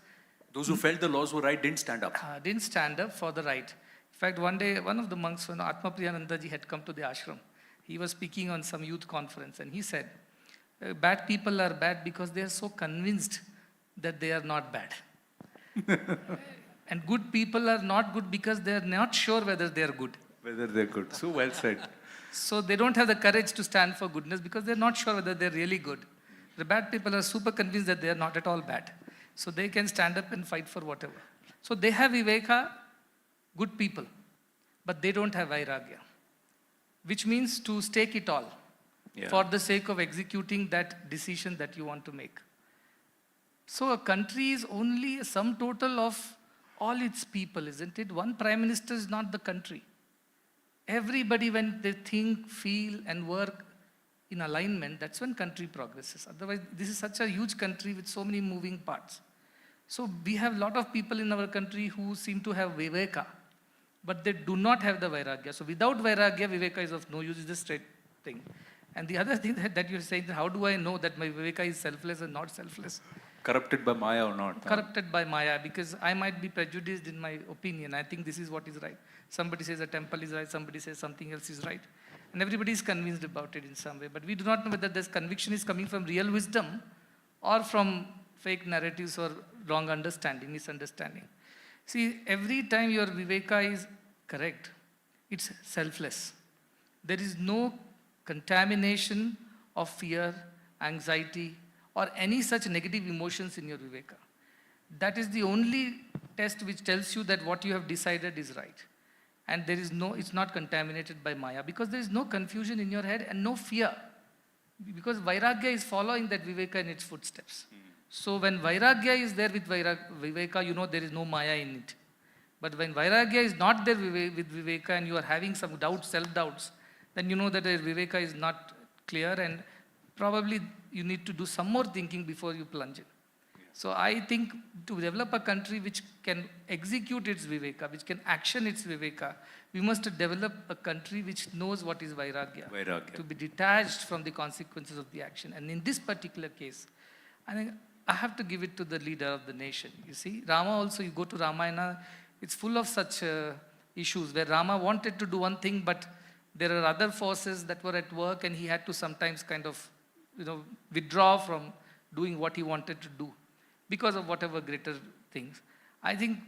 those who felt the laws were right didn't stand up. Didn't stand up for the right. In fact, one day, one of the monks, Atma Priyanandaji, had come to the ashram. He was speaking on some youth conference and he said, bad people are bad because they are so convinced that they are not bad. And good people are not good because they are not sure whether they are good. Whether they're good. So well said. So they don't have the courage to stand for goodness because they're not sure whether they're really good. The bad people are super convinced that they are not at all bad. So they can stand up and fight for whatever. So they have Viveka, good people, but they don't have Vairagya, which means to stake it all for the sake of executing that decision that you want to make. So a country is only a sum total of all its people, isn't it? One prime minister is not the country. Everybody, when they think, feel, and work in alignment, that's when country progresses. Otherwise, this is such a huge country with so many moving parts. So we have a lot of people in our country who seem to have Viveka, but they do not have the Vairagya. So without Vairagya, Viveka is of no use, is the straight thing. And the other thing that you're saying, how do I know that my Viveka is selfless and not selfless? Corrupted by Maya or not? Corrupted by Maya, because I might be prejudiced in my opinion. I think this is what is right. Somebody says a temple is right, somebody says something else is right. And everybody is convinced about it in some way. But we do not know whether this conviction is coming from real wisdom or from fake narratives or wrong understanding, misunderstanding. See, every time your Viveka is correct, it's selfless. There is no contamination of fear, anxiety, or any such negative emotions in your Viveka. That is the only test which tells you that what you have decided is right. And there is no, it's not contaminated by Maya, because there is no confusion in your head and no fear. Because Vairagya is following that Viveka in its footsteps. So when Vairagya is there with Viveka, you know there is no Maya in it. But when Vairagya is not there with Viveka and you are having some doubts, self-doubts, then you know that the Viveka is not clear and probably you need to do some more thinking before you plunge in. So I think to develop a country which can execute its Viveka, which can action its Viveka, we must develop a country which knows what is Vairagya. To be detached from the consequences of the action. And in this particular case, I think I have to give it to the leader of the nation. You see, Rama also, you go to Ramayana, it's full of such issues where Rama wanted to do one thing, but there are other forces that were at work and he had to sometimes kind of, withdraw from doing what he wanted to do because of whatever greater things. I think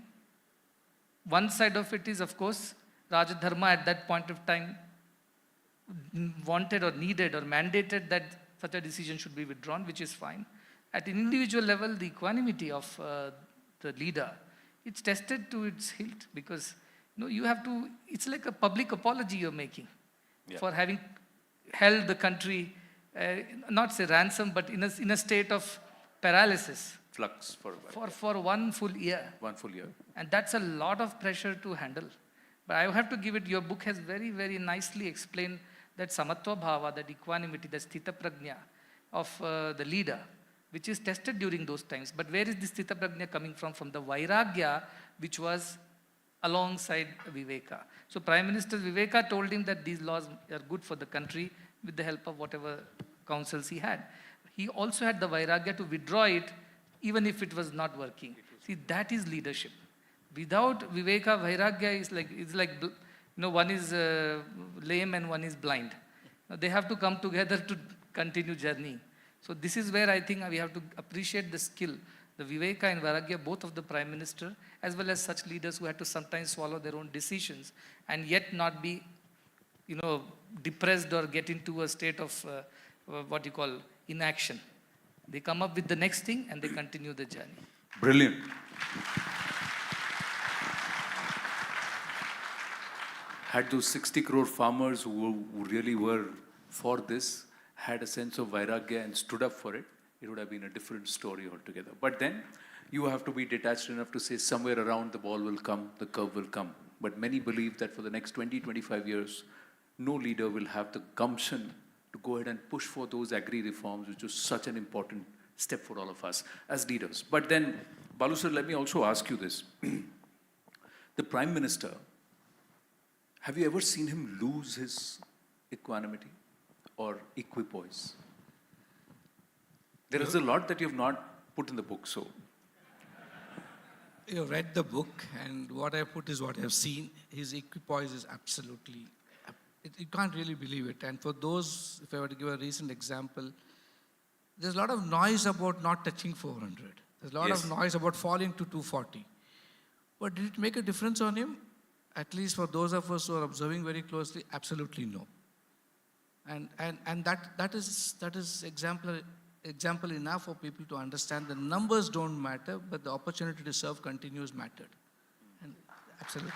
one side of it is, of course, Raj Dharma at that point of time wanted or needed or mandated that such a decision should be withdrawn, which is fine. At an individual level, the equanimity of the leader, it's tested to its hilt, because you have to, it's like a public apology you're making for having held the country, not say ransom, but in a state of paralysis. Flux for a while. For 1 full year. 1 full year. And that's a lot of pressure to handle. But I have to give it, your book has very, very nicely explained that samatva bhava, that equanimity, that sthita prajna of the leader, which is tested during those times. But where is this sthita prajna coming from? From the vairagya, which was alongside Viveka. So Prime Minister Viveka told him that these laws are good for the country with the help of whatever counsels he had. He also had the vairagya to withdraw it even if it was not working. See, that is leadership. Without Viveka, vairagya is like one is lame and one is blind. They have to come together to continue journey. So this is where I think we have to appreciate the skill, the Viveka and Vairagya, both of the Prime Minister, as well as such leaders who had to sometimes swallow their own decisions and yet not be, depressed or get into a state of what you call inaction. They come up with the next thing and they continue the journey. Brilliant. Had those 60 crore farmers who really were for this had a sense of vairagya and stood up for it, it would have been a different story altogether. But then you have to be detached enough to say somewhere around the ball will come, the curve will come. But many believe that for the next 20, 25 years, no leader will have the gumption to go ahead and push for those agri reforms, which was such an important step for all of us as leaders. But then, Balu sir, let me also ask you this. The Prime Minister, have you ever seen him lose his equanimity or equipoise? There is a lot that you have not put in the book, so. You read the book, and what I put is what I've seen. His equipoise is absolutely, you can't really believe it. And for those, if I were to give a recent example, there's a lot of noise about not touching 400. There's a lot of noise about falling to 240. But did it make a difference on him? At least for those of us who are observing very closely, absolutely no. And that is example enough for people to understand the numbers don't matter, but the opportunity to serve continues mattered. And absolutely.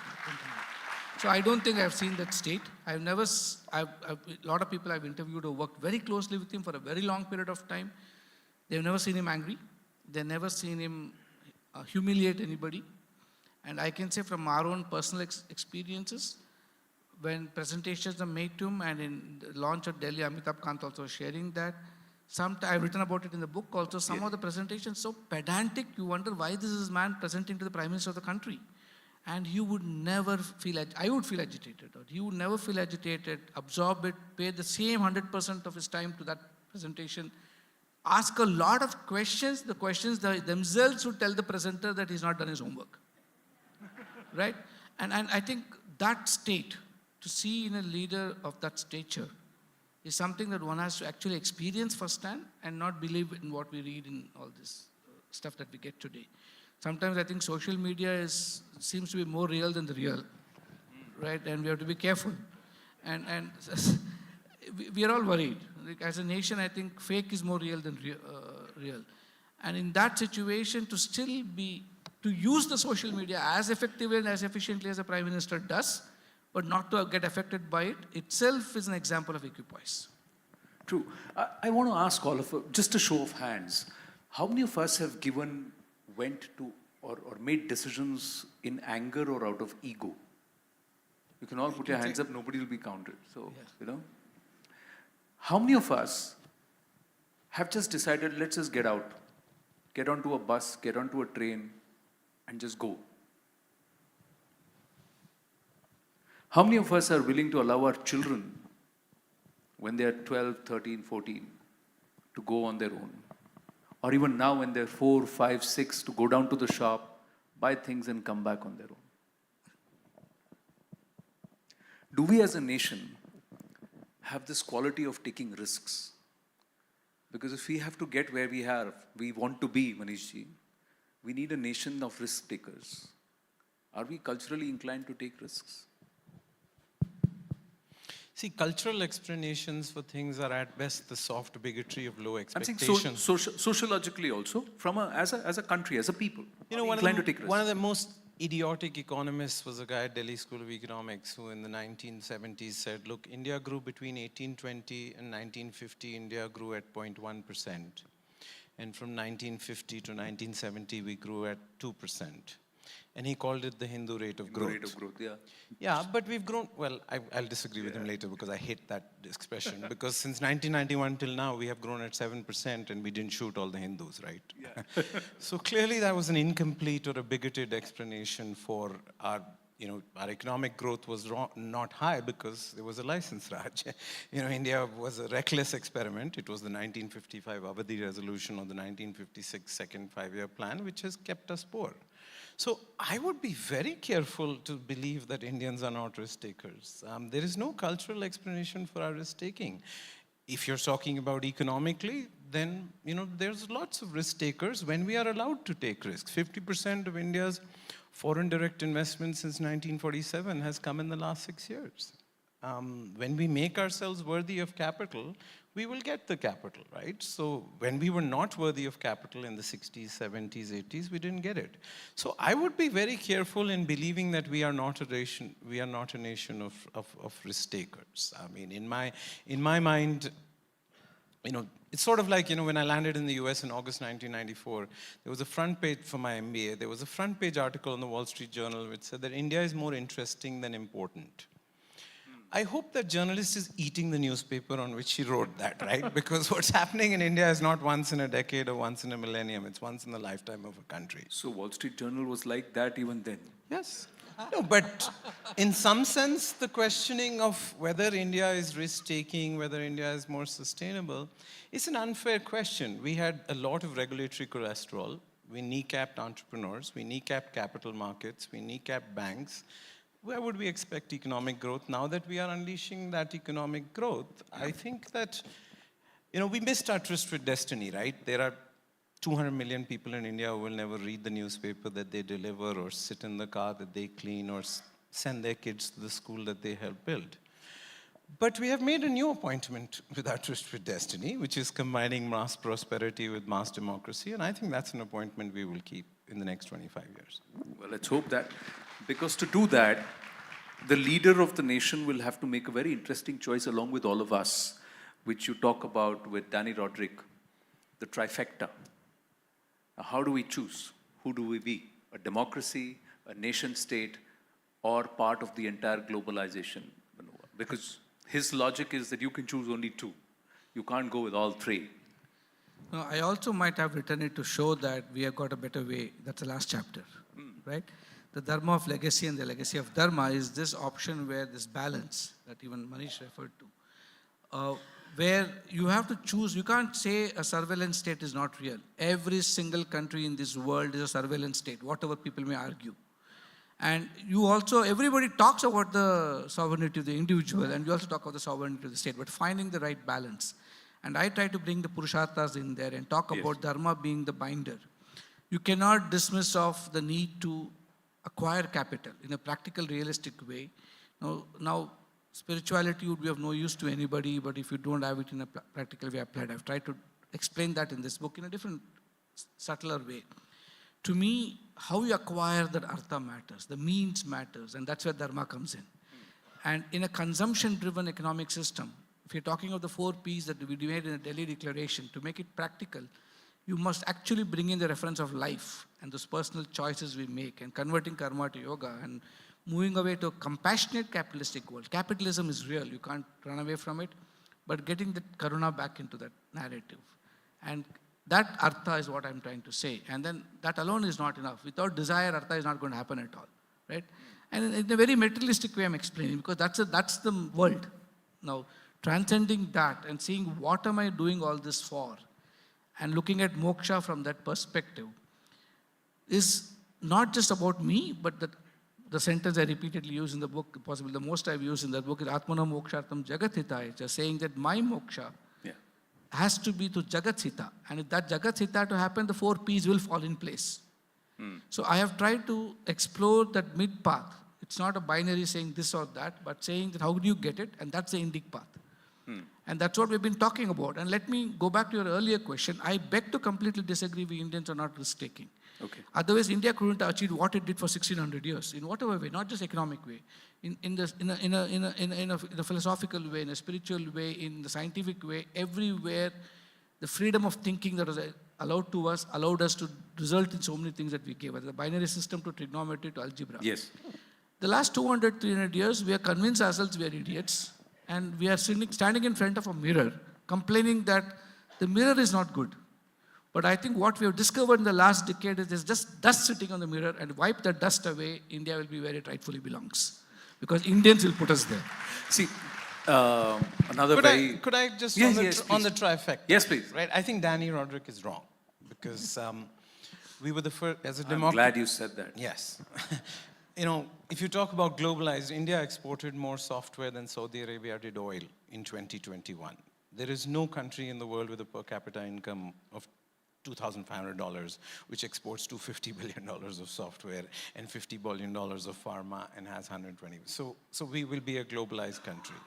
So I don't think I've seen that state. A lot of people I've interviewed who worked very closely with him for a very long period of time. They've never seen him angry. They've never seen him humiliate anybody. And I can say from our own personal experiences, when presentations are made to him, and in the launch of Delhi, Amitabh Kant also sharing that, I've written about it in the book also, some of the presentations so pedantic, you wonder why this is man presenting to the Prime Minister of the country. And he would never feel, I would feel agitated, or he would never feel agitated, absorb it, pay the same 100% of his time to that presentation, ask a lot of questions, the questions themselves would tell the presenter that he's not done his homework. Right? And I think that state, to see in a leader of that stature, is something that one has to actually experience firsthand and not believe in what we read in all this stuff that we get today. Sometimes I think social media seems to be more real than the real, right? And we have to be careful. And we are all worried. Like, as a nation, I think fake is more real than real. And in that situation, to use the social media as effectively and as efficiently as the Prime Minister does, but not to get affected by it, itself is an example of equipoise. True. I want to ask all of us, just a show of hands, how many of us have went to or made decisions in anger or out of ego? You can all put your hands up, nobody will be counted. So, how many of us have just decided, let's just get out, get onto a bus, get onto a train, and just go? How many of us are willing to allow our children, when they are 12, 13, 14, to go on their own? Or even now when they're 4, 5, 6, to go down to the shop, buy things and come back on their own? Do we as a nation have this quality of taking risks? Because if we have to get where we want to be, Manishji, we need a nation of risk takers. Are we culturally inclined to take risks? See, cultural explanations for things are at best the soft bigotry of low I'm saying expectations. sociologically also, from as a country, as a people, You know, inclined to take risks. one of the most idiotic economists was a guy at Delhi School of Economics who in the 1970s said, look, India grew between 1820 and 1950, India grew at 0.1%. And from 1950 to 1970, we grew at 2%. And he called it the Hindu rate of growth. Rate of growth, yeah. Yeah, but we've grown, well, I'll disagree with him later because I hate that expression. Because since 1991 till now, we have grown at 7% and we didn't shoot all the Hindus, right? Yeah. So clearly that was an incomplete or a bigoted explanation for our, our economic growth was not high because there was a license Raj. India was a reckless experiment. It was the 1955 Avadi resolution or the 1956 second five-year plan, which has kept us poor. So I would be very careful to believe that Indians are not risk takers. There is no cultural explanation for our risk taking. If you're talking about economically, then there's lots of risk takers when we are allowed to take risks. 50% of India's foreign direct investment since 1947 has come in the last 6 years. When we make ourselves worthy of capital, we will get the capital, right? So when we were not worthy of capital in the 60s, 70s, 80s, we didn't get it. So I would be very careful in believing that we are not a nation of risk takers. I mean, in my mind, it's sort of like, when I landed in the US in August 1994, there was a front page for my MBA, there was a front page article in the Wall Street Journal which said that India is more interesting than important. I hope that journalist is eating the newspaper on which he wrote that, right? Because what's happening in India is not once in a decade or once in a millennium, it's once in the lifetime of a country. So Wall Street Journal was like that even then? Yes. No, but in some sense, the questioning of whether India is risk-taking, whether India is more sustainable, is an unfair question. We had a lot of regulatory cholesterol. We kneecapped entrepreneurs. We kneecapped capital markets. We kneecapped banks. Where would we expect economic growth? Now that we are unleashing that economic growth, I think that, we missed our tryst with destiny, right? There are 200 million people in India who will never read the newspaper that they deliver or sit in the car that they clean or send their kids to the school that they help build. But we have made a new appointment with our tryst with destiny, which is combining mass prosperity with mass democracy, and I think that's an appointment we will keep in the next 25 years. Well, let's hope that. Because to do that, the leader of the nation will have to make a very interesting choice along with all of us, which you talk about with Danny Roderick, the trifecta. How do we choose? Who do we be? A democracy, a nation state, or part of the entire globalization? Because his logic is that you can choose only two. You can't go with all three. No, I also might have written it to show that we have got a better way. That's the last chapter, right? The Dharma of legacy and the legacy of Dharma is this option where this balance that even Manish referred to, where you have to choose. You can't say a surveillance state is not real. Every single country in this world is a surveillance state, whatever people may argue. And everybody talks about the sovereignty of the individual, and you also talk about the sovereignty of the state, but finding the right balance. And I try to bring the Purusharthas in there and talk about Dharma being the binder. You cannot dismiss off the need to acquire capital in a practical, realistic way. Now, spirituality would be of no use to anybody, but if you don't have it in a practical way applied, I've tried to explain that in this book in a different, subtler way. To me, how you acquire that artha matters, the means matters, and that's where Dharma comes in. And in a consumption-driven economic system, if you're talking of the 4 Ps that we made in the Delhi Declaration, to make it practical, you must actually bring in the reference of life and those personal choices we make and converting karma to yoga and moving away to a compassionate capitalistic world. Capitalism is real, you can't run away from it, but getting the karuna back into that narrative. And that artha is what I'm trying to say. And then that alone is not enough. Without desire, artha is not going to happen at all, right? And in a very materialistic way I'm explaining, because that's the world. Now, transcending that and seeing what am I doing all this for, and looking at moksha from that perspective is not just about me, but the sentence I repeatedly use in the book, possibly the most I've used in that book, is Atmana Mokshartam Jagathita, just saying that my moksha has to be to Jagathita. And if that Jagathita to happen, the 4 Ps will fall in place. So I have tried to explore that mid path, It's not a binary saying this or that, but saying that how do you get it, and that's the Indic path. And that's what we've been talking about. And let me go back to your earlier question. I beg to completely disagree. We Indians are not risk-taking. Okay. Otherwise, India couldn't have achieved what it did for 1600 years, in whatever way, not just economic way, in a philosophical way, in a spiritual way, in the scientific way, everywhere. The freedom of thinking that was allowed us to result in so many things that we gave, whether the binary system to trigonometry to algebra. Yes. The last 200, 300 years, we have convinced ourselves we are idiots, and we are standing in front of a mirror, complaining that the mirror is not good. But I think what we have discovered in the last decade is there's just dust sitting on the mirror, and wipe that dust away, India will be where it rightfully belongs. Because Indians will put us there. See, another Could I just, Yes, on the please. trifecta? Yes, please. Right, I think Danny Roderick is wrong. Because we were the first, as a I'm democracy. glad you said that. Yes. You know, if you talk about globalized, India exported more software than Saudi Arabia did oil in 2021. There is no country in the world with a per capita income of $2,500, which exports $250 billion of software and $50 billion of pharma and has 120. So we will be a globalized country.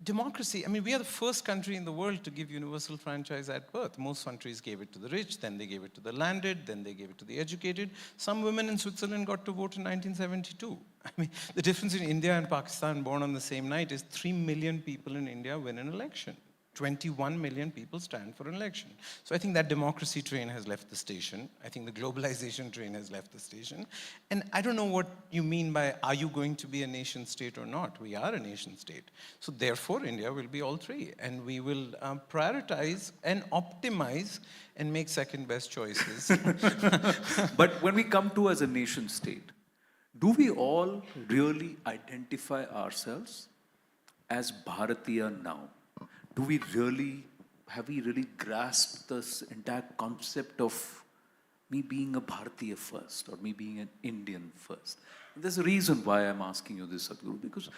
Democracy, I mean, we are the first country in the world to give universal franchise at birth. Most countries gave it to the rich, then they gave it to the landed, then they gave it to the educated. Some women in Switzerland got to vote in 1972. I mean, the difference in India and Pakistan born on the same night is 3 million people in India win an election. 21 million people stand for an election. So I think that democracy train has left the station. I think the globalization train has left the station. And I don't know what you mean by, are you going to be a nation state or not? We are a nation state. So therefore, India will be all three. And we will prioritize and optimize and make second best choices. But when we come to as a nation state, do we all really identify ourselves as Bharatiya now? Have we really grasped this entire concept of me being a Bharatiya first or me being an Indian first? And there's a reason why I'm asking you this, Sadhguru, because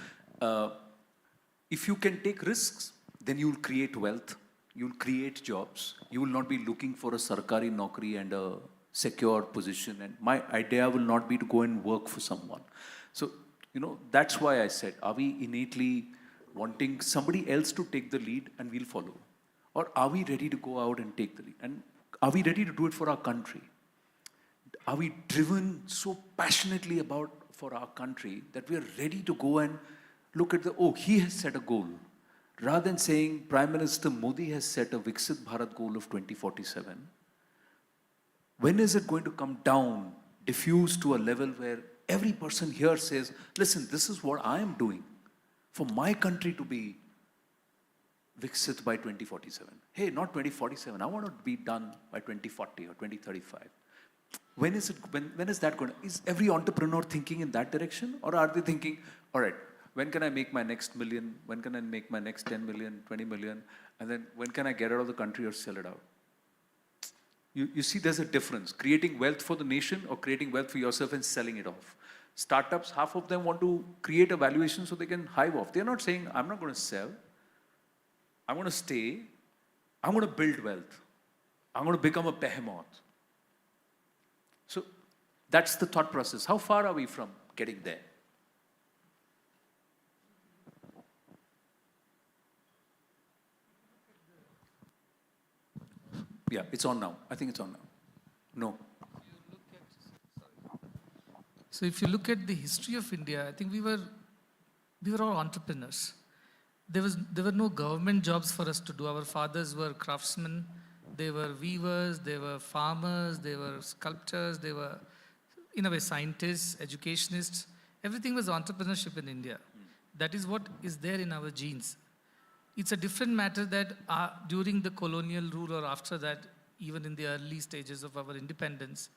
if you can take risks, then you'll create wealth, you'll create jobs, you will not be looking for a sarkari naukri and a secure position. And my idea will not be to go and work for someone. So, that's why I said, are we innately wanting somebody else to take the lead and we'll follow? Or are we ready to go out and take the lead? And are we ready to do it for our country? Are we driven so passionately for our country that we are ready to go and look at he has set a goal. Rather than saying Prime Minister Modi has set a Viksit Bharat goal of 2047, when is it going to come down, diffuse to a level where every person here says, listen, this is what I am doing for my country to be Viksit by 2047. Hey, not 2047. I want to be done by 2040 or 2035. When is that going to? Is every entrepreneur thinking in that direction? Or are they thinking, all right, when can I make my next million? When can I make my next 10 million, 20 million? And then when can I get out of the country or sell it out? You see, there's a difference. Creating wealth for the nation or creating wealth for yourself and selling it off. Startups, half of them want to create a valuation so they can hive off. They're not saying, I'm not going to sell. I'm going to stay. I'm going to build wealth. I'm going to become a behemoth. So that's the thought process. How far are we from getting there? Yeah, it's on now. I think it's on now. No. So if you look at the history of India, I think we were all entrepreneurs. There were no government jobs for us to do. Our fathers were craftsmen, they were weavers, they were farmers, they were sculptors, they were, in a way, scientists, educationists. Everything was entrepreneurship in India. That is what is there in our genes. It's a different matter that during the colonial rule or after that, even in the early stages of our independence,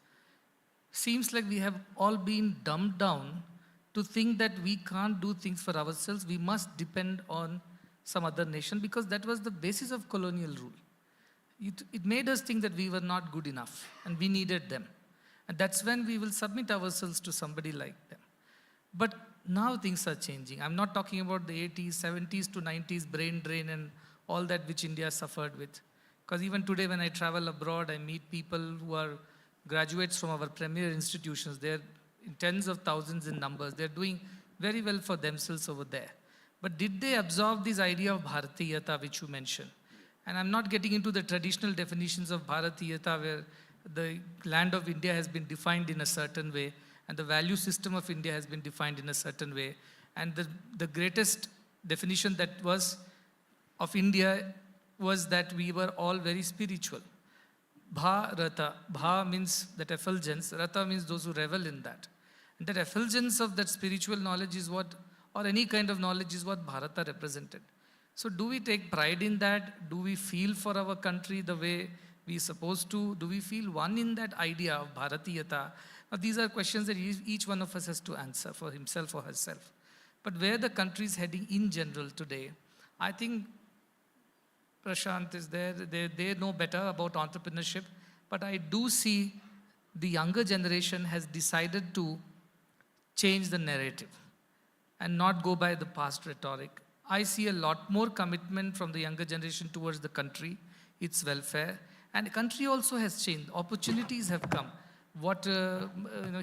seems like we have all been dumbed down to think that we can't do things for ourselves. We must depend on some other nation because that was the basis of colonial rule. It made us think that we were not good enough and we needed them. And that's when we will submit ourselves to somebody like them. But now things are changing. I'm not talking about the 80s, 70s to 90s brain drain and all that which India suffered with. Because even today when I travel abroad, I meet people who are graduates from our premier institutions. They're in tens of thousands in numbers. They're doing very well for themselves over there. But did they absorb this idea of Bharatiyata, which you mentioned? And I'm not getting into the traditional definitions of Bharatiyata, where the land of India has been defined in a certain way, and the value system of India has been defined in a certain way. And the greatest definition that was of India was that we were all very spiritual. Bharata. Bha means that effulgence. Rata means those who revel in that. And that effulgence of that spiritual knowledge is what, or any kind of knowledge is what Bharata represented. So do we take pride in that? Do we feel for our country the way we're supposed to? Do we feel one in that idea of Bharatiyata? Now, these are questions that each one of us has to answer for himself or herself. But where the country is heading in general today, I think Prashant is there. They know better about entrepreneurship. But I do see the younger generation has decided to change the narrative and not go by the past rhetoric. I see a lot more commitment from the younger generation towards the country, its welfare. And the country also has changed. Opportunities have come. What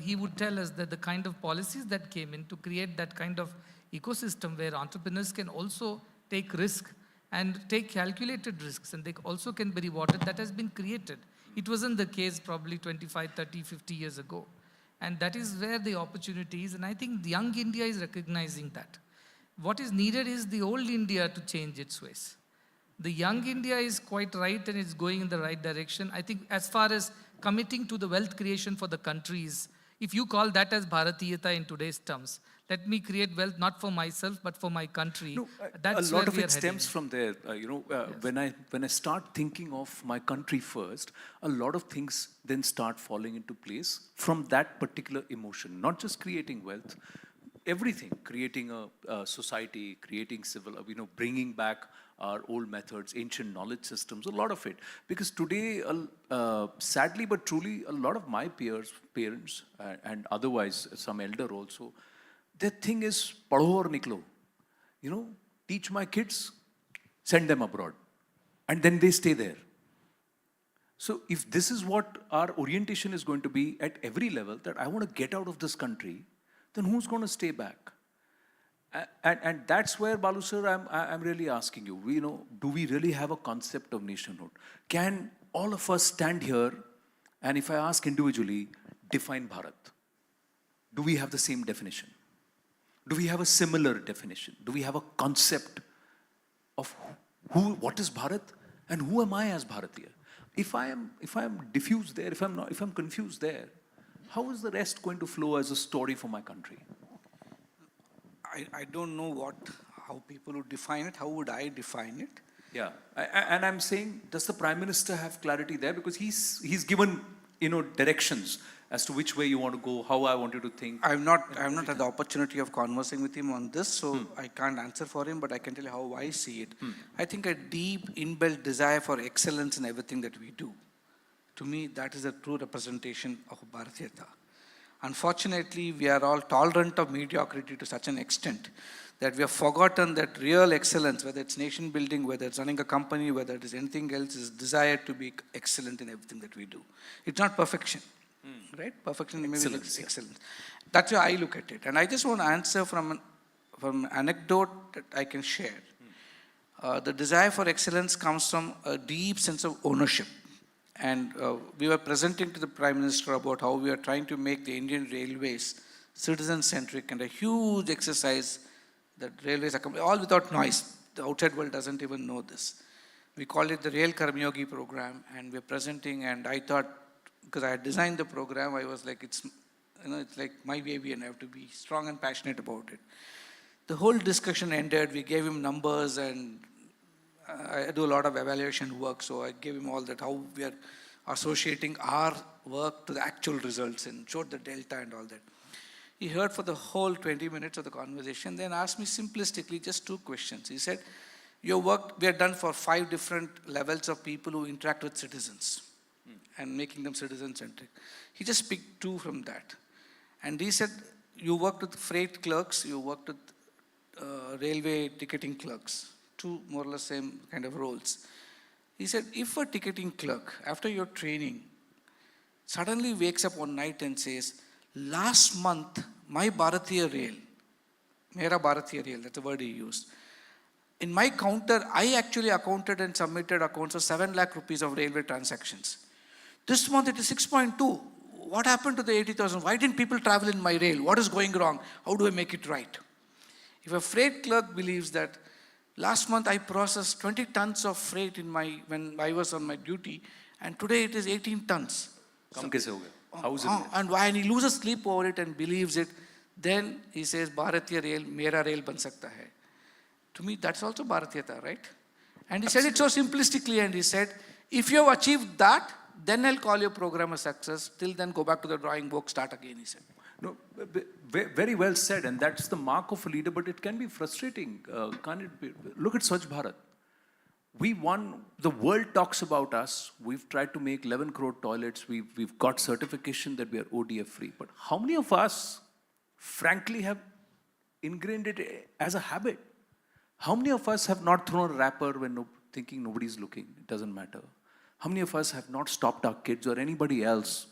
he would tell us that the kind of policies that came in to create that kind of ecosystem where entrepreneurs can also take risk and take calculated risks, and they also can be rewarded, that has been created. It wasn't the case probably 25, 30, 50 years ago. And that is where the opportunity is. And I think the young India is recognizing that. What is needed is the old India to change its ways. The young India is quite right and is going in the right direction. I think as far as committing to the wealth creation for the countries, if you call that as Bharatiyata in today's terms, let me create wealth not for myself but for my country. No, that's a lot where of we are it stems heading. from there. Yes. When I start thinking of my country first, a lot of things then start falling into place from that particular emotion. Not just creating wealth, everything, creating a society, creating civil, bringing back our old methods, ancient knowledge systems, a lot of it. Because today, sadly but truly, a lot of my peers, parents, and otherwise some elder also, their thing is, padho aur niklo. Teach my kids, send them abroad. And then they stay there. So if this is what our orientation is going to be at every level, that I want to get out of this country, then who's going to stay back? And that's where, Balu sir, I'm really asking you, do we really have a concept of nationhood? Can all of us stand here and, if I ask individually, define Bharat? Do we have the same definition? Do we have a similar definition? Do we have a concept of what is Bharat and who am I as Bharatiya? If I am diffused there, if I'm confused there, how is the rest going to flow as a story for my country? I don't know how people would define it. How would I define it? Yeah, and I'm saying, does the Prime Minister have clarity there? Because he's given directions as to which way you want to go, how I want you to think. I've not had the opportunity of conversing with him on this, so I can't answer for him, but I can tell you how I see it. I think a deep inbuilt desire for excellence in everything that we do. To me, that is a true representation of Bharatiyata. Unfortunately, we are all tolerant of mediocrity to such an extent that we have forgotten that real excellence, whether it's nation building, whether it's running a company, whether it is anything else, is desired to be excellent in everything that we do. It's not perfection, right? Perfection maybe Excellence, excellence. That's how I look at it. And I just want to answer from an anecdote that I can share. The desire for excellence comes from a deep sense of ownership. And we were presenting to the Prime Minister about how we are trying to make the Indian railways citizen-centric, and a huge exercise that railways are all without noise. The outside world doesn't even know this. We call it the Rail Karmyogi program, and we're presenting, and I thought, because I had designed the program, I was like, it's like my baby and I have to be strong and passionate about it. The whole discussion ended, we gave him numbers, and I do a lot of evaluation work, so I gave him all that, how we are associating our work to the actual results and showed the delta and all that. He heard for the whole 20 minutes of the conversation, then asked me simplistically just 2 questions. He said, your work, we are done for 5 different levels of people who interact with citizens and making them citizen-centric. He just picked 2 from that. And he said, you worked with freight clerks, you worked with railway ticketing clerks. 2 more or less same kind of roles. He said, if a ticketing clerk, after your training, suddenly wakes up one night and says, Last month, my Bharatiya Rail, Mera Bharatiya Rail, that's the word he used. In my counter, I actually accounted and submitted accounts of 7 lakh rupees of railway transactions. This month it is 6.2. What happened to the 80,000? Why didn't people travel in my rail? What is going wrong? How do I make it right? If a freight clerk believes that last month I processed 20 tons of freight when I was on my duty, and today it is 18 tons. Kam kaise ho gaya? How is it? And he loses sleep over it and believes it, then he says, Bharatiya Rail, Mera Rail ban sakta hai. To me, that's also Bharatiyata, right? And he said it so simplistically, and he said, if you have achieved that, then I'll call your program a success. Till then, go back to the drawing book, start again, he said. No, very well said, and that's the mark of a leader, but it can be frustrating, can't it be? Look at Swachh Bharat. We won, the world talks about us, we've tried to make 11 crore toilets, we've got certification that we are ODF free, but how many of us, frankly, have ingrained it as a habit? How many of us have not thrown a wrapper when thinking nobody's looking, it doesn't matter? How many of us have not stopped our kids or anybody else?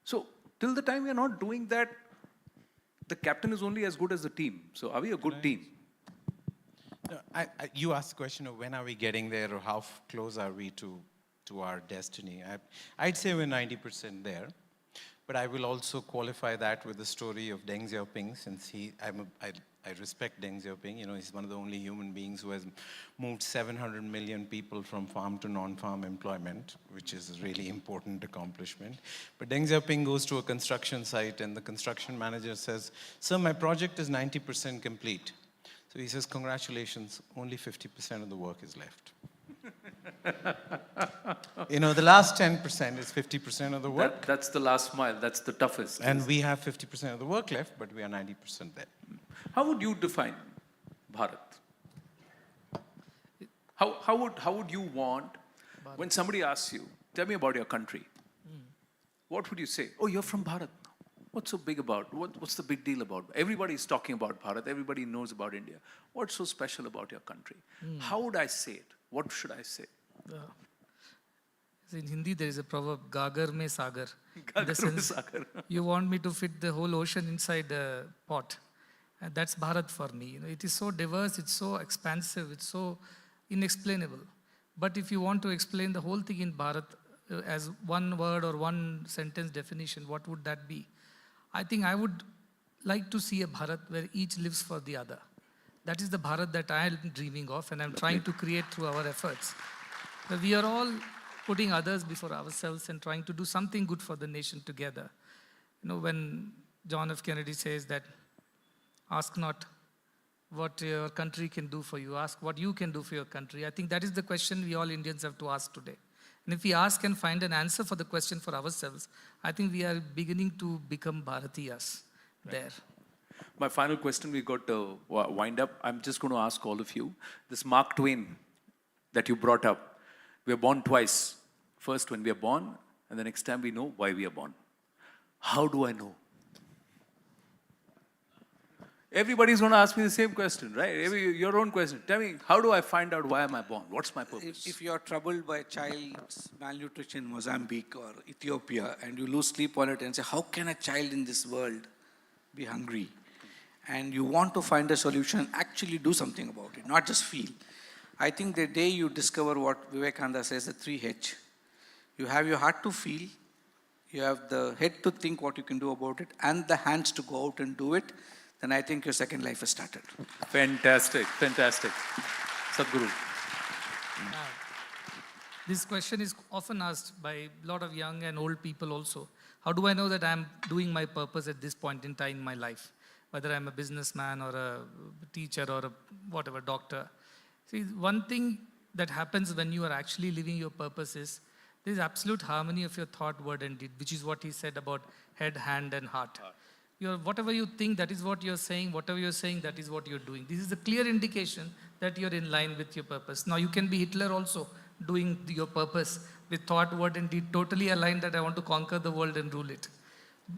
So, till the time we are not doing that, the captain is only as good as the team. So, are we a good team? No, you asked the question of when are we getting there or how close are we to our destiny. I'd say we're 90% there. But I will also qualify that with the story of Deng Xiaoping, since I respect Deng Xiaoping. You know, he's one of the only human beings who has moved 700 million people from farm to non-farm employment, which is a really important accomplishment. But Deng Xiaoping goes to a construction site and the construction manager says, "Sir, my project is 90% complete." So he says, "Congratulations, only 50% of the work is left." You know, the last 10% is 50% of the work. That's the last mile, that's the toughest. And we have 50% of the work left, but we are 90% there. How would you define Bharat? How would you want, when somebody asks you, tell me about your country, what would you say? Oh, you're from Bharat. What's so big about, what's the big deal about? Everybody's talking about Bharat, everybody knows about India. What's so special about your country? How would I say it? What should I say? In Hindi, there is a proverb, Gagar mein sagar. Gagar In the sense, mein sagar. you want me to fit the whole ocean inside a pot. And that's Bharat for me. You know, it is so diverse, it's so expansive, it's so inexplainable. But if you want to explain the whole thing in Bharat as one word or one sentence definition, what would that be? I think I would like to see a Bharat where each lives for the other. That is the Bharat that I am dreaming of and I'm trying to create through our efforts. That we are all putting others before ourselves and trying to do something good for the nation together. You know, when John F. Kennedy says that, ask not what your country can do for you, ask what you can do for your country. I think that is the question we all Indians have to ask today. And if we ask and find an answer for the question for ourselves, I think we are beginning to become Bharatiyas there. My final question, we got to wind up. I'm just going to ask all of you. This Mark Twain that you brought up, we are born twice. First when we are born, and the next time we know why we are born. How do I know? Everybody's going to ask me the same question, right? Your own question. Tell me, how do I find out why am I born? What's my purpose? If you are troubled by child's malnutrition in Mozambique or Ethiopia and you lose sleep on it and say, how can a child in this world be hungry? And you want to find a solution, actually do something about it, not just feel. I think the day you discover what Vivekananda says, the 3H, you have your heart to feel, you have the head to think what you can do about it, and the hands to go out and do it, then I think your second life has started. Fantastic, fantastic. Sadhguru. This question is often asked by a lot of young and old people also. How do I know that I'm doing my purpose at this point in time in my life? Whether I'm a businessman or a teacher or a whatever, doctor. See, one thing that happens when you are actually living your purpose is there is absolute harmony of your thought, word and deed, which is what he said about head, hand and heart. Whatever you think, that is what you're saying. Whatever you're saying, that is what you're doing. This is a clear indication that you're in line with your purpose. Now, you can be Hitler also doing your purpose with thought, word and deed, totally aligned that I want to conquer the world and rule it.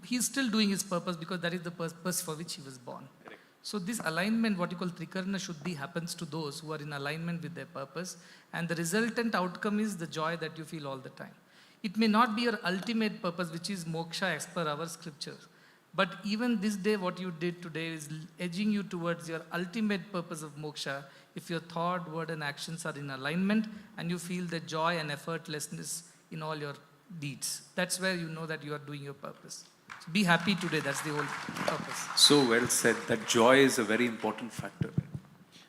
He's still doing his purpose because that is the purpose for which he was born. Correct. So this alignment, what you call Trikarna Shuddhi, happens to those who are in alignment with their purpose, and the resultant outcome is the joy that you feel all the time. It may not be your ultimate purpose, which is moksha as per our scriptures, But even this day, what you did today is edging you towards your ultimate purpose of moksha if your thought, word, and actions are in alignment and you feel the joy and effortlessness in all your deeds. That's where you know that you are doing your purpose. So be happy today, that's the whole purpose. So well said. That joy is a very important factor.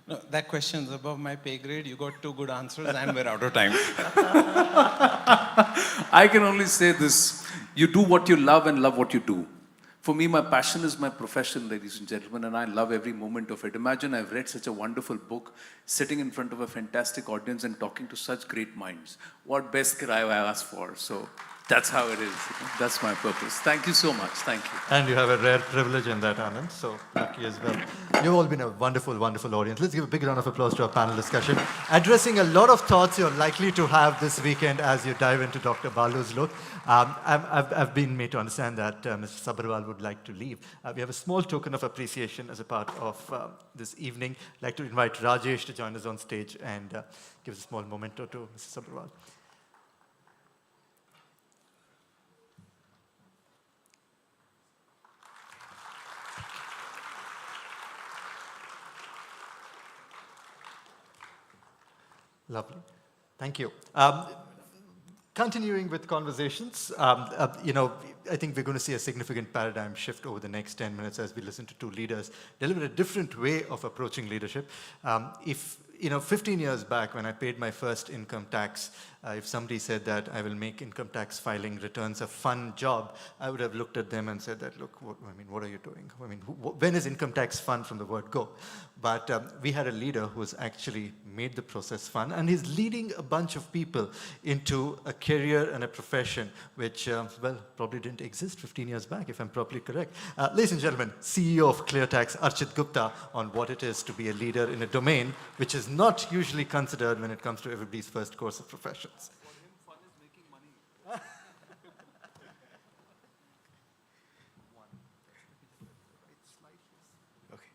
No, that question is above my pay grade. You got 2 good answers and we're out of time. I can only say this. You do what you love and love what you do. For me, my passion is my profession, ladies and gentlemen, and I love every moment of it. Imagine I've read such a wonderful book, sitting in front of a fantastic audience and talking to such great minds. What best could I ask for? So that's how it is. That's my purpose. Thank you so much. Thank you. And you have a rare privilege in that, Anand, so lucky as well. You've all been a wonderful, wonderful audience. Let's give a big round of applause to our panel discussion, addressing a lot of thoughts you're likely to have this weekend as you dive into Dr. Balu's look. I've been made to understand that Mr. Sabharwal would like to leave. We have a small token of appreciation as a part of this evening. I'd like to invite Rajesh to join us on stage and give us a small memento to Mr. Sabharwal. Lovely. Thank you. Continuing with conversations, I think we're going to see a significant paradigm shift over the next 10 minutes as we listen to 2 leaders deliver a different way of approaching leadership. 15 years back when I paid my first income tax, if somebody said that I will make income tax filing returns a fun job, I would have looked at them and said that, look, what are you doing? When is income tax fun from the word go? But we had a leader who's actually made the process fun, and he's leading a bunch of people into a career and a profession which, probably didn't exist 15 years back, if I'm properly correct. Ladies and gentlemen, CEO of ClearTax, Archit Gupta, on what it is to be a leader in a domain which is not usually considered when it comes to everybody's first course of professions. For him, fun is making money. Okay.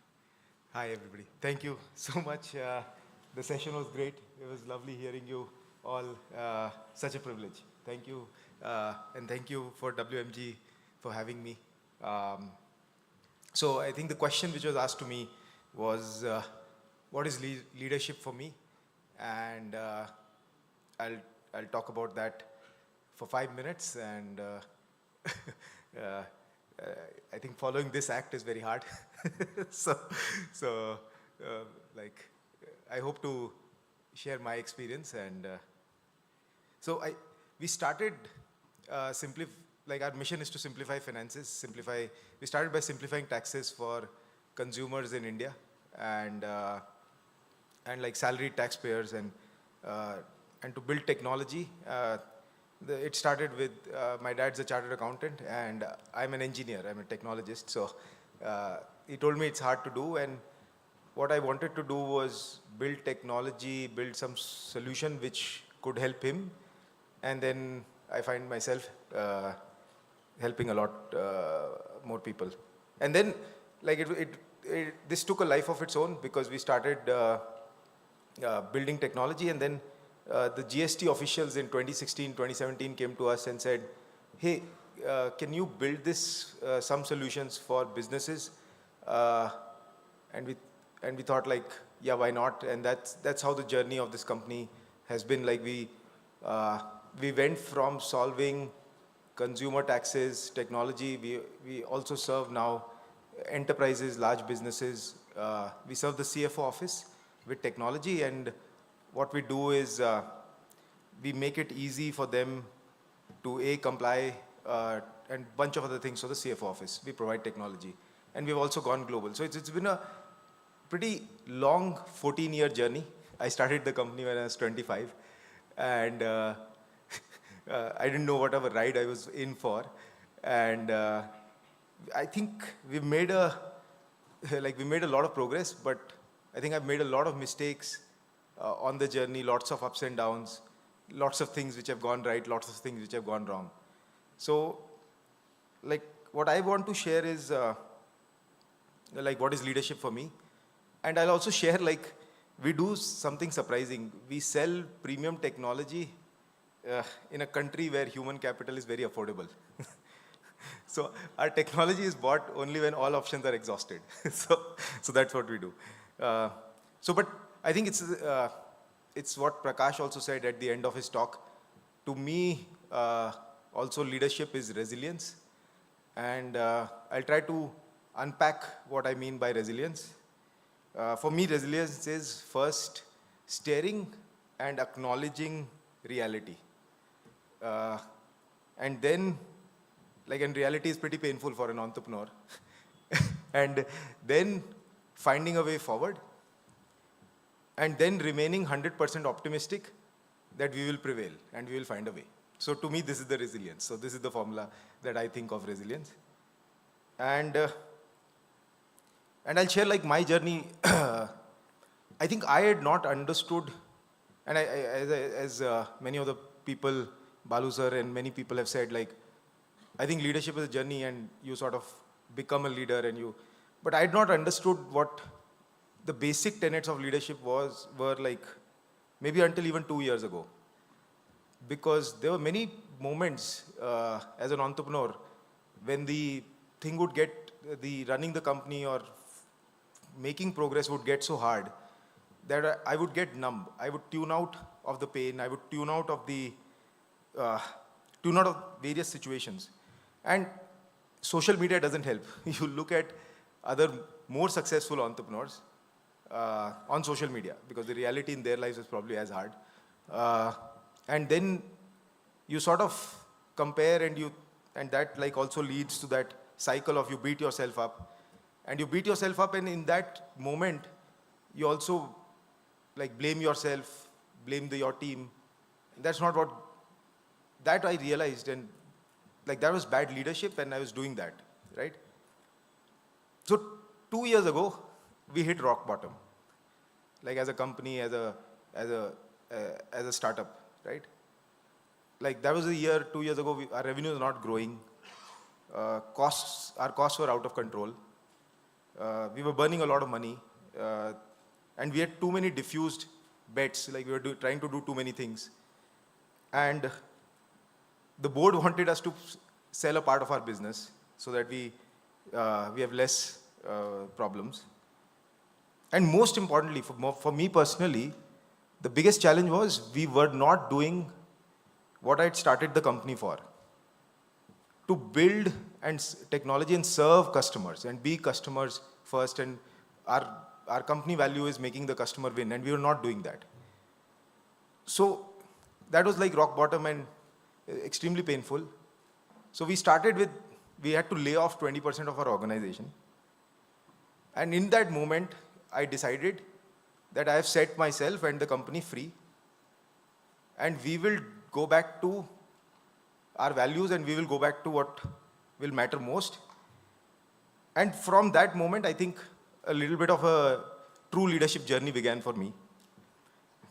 Hi, everybody. Thank you so much. The session was great. It was lovely hearing you all. Such a privilege. Thank you. And thank you for WMG for having me. So I think the question which was asked to me was, what is leadership for me? And I'll talk about that for 5 minutes. And I think following this act is very hard. I hope to share my experience. And we started our mission is to simplify finances. We started by simplifying taxes for consumers in India and like salaried taxpayers and to build technology. It started with my dad's a chartered accountant and I'm an engineer. I'm a technologist. So he told me it's hard to do, and what I wanted to do was build technology, build some solution which could help him, and then I find myself helping a lot more people. And then this took a life of its own because we started building technology, and then the GST officials in 2016, 2017 came to us and said, hey, can you build some solutions for businesses? And we thought yeah, why not? And that's how the journey of this company has been. We went from solving consumer taxes, technology. We also serve now enterprises, large businesses. We serve the CFO office with technology, and what we do is we make it easy for them to comply and bunch of other things for the CFO office. We provide technology, and we've also gone global. So it's been a pretty long 14-year journey. I started the company when I was 25, and I didn't know what of a ride I was in for. And I think we made a lot of progress, but I think I've made a lot of mistakes on the journey, lots of ups and downs, lots of things which have gone right, lots of things which have gone wrong. So what I want to share is what is leadership for me. And I'll also share we do something surprising. We sell premium technology in a country where human capital is very affordable. So our technology is bought only when all options are exhausted. So that's what we do. But I think it's what Prakash also said at the end of his talk. To me, also leadership is resilience. And I'll try to unpack what I mean by resilience. For me, resilience is first staring and acknowledging reality. And then, and reality is pretty painful for an entrepreneur. And then finding a way forward. And then remaining 100% optimistic that we will prevail and we will find a way. So to me, this is the resilience. So this is the formula that I think of resilience. And I'll share my journey. I think I had not understood, and as many of the people, Balu sir and many people have said, I think leadership is a journey and you sort of become a leader but I had not understood what the basic tenets of leadership were maybe until even 2 years ago. Because there were many moments as an entrepreneur when the thing would get, running the company or making progress would get so hard that I would get numb. I would tune out of the pain. I would tune out of various situations. And social media doesn't help. You look at other more successful entrepreneurs on social media because the reality in their lives is probably as hard. And then you sort of compare and that also leads to that cycle of you beat yourself up. And you beat yourself up, and in that moment, you also blame yourself, blame your team. That's not what, that I realized, and that was bad leadership, and I was doing that, right? So 2 years ago, we hit rock bottom, as a company, as a startup, right? That was a year, 2 years ago, our revenue was not growing. Our costs were out of control. We were burning a lot of money. And we had too many diffused bets, we were trying to do too many things. And the board wanted us to sell a part of our business so that we have less problems. And most importantly, for me personally, the biggest challenge was we were not doing what I had started the company for. To build technology and serve customers and be customers first, and our company value is making the customer win, and we were not doing that. So that was rock bottom and extremely painful. So we had to lay off 20% of our organization. And in that moment, I decided that I have set myself and the company free, and we will go back to our values, and we will go back to what will matter most. And from that moment, I think a little bit of a true leadership journey began for me.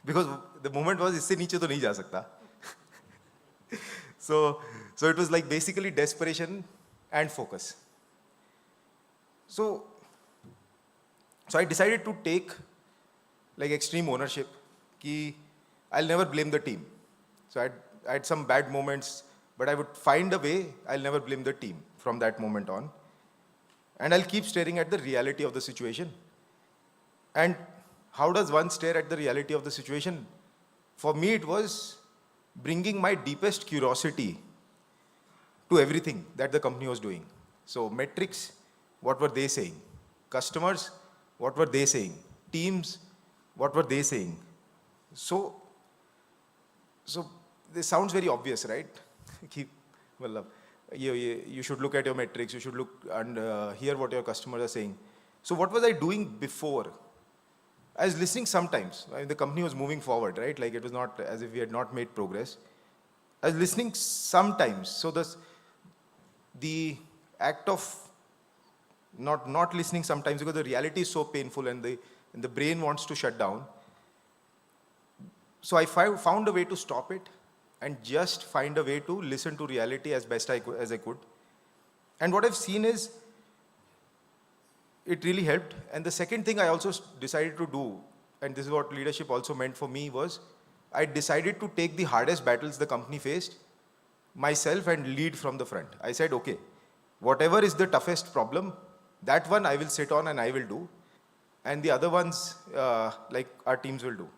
Because the moment was, isse niche to nahi ja sakta. So it was basically desperation and focus. So I decided to take extreme ownership. I'll never blame the team. So I had some bad moments, but I would find a way. I'll never blame the team from that moment on. And I'll keep staring at the reality of the situation. And how does one stare at the reality of the situation? For me, it was bringing my deepest curiosity to everything that the company was doing. So metrics, what were they saying? Customers, what were they saying? Teams, what were they saying? So this sounds very obvious, right? You should look at your metrics, you should look and hear what your customers are saying. So what was I doing before? I was listening sometimes. The company was moving forward, right? It was not as if we had not made progress. I was listening sometimes. So the act of not listening sometimes, because the reality is so painful and the brain wants to shut down. So I found a way to stop it and just find a way to listen to reality as best as I could. And what I've seen is, it really helped. And the second thing I also decided to do, and this is what leadership also meant for me, was I decided to take the hardest battles the company faced myself and lead from the front. I said, okay, whatever is the toughest problem, that one I will sit on and I will do. And the other ones, like our teams will do.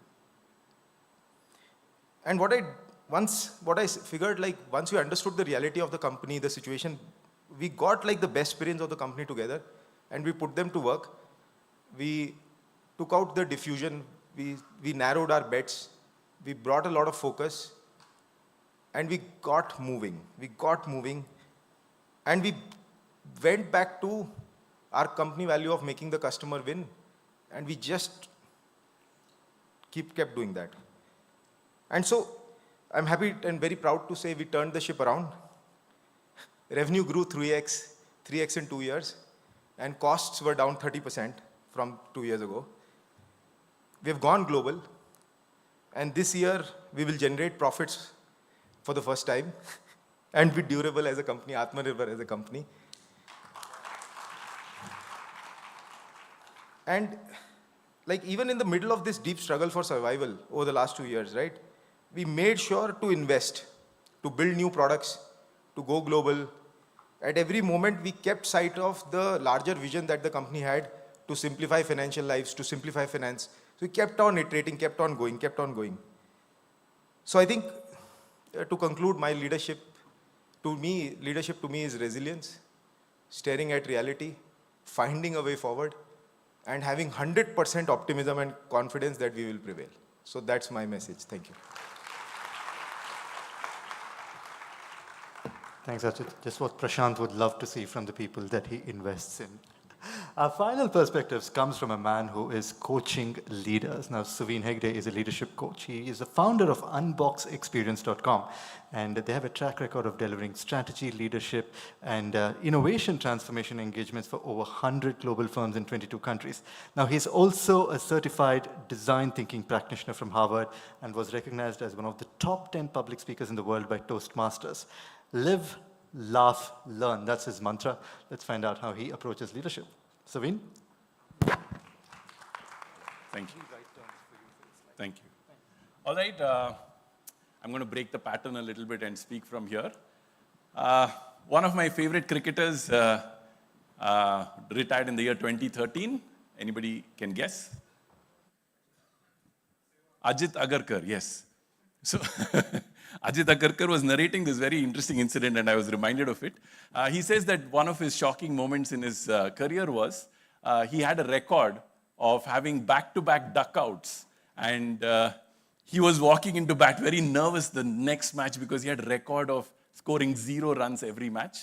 And what I figured, like once we understood the reality of the company, the situation, we got like the best brains of the company together and we put them to work. We took out the diffusion, we narrowed our bets, we brought a lot of focus, and we got moving. And we went back to our company value of making the customer win, and we just kept doing that. And so I'm happy and very proud to say we turned the ship around. Revenue grew 3x in 2 years, and costs were down 30% from 2 years ago. We have gone global, and this year we will generate profits for the first time and be durable as a company, Atmanirbhar as a company. And like even in the middle of this deep struggle for survival over the last 2 years, right? We made sure to invest, to build new products, to go global. At every moment, we kept sight of the larger vision that the company had to simplify financial lives, to simplify finance. So we kept on iterating, kept on going. So I think to conclude, my leadership to me is resilience, staring at reality, finding a way forward, and having 100% optimism and confidence that we will prevail. So that's my message. Thank you. Thanks, Archit. Just what Prashant would love to see from the people that he invests in. Our final perspectives comes from a man who is coaching leaders. Now, Saveen Hegde is a leadership coach. He is the founder of unboxexperience.com, and they have a track record of delivering strategy, leadership, and innovation transformation engagements for over 100 global firms in 22 countries. Now, he's also a certified design thinking practitioner from Harvard and was recognized as one of the top 10 public speakers in the world by Toastmasters. Live, laugh, learn. That's his mantra. Let's find out how he approaches leadership. Saveen? Thank you. Thank you. All right. I'm going to break the pattern a little bit and speak from here. One of my favorite cricketers retired in the year 2013. Anybody can guess? Ajit Agarkar, yes. So Ajit Agarkar was narrating this very interesting incident and I was reminded of it. He says that one of his shocking moments in his career was he had a record of having back-to-back duckouts, and he was walking into bat very nervous the next match because he had a record of scoring 0 runs every match.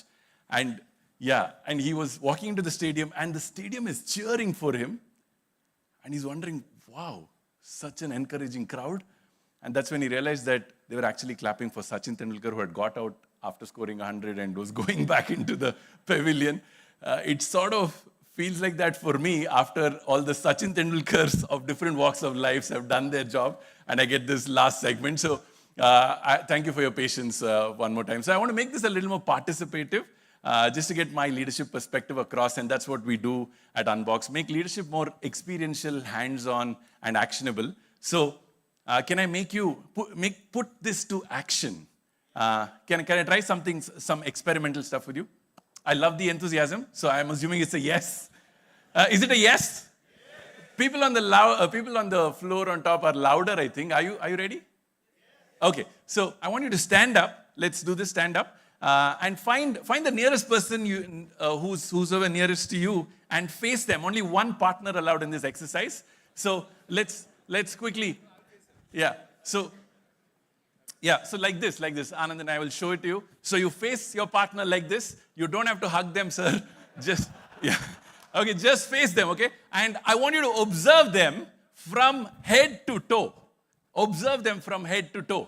And he was walking into the stadium and the stadium is cheering for him and he's wondering, wow, such an encouraging crowd. And that's when he realized that they were actually clapping for Sachin Tendulkar, who had got out after scoring 100 and was going back into the pavilion. It sort of feels like that for me after all the Sachin Tendulkars of different walks of life have done their job, and I get this last segment. So thank you for your patience one more time. So I want to make this a little more participative, just to get my leadership perspective across, and that's what we do at Unbox. Make leadership more experiential, hands-on, and actionable. So can I make you put this to action? Can I try some experimental stuff with you? I love the enthusiasm, so I'm assuming it's a yes. Is it a yes? Yes. People on the floor on top are louder, I think. Are you ready? Yes. Okay. So I want you to stand up. Let's do this. Stand up and find the nearest person who's over nearest to you and face them. Only one partner allowed in this exercise. So let's quickly. Yeah. So like this, Anand, and I will show it to you. So you face your partner like this. You don't have to hug them, sir. Okay, just face them, okay? And I want you to observe them from head to toe. Observe them from head to toe.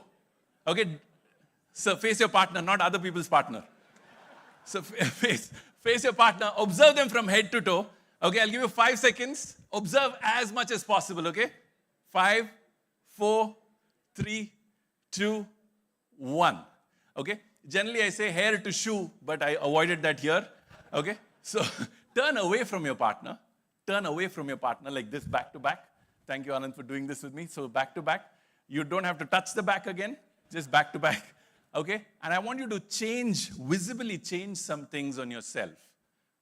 Okay? So face your partner, not other people's partner. So face your partner. Observe them from head to toe. Okay, I'll give you 5 seconds. Observe as much as possible, okay? 5, 4, 3, 2, 1. Okay? Generally, I say hair to shoe, but I avoided that here. Okay? So turn away from your partner. Turn away from your partner like this, back to back. Thank you, Anand, for doing this with me. So back to back. You don't have to touch the back again. Just back to back. Okay? And I want you to visibly change some things on yourself.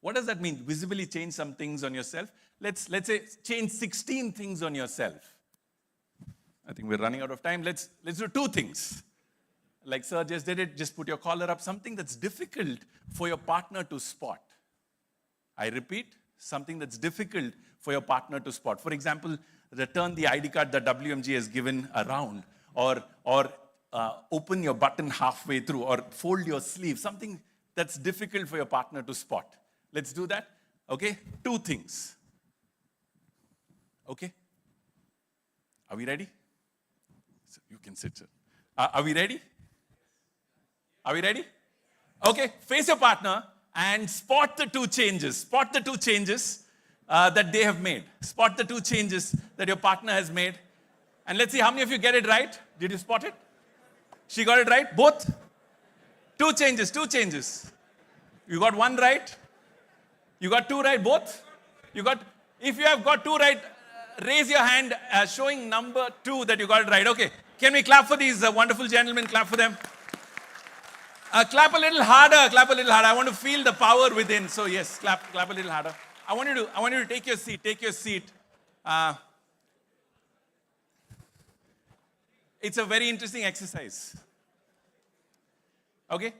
What does that mean? Visibly change some things on yourself. Let's say change 16 things on yourself. I think we're running out of time. Let's do 2 things. Like Sir just did it, just put your collar up. Something that's difficult for your partner to spot. I repeat, something that's difficult for your partner to spot. For example, return the ID card that WMG has given around, or open your button halfway through, or fold your sleeve. Something that's difficult for your partner to spot. Let's do that. Okay? 2 things. Okay? Are we ready? So you can sit, sir. Are we ready? Are we ready? Okay, face your partner and spot the 2 changes. Spot the 2 changes that they have made. Spot the 2 changes that your partner has made. And let's see how many of you get it right. Did you spot it? She got it right? Both? 2 changes, 2 changes. You got 1 right? You got 2 right, both? If you have got 2 right, raise your hand showing number 2 that you got it right. Okay, can we clap for these wonderful gentlemen? Clap for them. Clap a little harder, clap a little harder. I want to feel the power within. So yes, clap a little harder. I want you to take your seat. It's a very interesting exercise. Okay?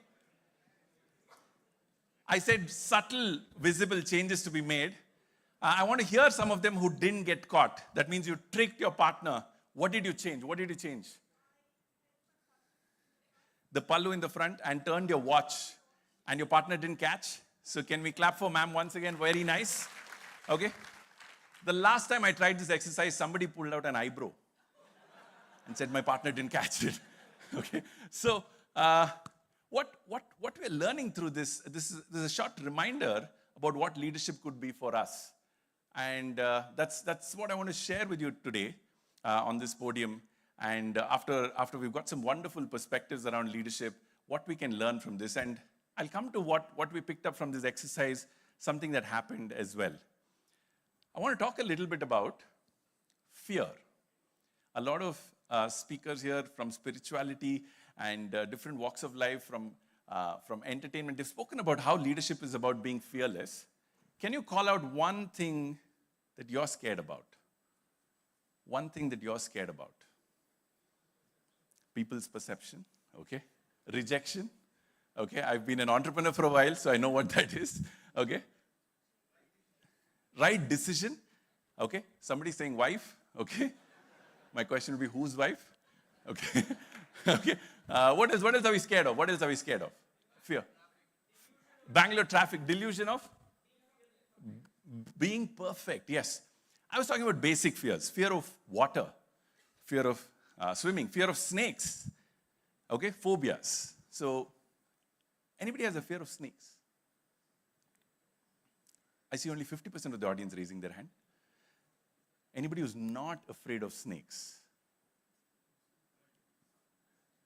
I said subtle, visible changes to be made. I want to hear some of them who didn't get caught. That means you tricked your partner. What did you change? What did you change? The pallu in the front, and turned your watch, and your partner didn't catch. So can we clap for ma'am once again? Very nice. Okay. The last time I tried this exercise, somebody pulled out an eyebrow and said my partner didn't catch it. Okay. So what we're learning through this is a short reminder about what leadership could be for us. And that's what I want to share with you today on this podium. And after we've got some wonderful perspectives around leadership, what we can learn from this. And I'll come to what we picked up from this exercise, something that happened as well. I want to talk a little bit about fear. A lot of speakers here from spirituality and different walks of life, from entertainment, they've spoken about how leadership is about being fearless. Can you call out one thing that you're scared about? One thing that you're scared about. People's perception, okay? Rejection, okay? I've been an entrepreneur for a while, so I know what that is, okay? Right decision, okay? Somebody saying wife, okay? My question would be, whose wife? Okay, okay. What else are we scared of? What else are we scared of? Fear. Bangalore traffic, delusion of being perfect, yes. I was talking about basic fears. Fear of water, fear of swimming, fear of snakes, okay, phobias. So, anybody has a fear of snakes? I see only 50% of the audience raising their hand. Anybody who's not afraid of snakes?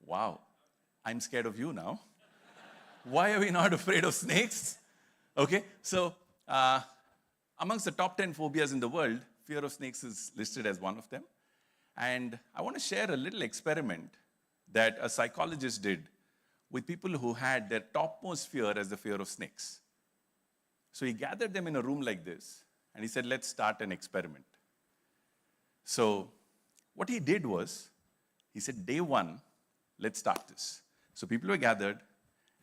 Wow, I'm scared of you now. Why are we not afraid of snakes? Okay, so amongst the top 10 phobias in the world, fear of snakes is listed as one of them. And I want to share a little experiment that a psychologist did with people who had their topmost fear as the fear of snakes. So he gathered them in a room like this, and he said, let's start an experiment. So what he did was, he said, day 1, let's start this. So people were gathered,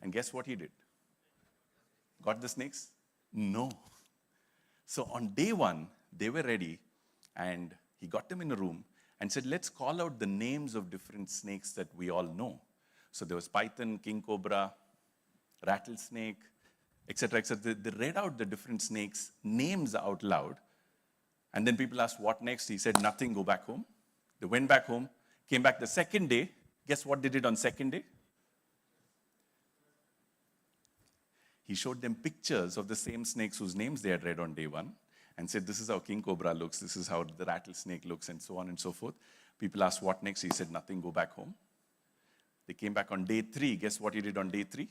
and guess what he did? Got the snakes? No. So on day 1, they were ready, and he got them in a room, and said, let's call out the names of different snakes that we all know. So there was python, king cobra, rattlesnake, etc., etc. They read out the different snakes' names out loud. And then people asked, what next? He said, nothing, go back home. They went back home, came back the second day. Guess what they did on second day? He showed them pictures of the same snakes whose names they had read on day 1. And said, this is how king cobra looks, this is how the rattlesnake looks, and so on and so forth. People asked, what next? He said, nothing, go back home. They came back on day 3. Guess what he did on day 3?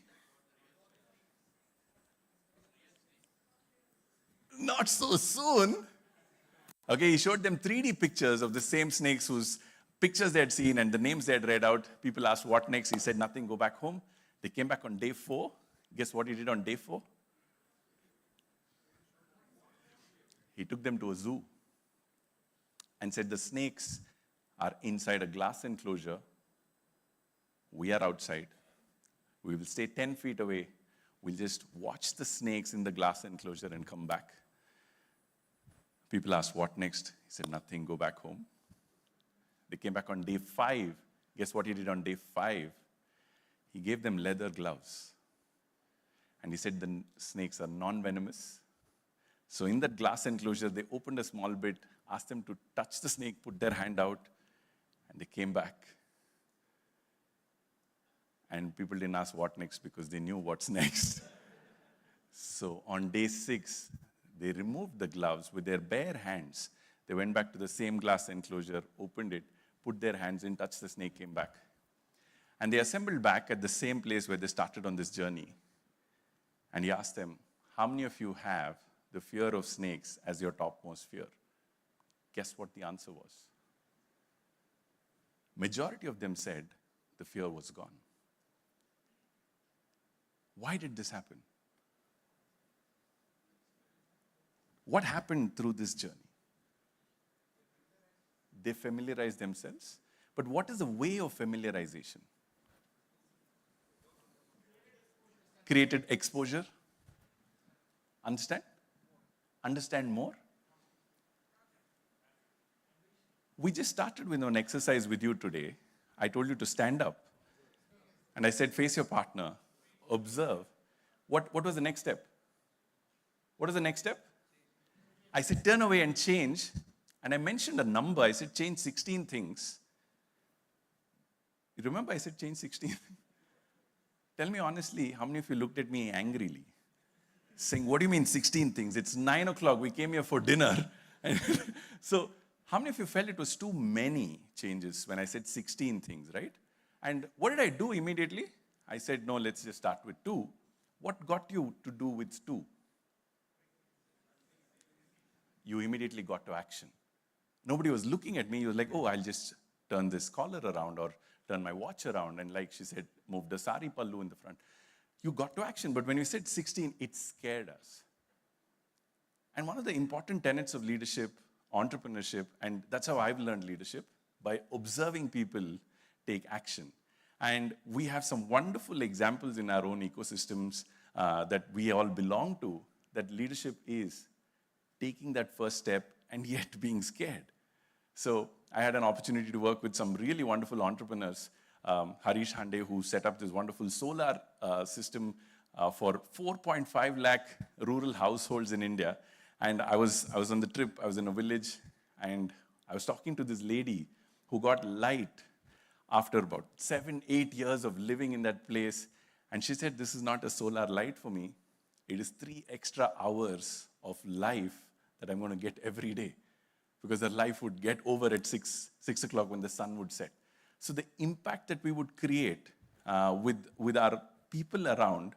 Not so soon. Okay, he showed them 3D pictures of the same snakes whose pictures they had seen and the names they had read out. People asked, what next? He said, nothing, go back home. They came back on day 4. Guess what he did on day 4? He took them to a zoo and said, the snakes are inside a glass enclosure. We are outside. We will stay 10 feet away. We'll just watch the snakes in the glass enclosure and come back. People asked, what next? He said, nothing, go back home. They came back on day 5. Guess what he did on day 5? He gave them leather gloves. And he said the snakes are non-venomous. So in that glass enclosure, they opened a small bit, asked them to touch the snake, put their hand out, and they came back. And people didn't ask what next because they knew what's next. So on day 6, they removed the gloves with their bare hands. They went back to the same glass enclosure, opened it, put their hands in, touched the snake, came back. And they assembled back at the same place where they started on this journey. And he asked them, how many of you have the fear of snakes as your topmost fear? Guess what the answer was? Majority of them said the fear was gone. Why did this happen? What happened through this journey? They familiarized themselves. But what is the way of familiarization? Created exposure. Understand? Understand more? We just started with an exercise with you today. I told you to stand up. And I said, face your partner. Observe. What was the next step? What was the next step? I said, turn away and change. And I mentioned a number. I said, change 16 things. You remember I said, change 16 things? Tell me honestly, how many of you looked at me angrily? Saying, what do you mean 16 things? It's 9 o'clock. We came here for dinner. So how many of you felt it was too many changes when I said 16 things, right? And what did I do immediately? I said, no, let's just start with 2. What got you to do with 2? You immediately got to action. Nobody was looking at me. You were like, oh, I'll just turn this collar around or turn my watch around. And like she said, move the sari pallu in the front. You got to action. But when you said 16, it scared us. And one of the important tenets of leadership, entrepreneurship, and that's how I've learned leadership, by observing people take action. And we have some wonderful examples in our own ecosystems that we all belong to, that leadership is taking that first step and yet being scared. So I had an opportunity to work with some really wonderful entrepreneurs, Harish Hande, who set up this wonderful solar system for 4.5 lakh rural households in India. And I was on the trip, I was in a village, and I was talking to this lady who got light after about 7-8 years of living in that place. And she said, this is not a solar light for me. It is 3 extra hours of life that I'm going to get every day, because her life would get over at 6 o'clock when the sun would set. So the impact that we would create with our people around,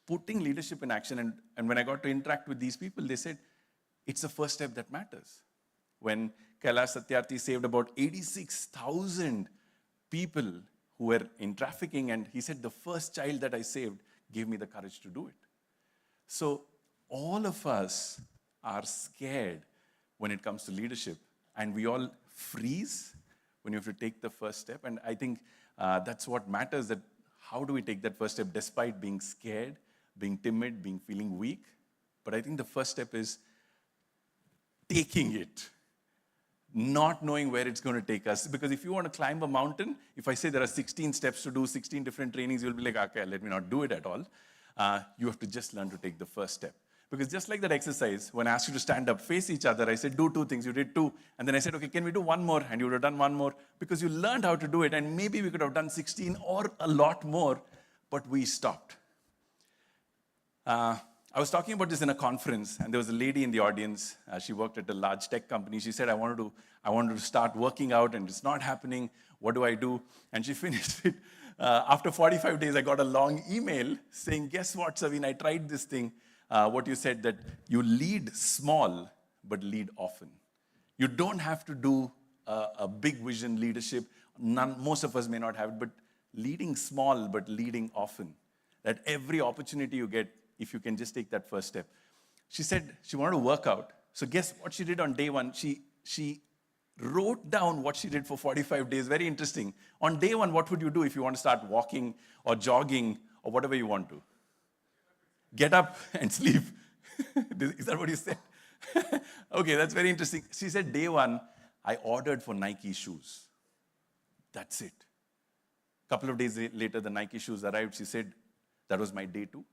putting leadership in action, and when I got to interact with these people, they said, it's the first step that matters. When Kailash Satyarthi saved about 86,000 people who were in trafficking, and he said, the first child that I saved gave me the courage to do it. So all of us are scared when it comes to leadership, and we all freeze when you have to take the first step. And I think that's what matters, that how do we take that first step despite being scared, being timid, feeling weak. But I think the first step is taking it, not knowing where it's going to take us. Because if you want to climb a mountain, if I say there are 16 steps to do, 16 different trainings, you'll be like, okay, let me not do it at all. You have to just learn to take the first step. Because just like that exercise, when I asked you to stand up, face each other, I said, do 2 things. You did 2. And then I said, okay, can we do 1 more? And you would have done 1 more. Because you learned how to do it. And maybe we could have done 16 or a lot more, but we stopped. I was talking about this in a conference, and there was a lady in the audience. She worked at a large tech company. She said, I wanted to start working out, and it's not happening. What do I do? And she finished it. After 45 days, I got a long email saying, guess what, Saveen, I tried this thing. What you said, that you lead small, but lead often. You don't have to do a big vision leadership. Most of us may not have it, but leading small, but leading often. That every opportunity you get, if you can just take that first step. She said she wanted to work out. So guess what she did on day one? She wrote down what she did for 45 days. Very interesting. On day one, what would you do if you want to start walking or jogging or whatever you want to? Get up and sleep. Is that what you said? Okay, that's very interesting. She said, day one, I ordered for Nike shoes. That's it. A couple of days later, the Nike shoes arrived. She said, that was my day two.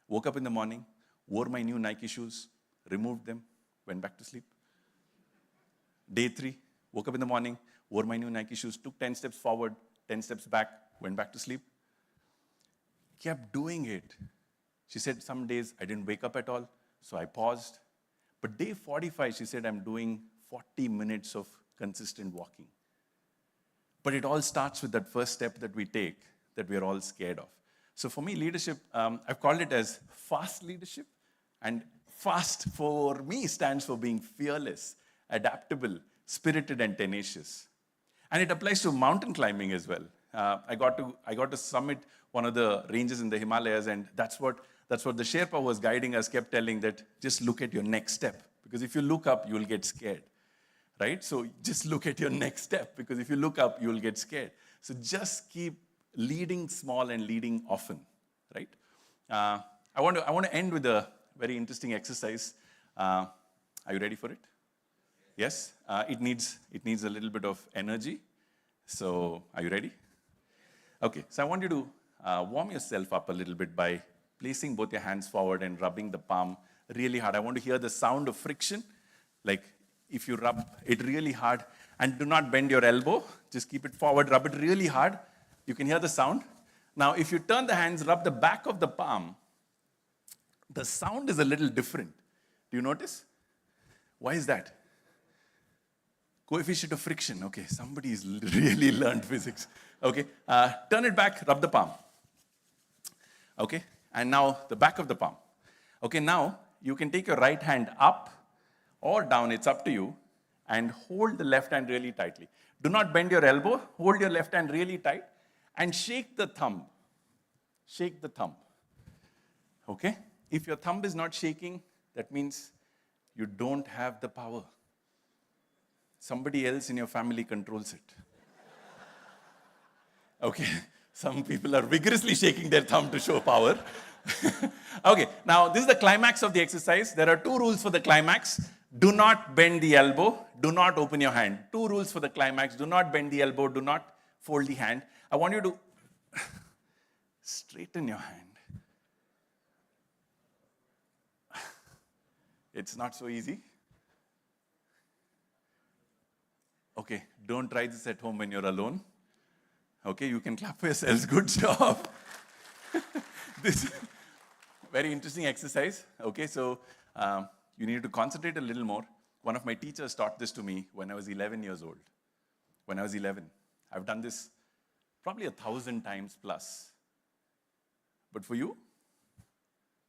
Woke up in the morning, wore my new Nike shoes, removed them, went back to sleep. Day three, woke up in the morning, wore my new Nike shoes, took 10 steps forward, 10 steps back, went back to sleep. Kept doing it. She said, some days I didn't wake up at all, so I paused. But day 45, she said, I'm doing 40 minutes of consistent walking. But it all starts with that first step that we take that we're all scared of. So for me, leadership, I've called it as fast leadership. And fast for me stands for being fearless, adaptable, spirited, and tenacious. And it applies to mountain climbing as well. I got to summit one of the ranges in the Himalayas, and that's what the Sherpa was guiding us, kept telling that just look at your next step. Because if you look up, you will get scared. Right? So just look at your next step, because if you look up, you will get scared. So just keep leading small and leading often. Right? I want to end with a very interesting exercise. Are you ready for it? Yes? It needs a little bit of energy. So are you ready? Okay, so I want you to warm yourself up a little bit by placing both your hands forward and rubbing the palm really hard. I want to hear the sound of friction, like if you rub it really hard, and do not bend your elbow, just keep it forward, rub it really hard. You can hear the sound. Now, if you turn the hands, rub the back of the palm, the sound is a little different. Do you notice? Why is that? Coefficient of friction. Okay, somebody's really learned physics. Okay, turn it back, rub the palm. Okay, and now the back of the palm. Okay, now you can take your right hand up or down, it's up to you, and hold the left hand really tightly. Do not bend your elbow, hold your left hand really tight, and shake the thumb. Shake the thumb. Okay? If your thumb is not shaking, that means you don't have the power. Somebody else in your family controls it. Okay? Some people are vigorously shaking their thumb to show power. Okay, now this is the climax of the exercise. There are 2 rules for the climax. Do not bend the elbow. Do not open your hand. 2 rules for the climax. Do not bend the elbow. Do not fold the hand. I want you to straighten your hand. It's not so easy. Okay, don't try this at home when you're alone. Okay, you can clap for yourselves. Good job. This very interesting exercise. Okay, so you need to concentrate a little more. One of my teachers taught this to me when I was 11 years old. When I was 11. I've done this probably 1,000 times plus. But for you,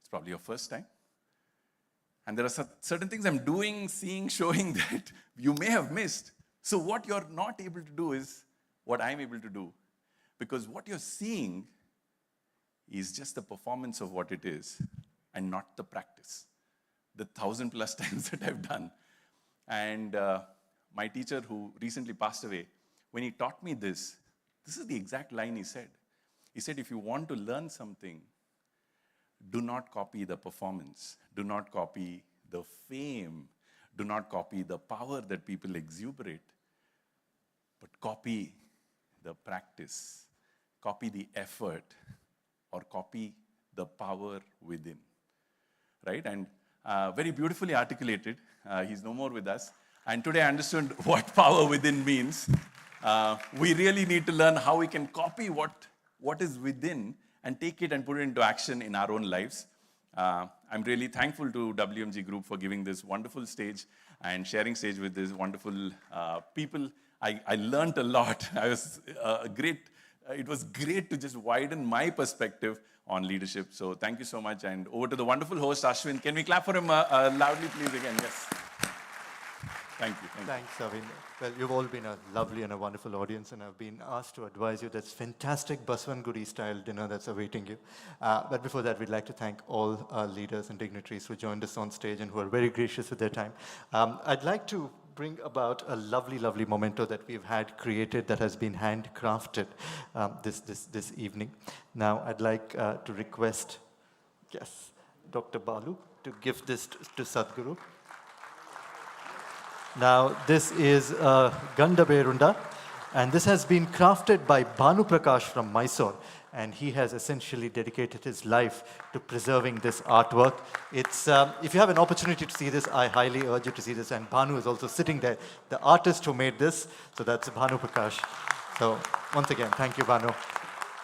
it's probably your first time. And there are certain things I'm doing, seeing, showing that you may have missed. So what you're not able to do is what I'm able to do. Because what you're seeing is just the performance of what it is and not the practice. The 1,000 plus times that I've done. And my teacher who recently passed away, when he taught me this is the exact line he said. He said, if you want to learn something, do not copy the performance. Do not copy the fame. Do not copy the power that people exuberate. But copy the practice. Copy the effort. Or copy the power within. Right? And very beautifully articulated. He's no more with us. And today I understood what power within means. We really need to learn how we can copy what is within and take it and put it into action in our own lives. I'm really thankful to WMG Group for giving this wonderful stage and sharing stage with these wonderful people. I learned a lot. It was great to just widen my perspective on leadership. So thank you so much. And over to the wonderful host, Ashwin. Can we clap for him loudly, please, again? Yes. Thank you. Thank you. Thanks, Saveen. Well, you've all been a lovely and a wonderful audience, and I've been asked to advise you that's fantastic Baswangudi style dinner that's awaiting you. But before that, we'd like to thank all our leaders and dignitaries who joined us on stage and who are very gracious with their time. I'd like to bring about a lovely, lovely memento that we've had created that has been handcrafted this evening. Now, I'd like to request, yes, Dr. Balu to give this to Sadhguru. Now, this is Ganda Berunda, and this has been crafted by Bhanu Prakash from Mysore, and he has essentially dedicated his life to preserving this artwork. It's, if you have an opportunity to see this, I highly urge you to see this, and Bhanu is also sitting there, the artist who made this, so that's Bhanu Prakash. So, once again, thank you, Bhanu.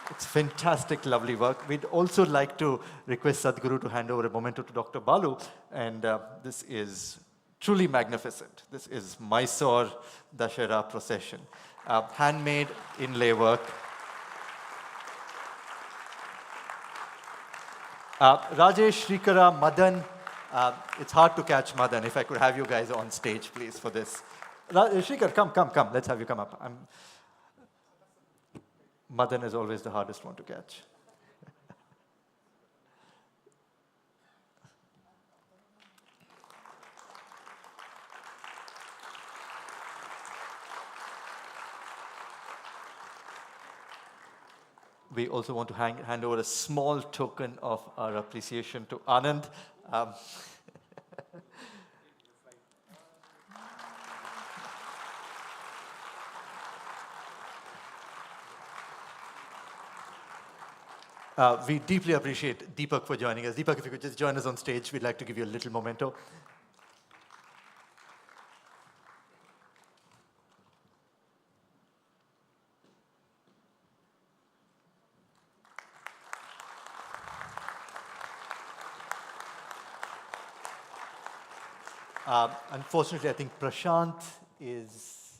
It's fantastic, lovely work. We'd also like to request Sadhguru to hand over a memento to Dr. Balu, and this is truly magnificent. This is Mysore Dashera procession. Handmade inlay work. Rajesh, Shrikara, Madan. It's hard to catch Madan. If I could have you guys on stage, please, for this. Shrikar, come. Let's have you come up. Madan is always the hardest one to catch. We also want to hand over a small token of our appreciation to Anand. We deeply appreciate Deepak for joining us. Deepak, if you could just join us on stage, we'd like to give you a little memento. Unfortunately, I think Prashant is,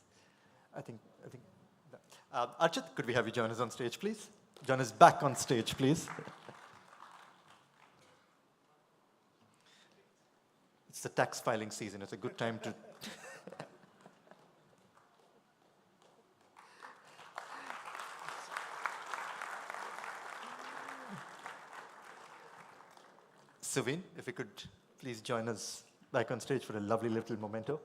Archit, could we have you join us on stage, please? Join us back on stage, please. It's the tax filing season. It's a good time to... Saveen, if you could please join us back on stage for a lovely little memento.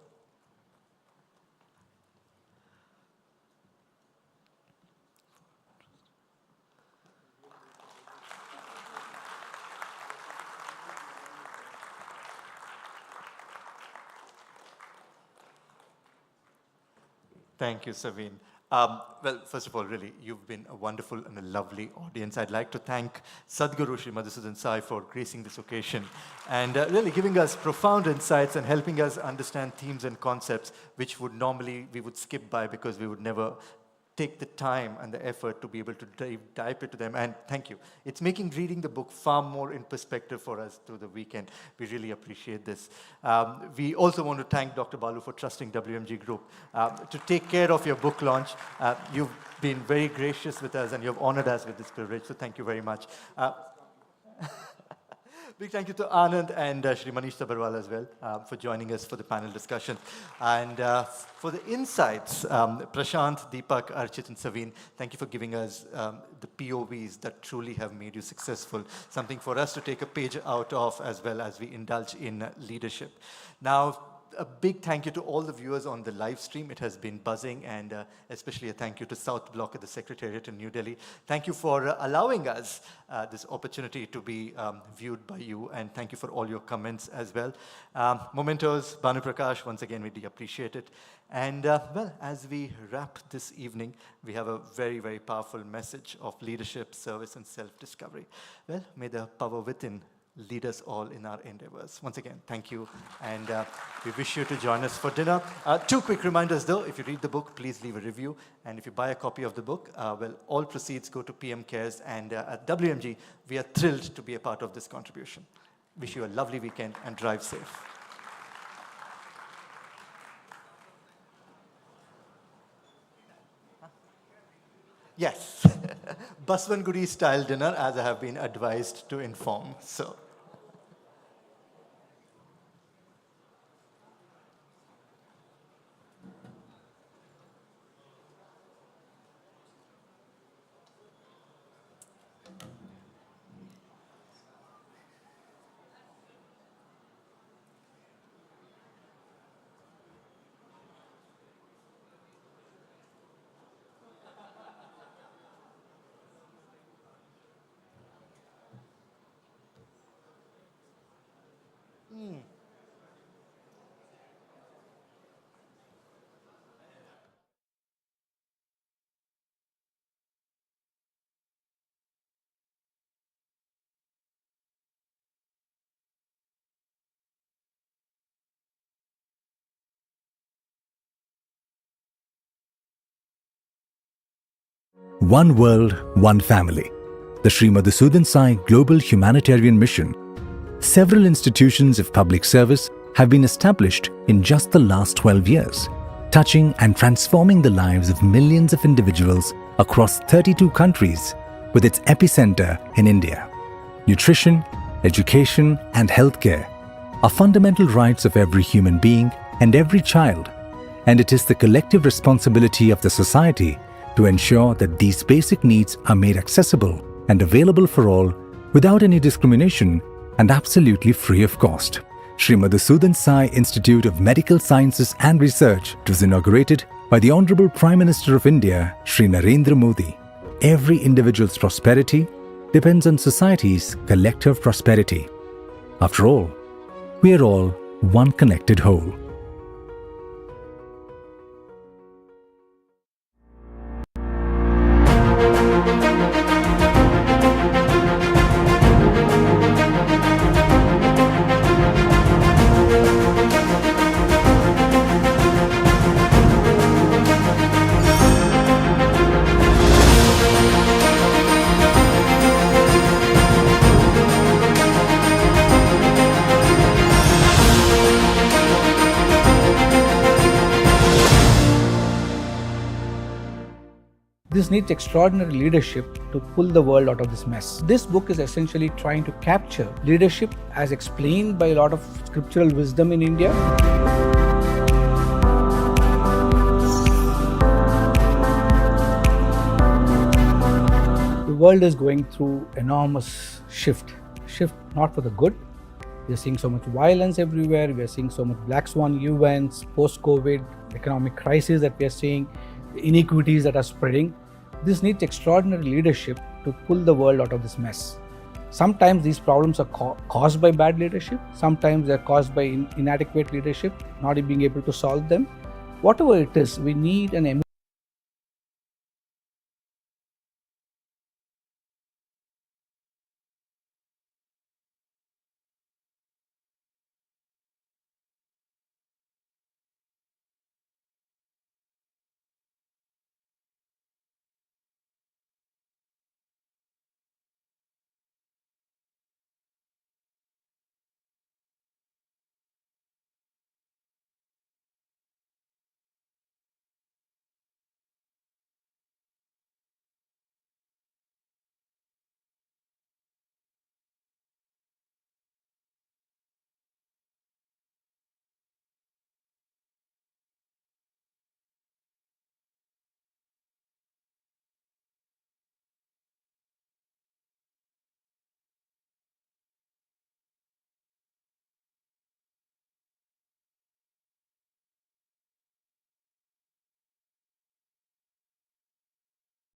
Thank you, Saveen. Well, first of all, really, you've been a wonderful and a lovely audience. I'd like to thank Sadhguru Sri Madhusudan Sai for gracing this occasion and really giving us profound insights and helping us understand themes and concepts which would normally we would skip by because we would never take the time and the effort to be able to dive into them. And thank you. It's making reading the book far more in perspective for us through the weekend. We really appreciate this. We also want to thank Dr. Balu for trusting WMG Group to take care of your book launch. You've been very gracious with us and you've honored us with this privilege, so thank you very much. Big thank you to Anand and Shri Manish Sabharwal as well for joining us for the panel discussion. And for the insights, Prashant, Deepak, Archit and Saveen, thank you for giving us the POVs that truly have made you successful, something for us to take a page out of as well as we indulge in leadership. Now, a big thank you to all the viewers on the live stream. It has been buzzing, and especially a thank you to South Block at the Secretariat in New Delhi. Thank you for allowing us this opportunity to be viewed by you, and thank you for all your comments as well. Mementos, Bhanu Prakash, once again, we do appreciate it. And well, as we wrap this evening, we have a very, very powerful message of leadership, service, and self-discovery. Well, may the power within lead us all in our endeavors. Once again, thank you, and we wish you to join us for dinner. Two quick reminders though, if you read the book, please leave a review, and if you buy a copy of the book, well, all proceeds go to PM Cares, and at WMG, we are thrilled to be a part of this contribution. Wish you a lovely weekend, and drive safe. Yes, Baswangudi style dinner, as I have been advised to inform, so. One World, One Family, the Sri Madhusudan Sai Global Humanitarian Mission. Several institutions of public service have been established in just the last 12 years, touching and transforming the lives of millions of individuals across 32 countries, with its epicenter in India. Nutrition, education, and healthcare are fundamental rights of every human being and every child, and it is the collective responsibility of the society to ensure that these basic needs are made accessible and available for all without any discrimination and absolutely free of cost. Sri Madhusudan Sai Institute of Medical Sciences and Research was inaugurated by the Honorable Prime Minister of India, Sri Narendra Modi. Every individual's prosperity depends on society's collective prosperity. After all, we are all one connected whole. This needs extraordinary leadership to pull the world out of this mess. This book is essentially trying to capture leadership as explained by a lot of scriptural wisdom in India. The world is going through enormous shift not for the good. We are seeing so much violence everywhere. We are seeing so much black swan events, post-COVID, economic crisis that we are seeing, inequities that are spreading. This needs extraordinary leadership to pull the world out of this mess. Sometimes these problems are caused by bad leadership. Sometimes they're caused by inadequate leadership, not being able to solve them. Whatever it is, we need an